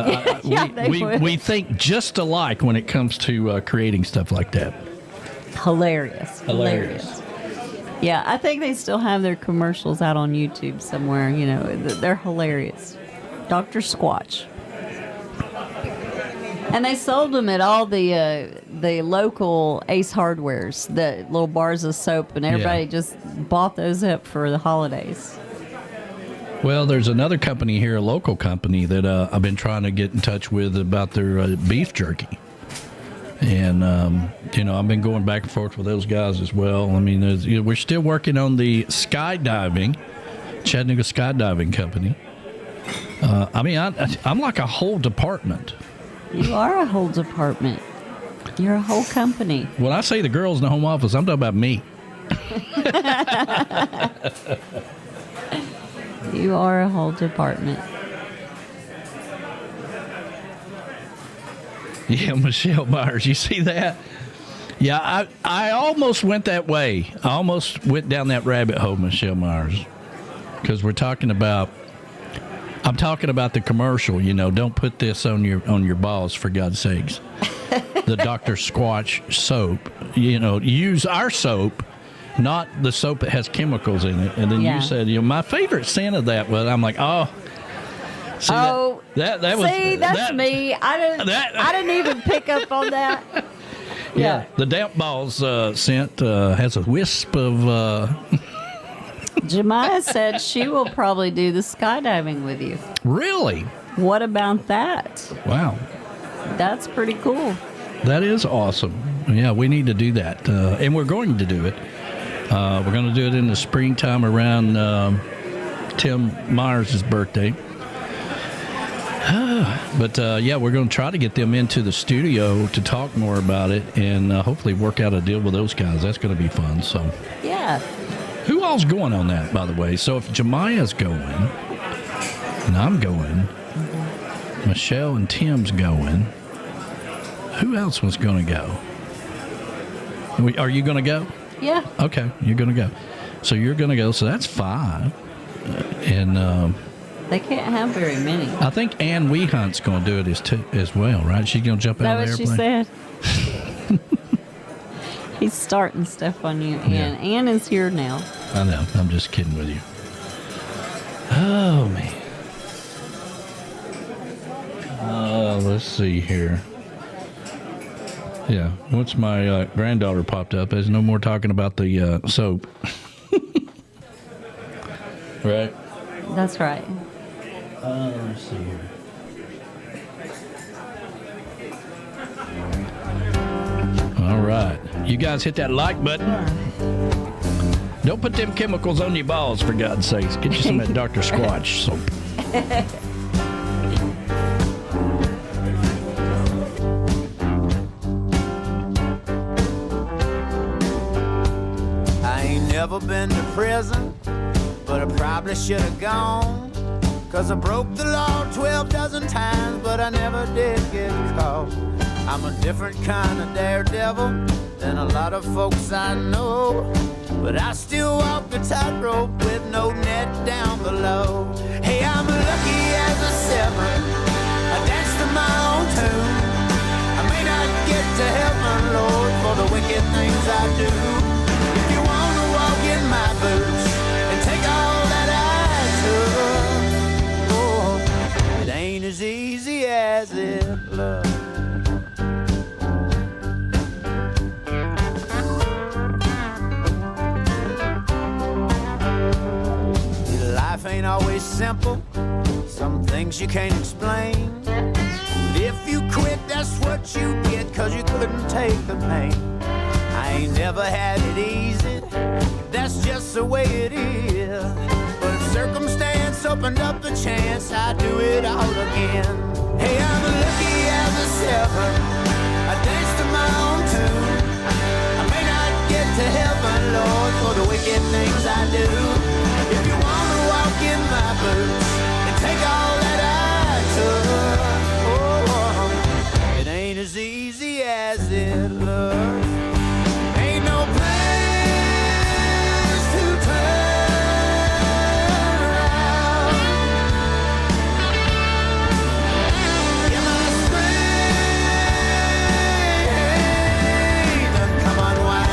we think just alike when it comes to creating stuff like that. Hilarious. Yeah, I think they still have their commercials out on YouTube somewhere. They're hilarious. Dr. Squatch. And they sold them at all the local Ace Hardwares, the little bars of soap, and everybody just bought those up for the holidays. Well, there's another company here, a local company, that I've been trying to get in touch with about their beef jerky. And, I've been going back and forth with those guys as well. I mean, we're still working on the skydiving, Chattanooga Skydiving Company. I'm like a whole department. You are a whole department. You're a whole company. When I say the girls in the home office, I'm talking about me. You are a whole department. Yeah, Michelle Myers, you see that? Yeah, I almost went that way. I almost went down that rabbit hole, Michelle Myers, because I'm talking about the commercial. Don't put this on your balls, for God's sakes. The Dr. Squatch soap. Use our soap, not the soap that has chemicals in it. And then you said, my favorite scent of that was. I'm like, oh. See, that's me. I didn't even pick up on that. Yeah, the damp balls scent has a wisp of. Jemiah said she will probably do the skydiving with you. Really? What about that? Wow. That's pretty cool. That is awesome. Yeah, we need to do that, and we're going to do it. We're going to do it in the springtime around Tim Myers' birthday. But, we're going to try to get them into the studio to talk more about it and hopefully work out a deal with those guys. That's going to be fun. So, yeah. Who all's going on that, by the way? So if Jemiah's going and I'm going, Michelle and Tim's going, who else was going to go? Are you going to go? Yeah. Okay, you're going to go. So you're going to go. So that's 5. They can't have very many. I think Ann Weehunt's going to do it as well, right? She's going to jump out of the airplane. Is that what she said? He's starting stuff on you, Ann. Yeah. Ann is here now. I know. I'm just kidding with you. Oh, man. Let's see here. Yeah, once my granddaughter popped up, there's no more talking about the soap. Right? That's right. Let's see here. All right. You guys hit that like button. Don't put them chemicals on your balls, for God's sakes. Get you some of that Dr. Squatch soap. I ain't never been to prison, but I probably should have gone. 'Cause I broke the law 12 dozen times, but I never did get caught. I'm a different kind of daredevil than a lot of folks I know, but I still walk the tightrope with no net down below. Hey, I'm lucky as a 7. I dance to my own tune. I may not get to heaven, Lord, for the wicked things I do. If you want to walk in my boots and take all that I took, oh, it ain't as easy as it looks. Life ain't always simple, some things you can't explain. But if you quit, that's what you get, 'cause you couldn't take the pain. I ain't never had it easy, that's just the way it is. But if circumstance opened up a chance, I'd do it all again. Hey, I'm lucky as a 7. I dance to my own tune. I may not get to heaven, Lord, for the wicked things I do. If you want to walk in my boots and take all that I took, oh, it ain't as easy as it looks. Ain't no place to turn around. Yeah, my spring done come unwound.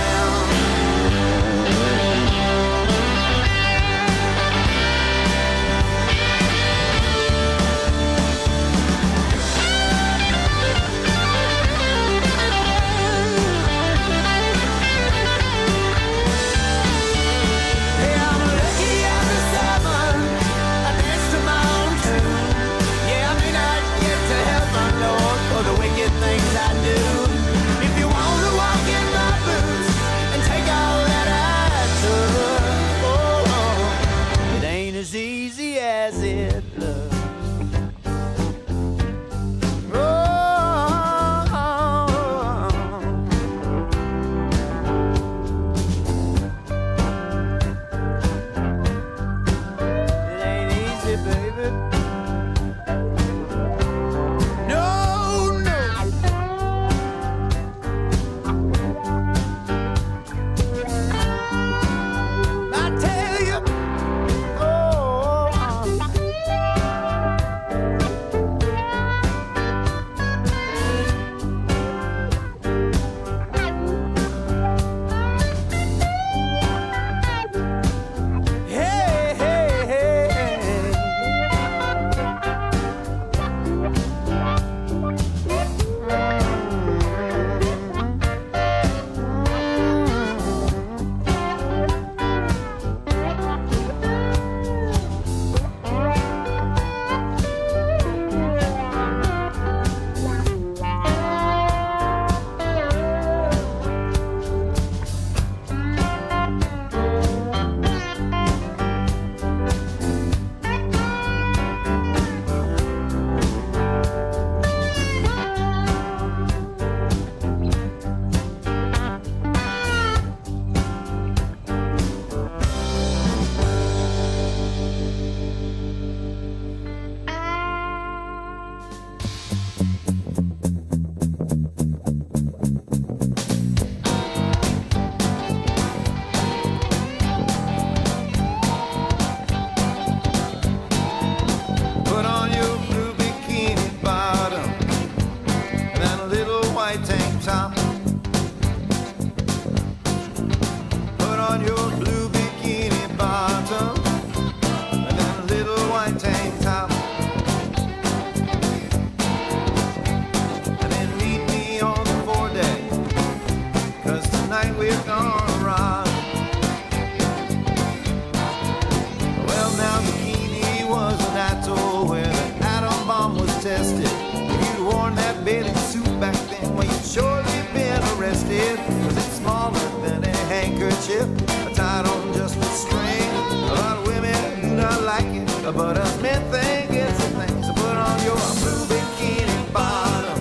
bathing suit back then. Well, you'd surely been arrested, 'cause it's smaller than a handkerchief, tied on just a string. A lot of women do not like it, but us men think it's a thing. So put on your blue bikini bottom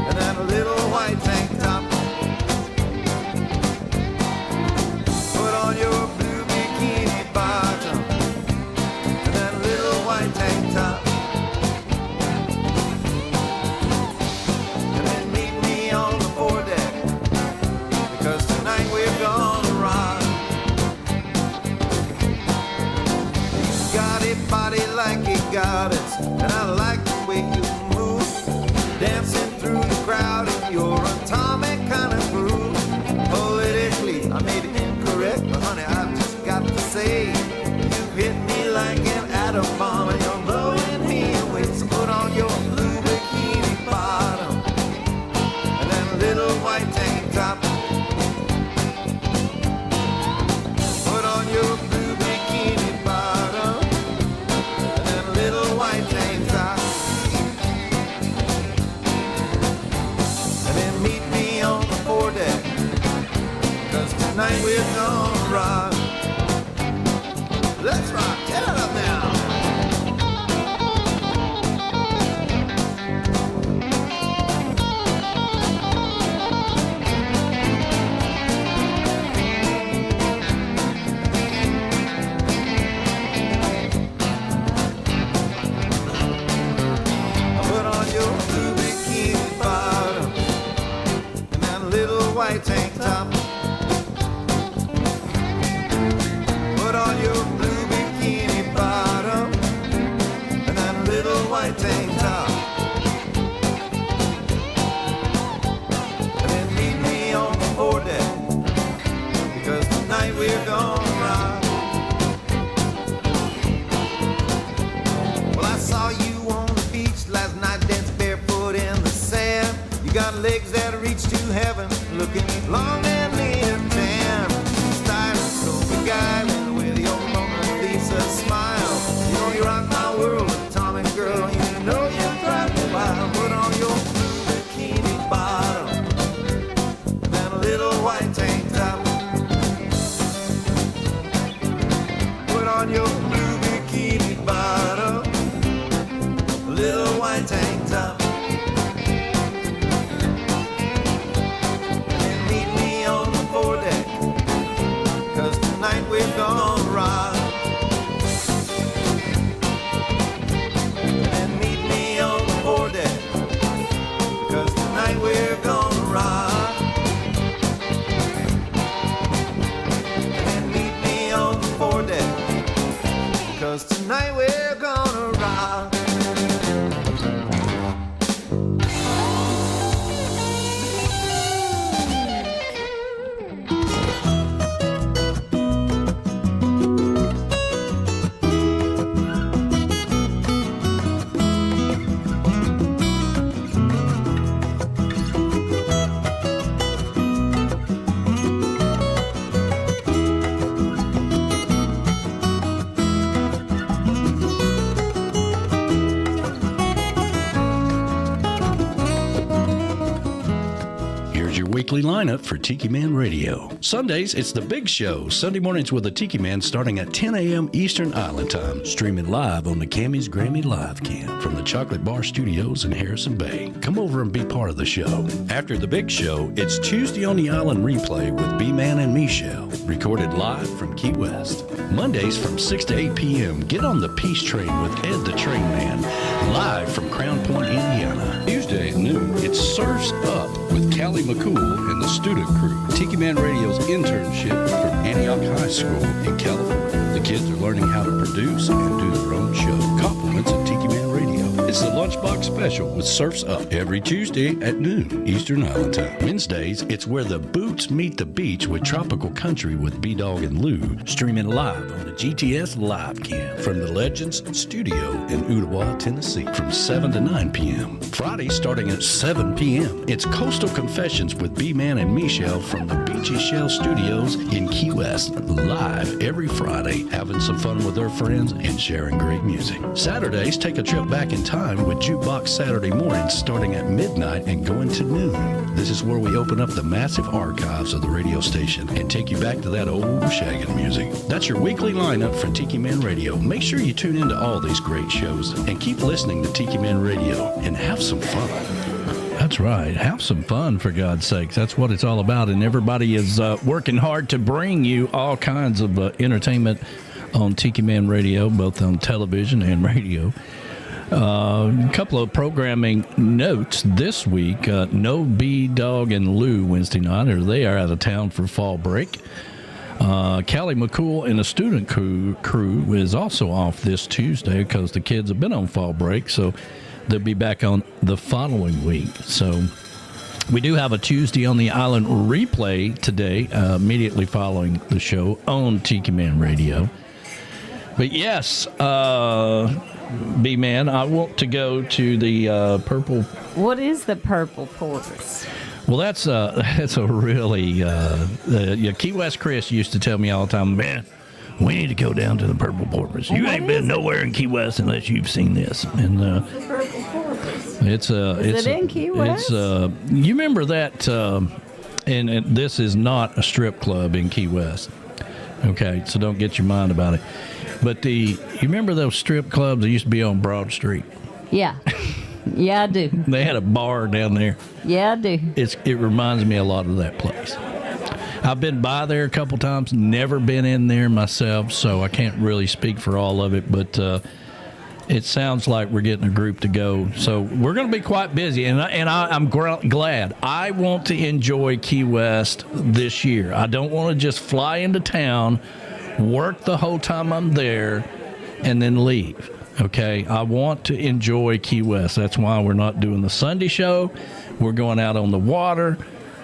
and then a little white tank top. Put on your blue bikini bottom and then a little white tank top. And then meet me on the foredeck, because tonight we're gonna rock. You got a body like a goddess, and I like the way you move, dancing through the crowd in your atomic kind of groove. Politically, I made it incorrect, but honey, I've just got to say, you hit me like an atom bomb, and you're blowing me away. So put on your blue bikini bottom, and then a little white tank top. Put on your blue bikini bottom, and then a little white tank top. And then meet me on the foredeck, 'cause tonight we're gonna rock. Let's rock, get it up now. Put on your blue bikini bottom and then a little white tank top. Put on your blue bikini bottom and then a little white tank top. And then meet me on the foredeck, because tonight we're gonna rock. Well, I saw you on the beach last night, dance barefoot in the sand. You got legs that reach to heaven, looking long and lean and tan. Stylish, sober guy with your Mona Lisa smile. You know you rock my world, atomic girl. You know you drive me wild. Put on your blue bikini bottom and then a little white tank top. Put on your blue bikini bottom, a little white tank top. And then meet me on the foredeck, 'cause tonight we're gonna rock. And then meet me on the foredeck, 'cause tonight we're gonna rock. And then meet me on the foredeck, 'cause tonight we're gonna rock. Weekly lineup for Tiki Man Radio. Sundays, it's The Big Show. Sunday mornings with the Tiki Man starting at 10 a.m. Eastern Island Time. Streaming live on the Camys Grammy Live Cam from the Chocolate Bar Studios in Harrison Bay. Come over and be part of the show. After The Big Show, it's Tuesday on the Island Replay with B-Man and Michelle. Recorded live from Key West. Mondays from 6 to 8 p.m. Get on the Peace Train with Ed the Train Man. Live from Crown Point, Indiana. Tuesday at noon, it's Surfs Up with Callie McCool and the student crew. Tiki Man Radio's internship from Antioch High School in California. The kids are learning how to produce and do their own show. Compliments of Tiki Man Radio. It's the Lunchbox Special with Surfs Up every Tuesday at noon Eastern Island Time. Wednesdays, it's Where the Boots Meet the Beach with Tropical Country with B-Dog and Lou. Streaming live on the GTS Live Cam from the Legends Studio in Ottawa, Tennessee from 7 to 9 p.m. Friday starting at 7 p.m. It's Coastal Confessions with B-Man and Michelle from the Beachy Shell Studios in Key West, live every Friday, having some fun with their friends and sharing great music. Saturdays, take a trip back in time with Jukebox Saturday mornings starting at midnight and going to noon. This is where we open up the massive archives of the radio station and take you back to that old shaggin' music. That's your weekly lineup for Tiki Man Radio. Make sure you tune into all these great shows and keep listening to Tiki Man Radio and have some fun. That's right. Have some fun, for God's sakes. That's what it's all about. And everybody is working hard to bring you all kinds of entertainment on Tiki Man Radio, both on television and radio. A couple of programming notes this week. No B-Dog and Lou Wednesday night, or they are out of town for fall break. Callie McCool and the student crew is also off this Tuesday because the kids have been on fall break, so they'll be back on the following week. So we do have a Tuesday on the Island replay today, immediately following the show on Tiki Man Radio. But yes, B-Man, I want to go to the purple. What is the purple porpoise? Well, that's a really Key West Chris used to tell me all the time, man, we need to go down to the purple porpoise. You ain't been nowhere in Key West unless you've seen this. And The purple porpoise. it's Is it in Key West? you remember that? And this is not a strip club in Key West. Okay, so don't get your mind about it. But you remember those strip clubs that used to be on Broad Street? Yeah. Yeah, I do. They had a bar down there. Yeah, I do. It reminds me a lot of that place. I've been by there a couple times, never been in there myself, so I can't really speak for all of it, but it sounds like we're getting a group to go. So we're going to be quite busy, and I'm glad. I want to enjoy Key West this year. I don't want to just fly into town, work the whole time I'm there, and then leave. Okay, I want to enjoy Key West. That's why we're not doing the Sunday show. We're going out on the water.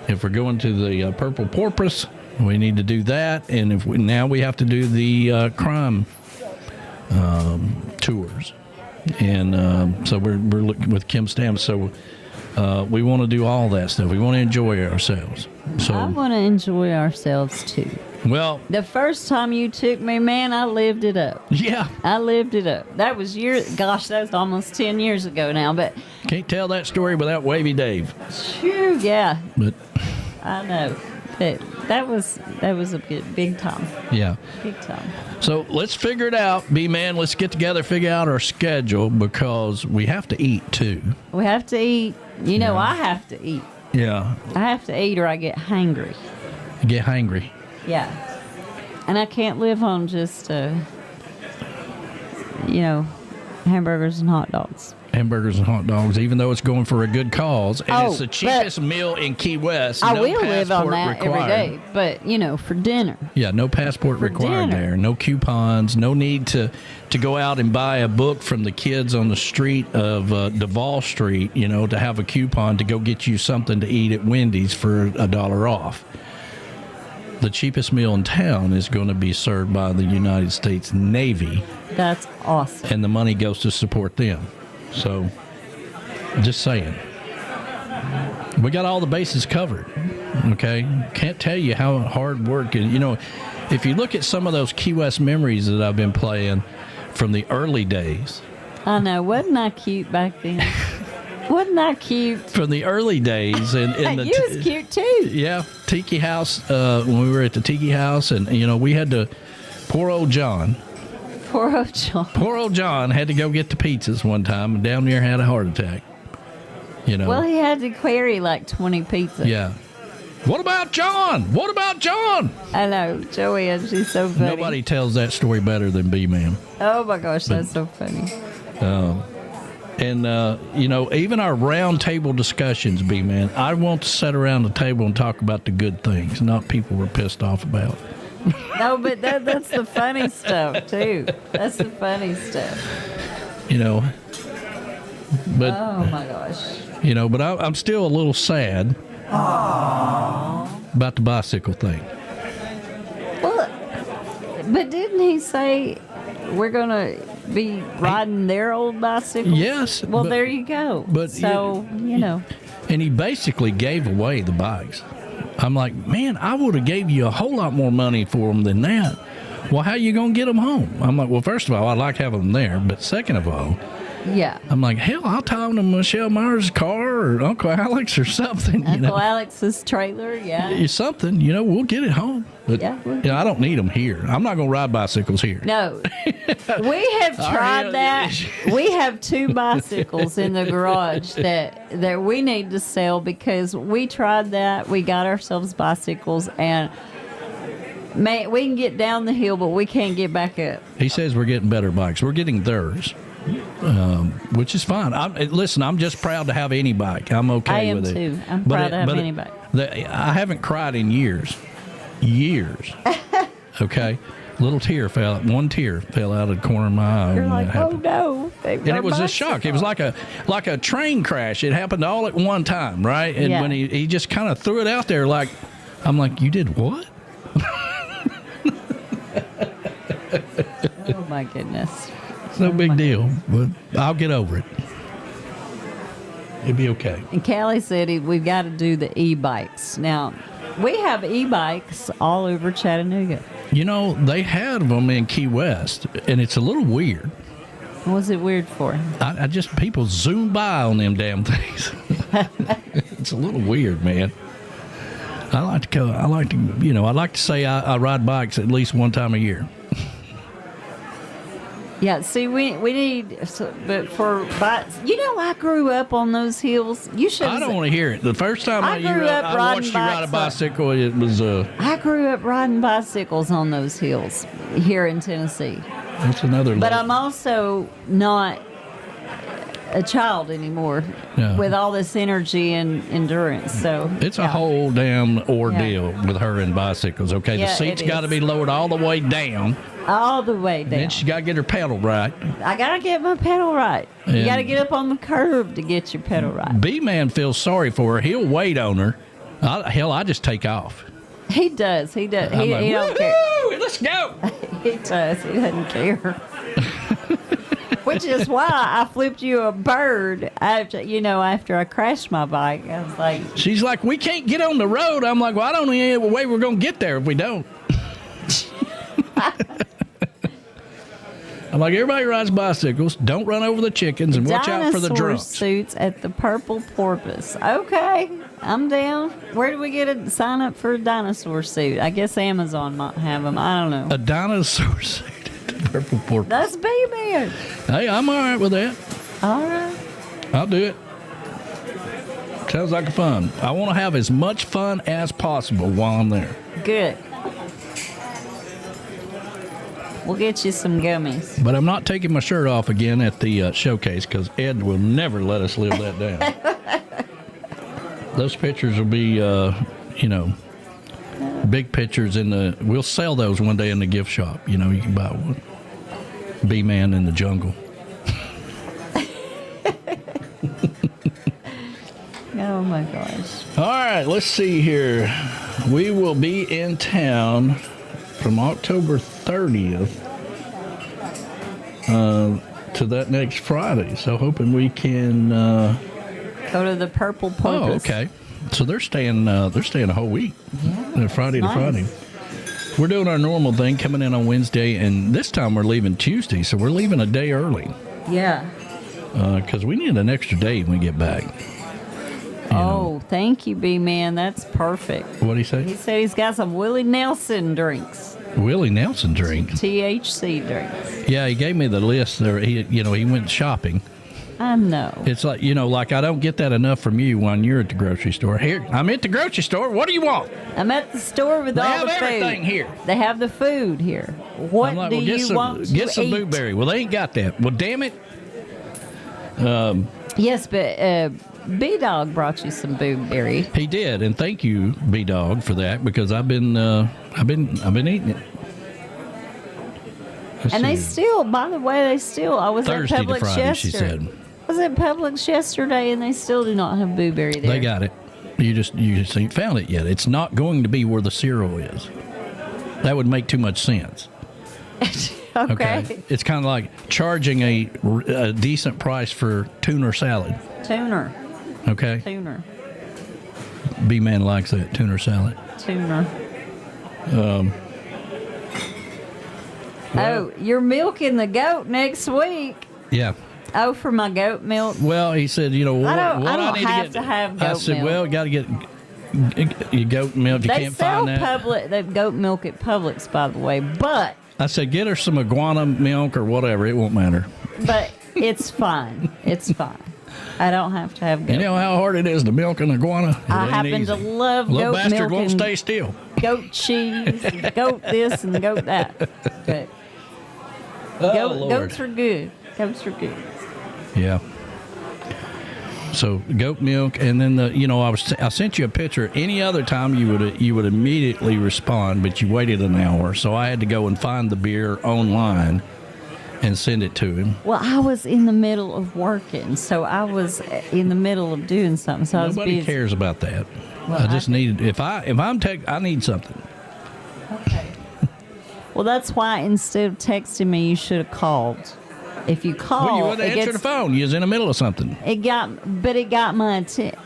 If we're going to the Purple Porpoise, we need to do that. And now we have to do the crime tours. And so we're looking with Kim Stamps. So we want to do all that stuff. We want to enjoy ourselves. So I want to enjoy ourselves too. Well, the first time you took me, man, I lived it up. Yeah. I lived it up. That was that was almost 10 years ago now, but can't tell that story without Wavy Dave. Phew, yeah. But I know. But that was a big time. Yeah. Big time. So let's figure it out, B-Man. Let's get together, figure out our schedule, because we have to eat too. We have to eat. You know, I have to eat. Yeah. I have to eat or I get hangry. Get hangry. Yeah. And I can't live on just, hamburgers and hot dogs. Hamburgers and hot dogs, even though it's going for a good cause. And it's the cheapest meal in Key West. I no will live on that required. every day. But, for dinner. Yeah, no passport required there. No coupons. No need to go out and buy a book from the kids on the street of Duval Street, to have a coupon to go get you something to eat at Wendy's for $1 off. The cheapest meal in town is going to be served by the United States Navy. That's awesome. And the money goes to support them. So, just saying. We got all the bases covered. Okay? Can't tell you how hard work is. If you look at some of those Key West memories that I've been playing from the early days. I know. Wasn't I cute back then? Wasn't I cute? From the early days. And you was cute too. Yeah. Tiki House, when we were at the Tiki House, and, we had to, poor old John Poor old John had to go get the pizzas one time and down near had a heart attack. Well, he had to carry like 20 pizzas. Yeah. What about John? What about John? I know. Joey is. She's so funny. Nobody tells that story better than B-Man. Oh, my gosh. That's so funny. And, even our round table discussions, B-Man, I want to sit around the table and talk about the good things, not people we're pissed off about. No, but that's the funny stuff, too. That's the funny stuff. But, oh, my gosh. But I'm still a little sad about the bicycle thing. Well, but didn't he say we're going to be riding their old bicycles? Yes. Well, there you go. But so, you know. And he basically gave away the bikes. I'm like, man, I would have gave you a whole lot more money for them than that. Well, how you going to get them home? I'm like, well, first of all, I like having them there. But second of all, yeah, I'm like, hell, I'll tie them to Michelle Myers' car or Uncle Alex or something. Uncle Alex's trailer, yeah. Something, we'll get it home. But, I don't need them here. I'm not going to ride bicycles here. No. We have tried that. We have 2 bicycles in the garage that we need to sell because we tried that. We got ourselves bicycles and man, we can get down the hill, but we can't get back up. He says we're getting better bikes. We're getting theirs, which is fine. Listen, I'm just proud to have any bike. I'm okay with it. I am too. I'm proud to have any bike. I haven't cried in years. Okay? One tear fell out of the corner of my eye. You're like, oh no. And it was a shock. It was like a train crash. It happened all at one time, right? And when he just kind of threw it out there I'm like, you did what? Oh my goodness. It's no big deal, but I'll get over it. It'll be okay. And Callie said we've got to do the e-bikes. Now, we have e-bikes all over Chattanooga. They had them in Key West, and it's a little weird. What was it weird for? I just, people zoom by on them damn things. It's a little weird, man. I like to say I ride bikes at least one time a year. Yeah, see, we need, but for bikes, I grew up on those hills. You should. I don't want to hear it. The first time I watched you ride a bicycle, it was. I grew up riding bicycles on those hills here in Tennessee. That's another. But I'm also not a child anymore with all this energy and endurance. So it's a whole damn ordeal with her and bicycles. Okay, the seat's got to be lowered all the way down. All the way down. And then she got to get her pedal right. I got to get my pedal right. You got to get up on the curb to get your pedal right. B-Man feels sorry for her. He'll wait on her. I just take off. He does. He don't care. Let's go. He does. He doesn't care. Which is why I flipped you a bird after I crashed my bike. I was like... She's like, we can't get on the road. I'm like, well, I don't know any way we're going to get there if we don't. I'm like, everybody rides bicycles. Don't run over the chickens and watch out for the drunks. Suits at the Purple Porpoise. Okay, I'm down. Where do we get a sign up for a dinosaur suit? I guess Amazon might have them. I don't know. A dinosaur suit at the Purple Porpoise. That's B-Man. Hey, I'm all right with that. All right. I'll do it. Sounds like fun. I want to have as much fun as possible while I'm there. Good. We'll get you some gummies. But I'm not taking my shirt off again at the showcase because Ed will never let us live that down. Those pictures will be, big pictures we'll sell those one day in the gift shop. You can buy one. B-Man in the jungle. Oh, my gosh. All right, let's see here. We will be in town from October 30th to that next Friday. So hoping we can go to the Purple Porpoise. Oh, okay. So they're staying a whole week. Yeah, Friday to Friday. We're doing our normal thing, coming in on Wednesday, and this time we're leaving Tuesday, so we're leaving a day early. Yeah. Because we need an extra day when we get back. Thank you, B-Man. That's perfect. What'd he say? He said he's got some Willie Nelson drinks. Willie Nelson drinks? THC drinks. Yeah, he gave me the list there. He went shopping. I know. It's like, I don't get that enough from you when you're at the grocery store. Here, I'm at the grocery store. What do you want? I'm at the store with all the food. They have everything here. They have the food here. What do you want to Get some eat? blueberry. Well, they ain't got that. Well, damn it. Yes, but B-Dog brought you some blueberry. He did, and thank you, B-Dog, for that because I've been eating it. They still, by the way, I was Thursday at Publix to Friday, yesterday. she said. I was at Publix yesterday, and they still do not have blueberry there. They got it. You just ain't found it yet. It's not going to be where the cereal is. That would make too much sense. Okay. It's kind of like charging a decent price for tuna salad. Tuner. Okay. Tuner. B-Man likes that tuna salad. Tuner. You're milking the goat next week. Yeah. Oh, for my goat milk? Well, he said, you know, what I don't need have to to get. have goat I said, milk. well, got to get your goat milk. You They can't sell find that. the goat milk at Publix, by the way, but I said, get her some iguana milk or whatever. It won't matter. it's fine. It's fine. I don't have to have goat. You know how hard it is to milk an iguana? It I ain't happen to easy. love Little goat bastard milk won't and stay still. goat cheese, and goat this and goat that. But Lord. goats are good. Goats are good. Yeah. So goat milk, and then I sent you a picture. Any other time you would immediately respond, but you waited an hour, so I had to go and find the beer online and send it to him. Well, I was in the middle of working, so I was in the middle of doing something. So Nobody I was busy. cares about that. Well, I just needed I need something. Okay. Well, that's why instead of texting me, you should have called. If you call, Well, you would have answered the phone. You was in the middle of something. It got my attention.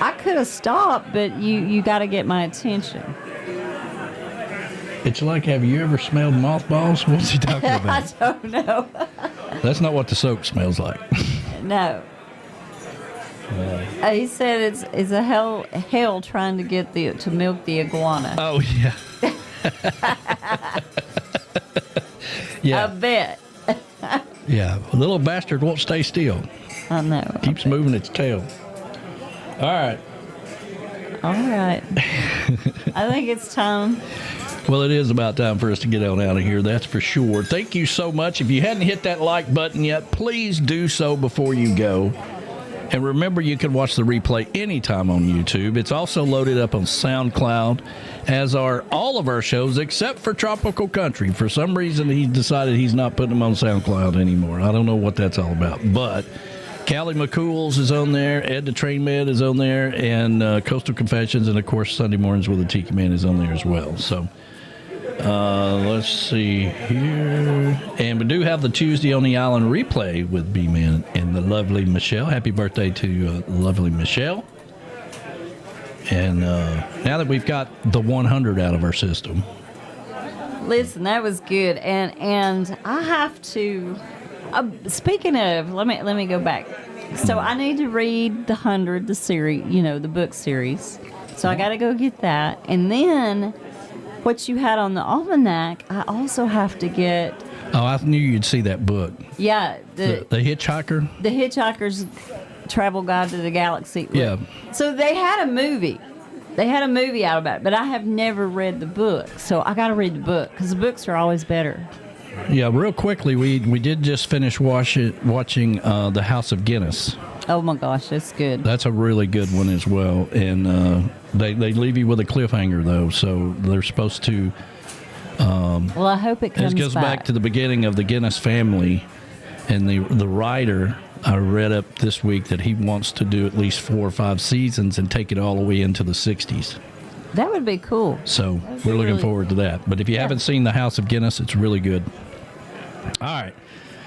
I could have stopped, but you got to get my attention. It's like, have you ever smelled mothballs? What's he talking about? I don't know. That's not what the soap smells like. No. He said it's a hell trying to get to milk the iguana. Oh yeah. Yeah. I bet. Yeah, a little bastard won't stay still. I know. Keeps moving its tail. All right. All right. I think it's time. Well, it is about time for us to get on out of here, that's for sure. Thank you so much. If you hadn't hit that like button yet, please do so before you go. And remember, you can watch the replay anytime on YouTube. It's also loaded up on SoundCloud, as are all of our shows except for Tropical Country. For some reason, he decided he's not putting them on SoundCloud anymore. I don't know what that's all about. But Callie McCool's is on there, Ed the Train Man is on there, and Coastal Confessions, and, of course, Sunday Mornings with the Tiki Man is on there as well. So let's see here. And we do have the Tuesday on the Island replay with B-Man and the lovely Michelle. Happy birthday to lovely Michelle. And now that we've got the 100 out of our system. Listen, that was good. And I have to, speaking of, let me go back. So I need to read the 100, the series, the book series. So I got to go get that. And then what you had on the Almanac, I also have to get. Oh, I knew you'd see that book. Yeah. The Hitchhiker? The Hitchhiker's Travel Guide to the Galaxy. Yeah. So they had a movie. They had a movie out about it, but I have never read the book. So I got to read the book because the books are always better. Yeah, real quickly, we did just finish watching The House of Guinness. Oh, my gosh, that's good. That's a really good one as well. And they leave you with a cliffhanger, though, so they're supposed to... well, I hope it comes back. This goes back to the beginning of the Guinness family, and the writer, I read up this week that he wants to do at least 4 or 5 seasons and take it all the way into the 60s. That would be cool. So we're looking forward to that. But if you haven't seen The House of Guinness, it's really good. All right.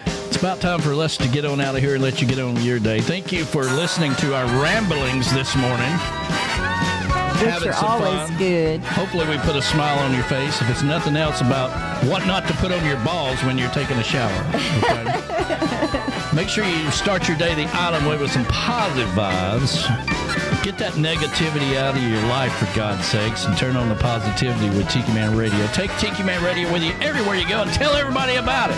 It's about time for us to get on out of here and let you get on with your day. Thank you for listening to our ramblings this morning. Which are always good. Hopefully we put a smile on your face. If it's nothing else, about what not to put on your balls when you're taking a shower. Okay? Make sure you start your day the island way with some positive vibes. Get that negativity out of your life, for God's sakes, and turn on the positivity with Tiki Man Radio. Take Tiki Man Radio with you everywhere you go and tell everybody about it.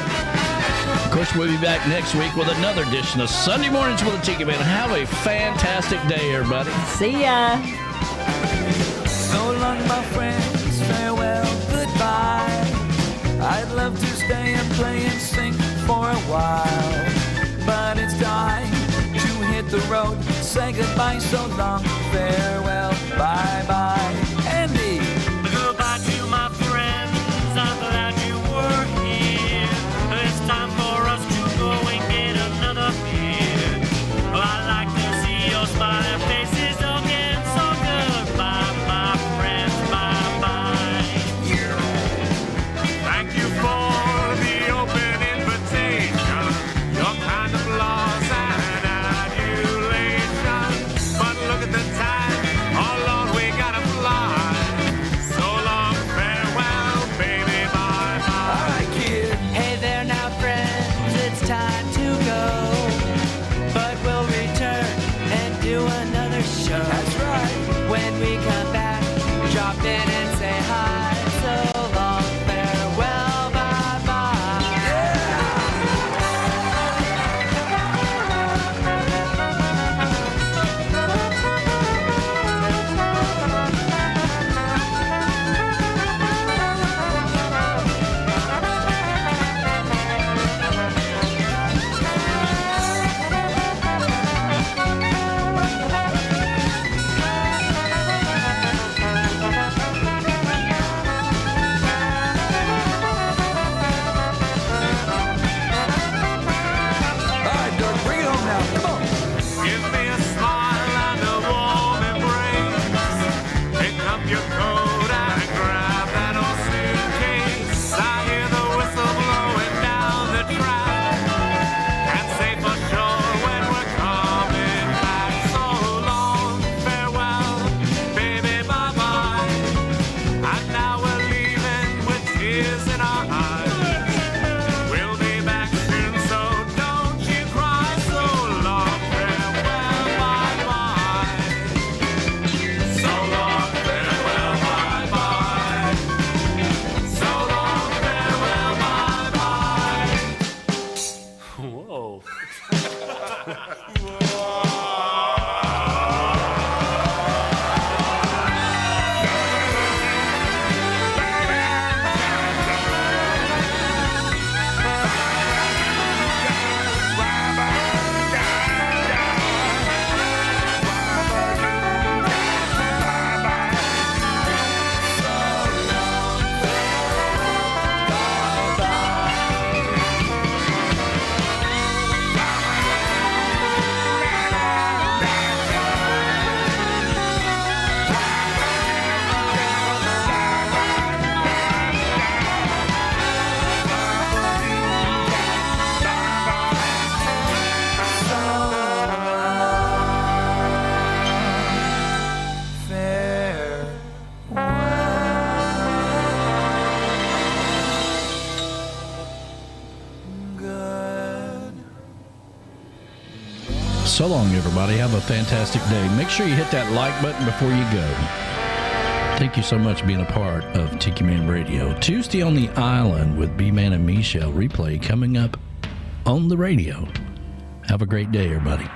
Of course, we'll be back next week with another edition of Sunday Mornings with the Tiki Man. Have a fantastic day, everybody. See ya. So long, my friends, farewell, goodbye. I'd love to stay and play and sing for a while, but it's time to hit the road. Say goodbye, so long, farewell, bye-bye. Andy! Goodbye to my friends, I'm glad you were here. It's time for us to go and get another beer. I'd like to see your smiling faces again, so goodbye, my friends, bye-bye. Thank you for the do another show. That's right. When we come back, drop in and say hi. So long, farewell, bye-bye. So long, everybody. Have a fantastic day. Make sure you hit that like button before you go. Thank you so much for being a part of Tiki Man Radio. Tuesday on the Island with B-Man and Michelle replay coming up on the radio. Have a great day, everybody.